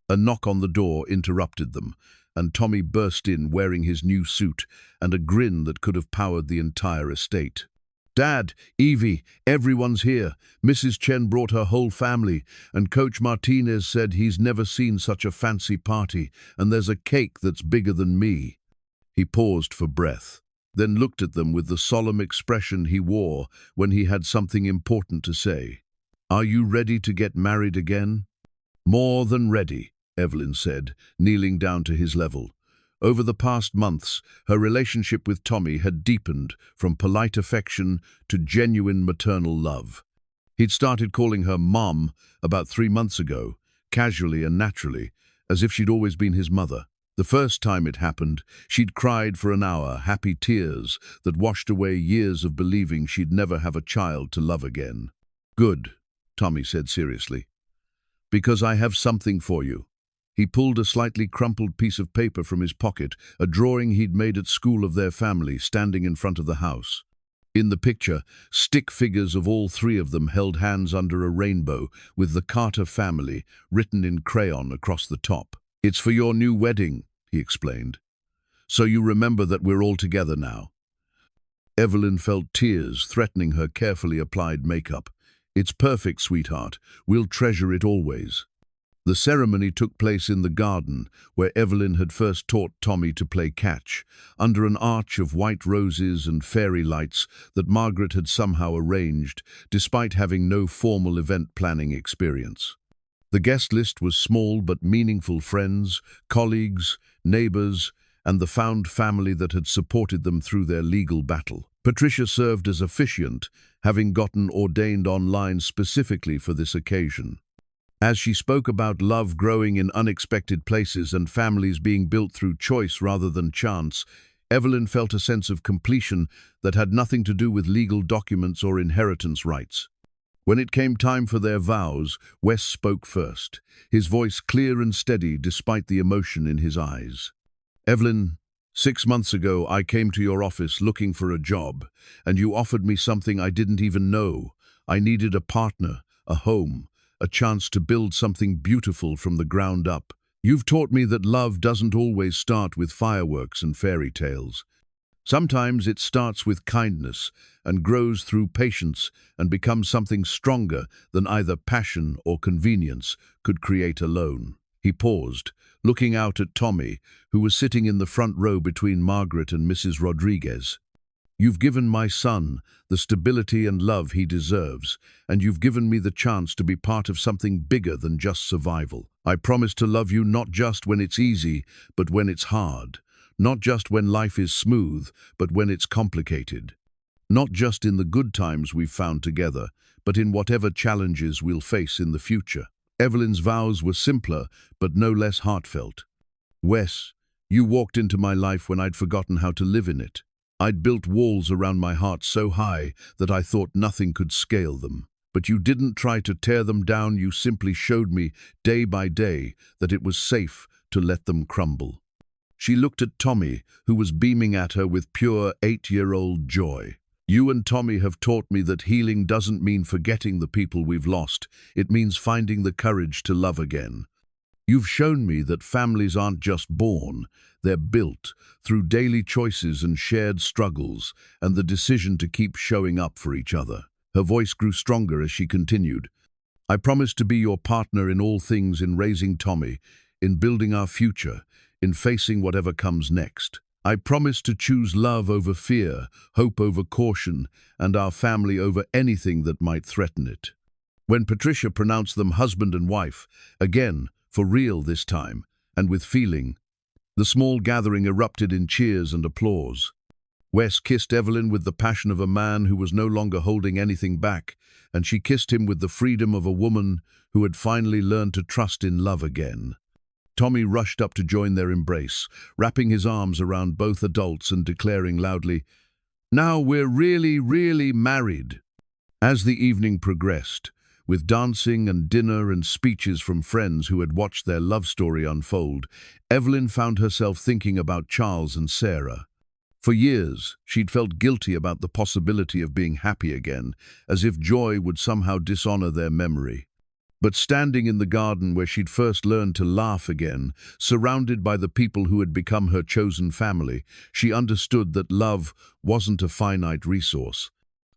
A knock on the door interrupted them, and Tommy burst in wearing his new suit and a grin that could have powered the entire estate. "Dad, Evie, everyone's here. Mrs. Chen brought her whole family, and Coach Martinez said he's never seen such a fancy party, and there's a cake that's bigger than me." He paused for breath, then looked at them with the solemn expression he wore when he had something important to say. "Are you ready to get married again?" "More than ready," Evelyn said, kneeling down to his level. Over the past months, her relationship with Tommy had deepened from polite affection to genuine maternal love. He'd started calling her Mom about 3 months ago, casually and naturally, as if she'd always been his mother. The first time it happened, she'd cried for an hour, happy tears that washed away years of believing she'd never have a child to love again. "Good," Tommy said seriously, "because I have something for you." He pulled a slightly crumpled piece of paper from his pocket, a drawing he'd made at school of their family standing in front of the house. In the picture, stick figures of all three of them held hands under a rainbow with the Carter family written in crayon across the top. "It's for your new wedding," he explained. "So you remember that we're all together now." Evelyn felt tears threatening her carefully applied makeup. "It's perfect, sweetheart. We'll treasure it always." The ceremony took place in the garden, where Evelyn had first taught Tommy to play catch, under an arch of white roses and fairy lights that Margaret had somehow arranged, despite having no formal event planning experience. The guest list was small but meaningful: friends, colleagues, neighbors, and the found family that had supported them through their legal battle. Patricia served as officiant, having gotten ordained online specifically for this occasion. As she spoke about love growing in unexpected places and families being built through choice rather than chance, Evelyn felt a sense of completion that had nothing to do with legal documents or inheritance rights. When it came time for their vows, Wes spoke first, his voice clear and steady despite the emotion in his eyes. "Evelyn, 6 months ago I came to your office looking for a job, and you offered me something I didn't even know. I needed a partner, a home, a chance to build something beautiful from the ground up. You've taught me that love doesn't always start with fireworks and fairy tales. Sometimes it starts with kindness and grows through patience and becomes something stronger than either passion or convenience could create alone." He paused, looking out at Tommy, who was sitting in the front row between Margaret and Mrs. Rodriguez. "You've given my son the stability and love he deserves, and you've given me the chance to be part of something bigger than just survival. I promise to love you not just when it's easy, but when it's hard. Not just when life is smooth, but when it's complicated. Not just in the good times we've found together, but in whatever challenges we'll face in the future." Evelyn's vows were simpler, but no less heartfelt. "Wes, you walked into my life when I'd forgotten how to live in it. I'd built walls around my heart so high that I thought nothing could scale them. But you didn't try to tear them down, you simply showed me, day by day, that it was safe to let them crumble." She looked at Tommy, who was beaming at her with pure 8-year-old joy. "You and Tommy have taught me that healing doesn't mean forgetting the people we've lost. It means finding the courage to love again. You've shown me that families aren't just born, they're built through daily choices and shared struggles and the decision to keep showing up for each other." Her voice grew stronger as she continued. "I promise to be your partner in all things, in raising Tommy, in building our future, in facing whatever comes next. I promise to choose love over fear, hope over caution, and our family over anything that might threaten it." When Patricia pronounced them husband and wife, again, for real this time, and with feeling, the small gathering erupted in cheers and applause. Wes kissed Evelyn with the passion of a man who was no longer holding anything back, and she kissed him with the freedom of a woman who had finally learned to trust in love again. Tommy rushed up to join their embrace, wrapping his arms around both adults and declaring loudly, "Now we're really, really married." As the evening progressed, with dancing and dinner and speeches from friends who had watched their love story unfold, Evelyn found herself thinking about Charles and Sarah. For years, she'd felt guilty about the possibility of being happy again, as if joy would somehow dishonor their memory. But standing in the garden where she'd first learned to laugh again, surrounded by the people who had become her chosen family, she understood that love wasn't a finite resource.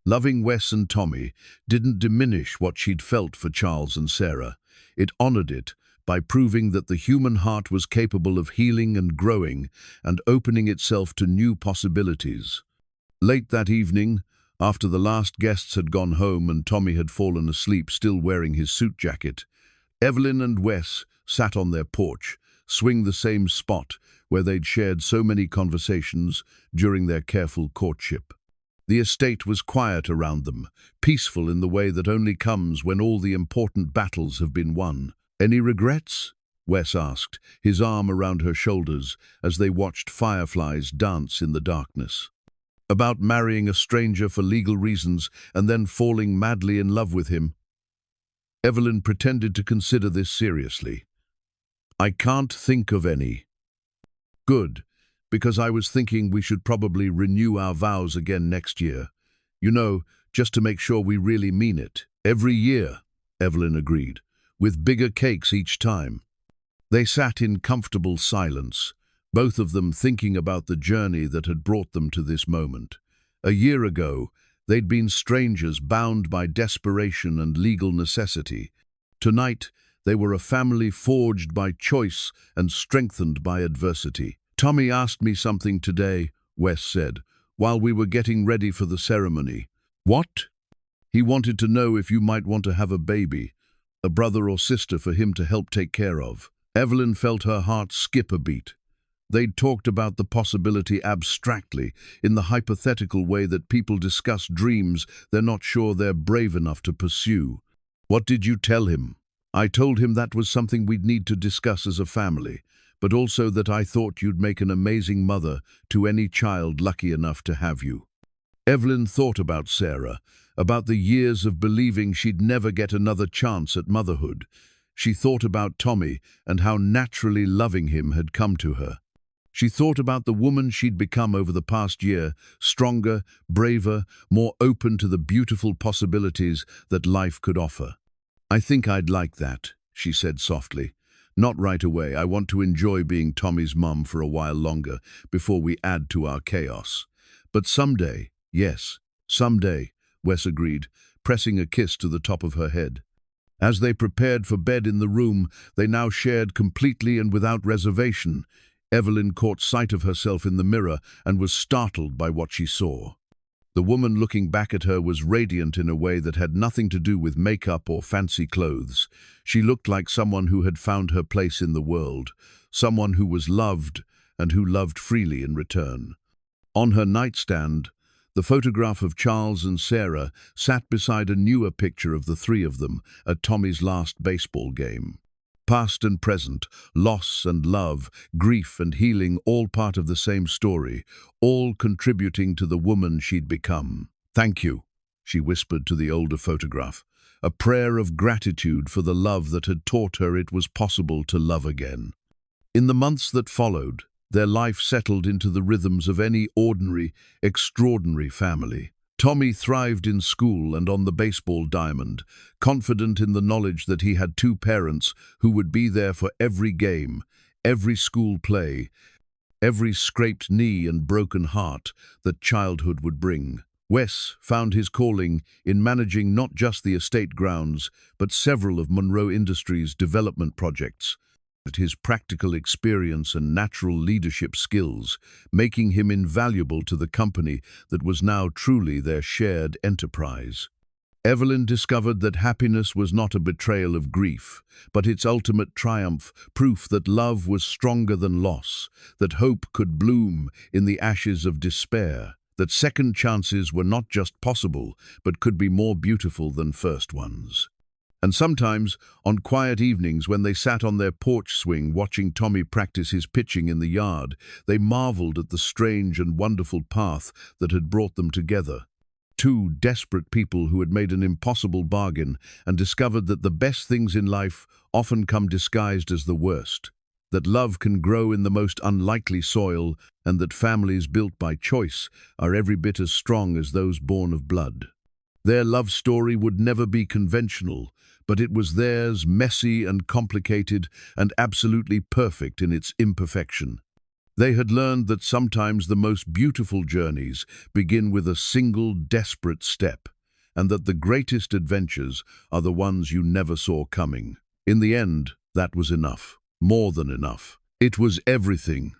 Loving Wes and Tommy didn't diminish what she'd felt for Charles and Sarah. It honored it by proving that the human heart was capable of healing and growing and opening itself to new possibilities. Late that evening, after the last guests had gone home and Tommy had fallen asleep still wearing his suit jacket, Evelyn and Wes sat on their porch, swing the same spot where they'd shared so many conversations during their careful courtship. The estate was quiet around them, peaceful in the way that only comes when all the important battles have been won. "Any regrets?" Wes asked, his arm around her shoulders as they watched fireflies dance in the darkness. "About marrying a stranger for legal reasons and then falling madly in love with him?" Evelyn pretended to consider this seriously. "I can't think of any." "Good, because I was thinking we should probably renew our vows again next year. You know, just to make sure we really mean it." "Every year," Evelyn agreed, "with bigger cakes each time." They sat in comfortable silence, both of them thinking about the journey that had brought them to this moment. A year ago, they'd been strangers bound by desperation and legal necessity. Tonight, they were a family forged by choice and strengthened by adversity. "Tommy asked me something today," Wes said, "while we were getting ready for the ceremony." "What?" "He wanted to know if you might want to have a baby, a brother or sister for him to help take care of." Evelyn felt her heart skip a beat. They'd talked about the possibility abstractly, in the hypothetical way that people discuss dreams they're not sure they're brave enough to pursue. "What did you tell him?" "I told him that was something we'd need to discuss as a family, but also that I thought you'd make an amazing mother to any child lucky enough to have you." Evelyn thought about Sarah, about the years of believing she'd never get another chance at motherhood. She thought about Tommy and how naturally loving him had come to her. She thought about the woman she'd become over the past year, stronger, braver, more open to the beautiful possibilities that life could offer. "I think I'd like that," she said softly. "Not right away. I want to enjoy being Tommy's mum for a while longer before we add to our chaos. But someday, yes, someday," Wes agreed, pressing a kiss to the top of her head. As they prepared for bed in the room they now shared completely and without reservation, Evelyn caught sight of herself in the mirror and was startled by what she saw. The woman looking back at her was radiant in a way that had nothing to do with makeup or fancy clothes. She looked like someone who had found her place in the world, someone who was loved and who loved freely in return. On her nightstand, the photograph of Charles and Sarah sat beside a newer picture of the three of them at Tommy's last baseball game. Past and present, loss and love, grief and healing, all part of the same story, all contributing to the woman she'd become. "Thank you," she whispered to the older photograph, a prayer of gratitude for the love that had taught her it was possible to love again. In the months that followed, their life settled into the rhythms of any ordinary, extraordinary family. Tommy thrived in school and on the baseball diamond, confident in the knowledge that he had two parents who would be there for every game, every school play, every scraped knee and broken heart that childhood would bring. Wes found his calling in managing not just the estate grounds, but several of Monroe Industries' development projects. His practical experience and natural leadership skills, making him invaluable to the company that was now truly their shared enterprise. Evelyn discovered that happiness was not a betrayal of grief, but its ultimate triumph, proof that love was stronger than loss, that hope could bloom in the ashes of despair, that second chances were not just possible, but could be more beautiful than first ones. And sometimes, on quiet evenings when they sat on their porch swing watching Tommy practice his pitching in the yard, they marveled at the strange and wonderful path that had brought them together. Two desperate people who had made an impossible bargain and discovered that the best things in life often come disguised as the worst, that love can grow in the most unlikely soil, and that families built by choice are every bit as strong as those born of blood. Their love story would never be conventional, but it was theirs, messy and complicated and absolutely perfect in its imperfection. They had learned that sometimes the most beautiful journeys begin with a single desperate step, and that the greatest adventures are the ones you never saw coming. In the end, that was enough. More than enough. It was everything.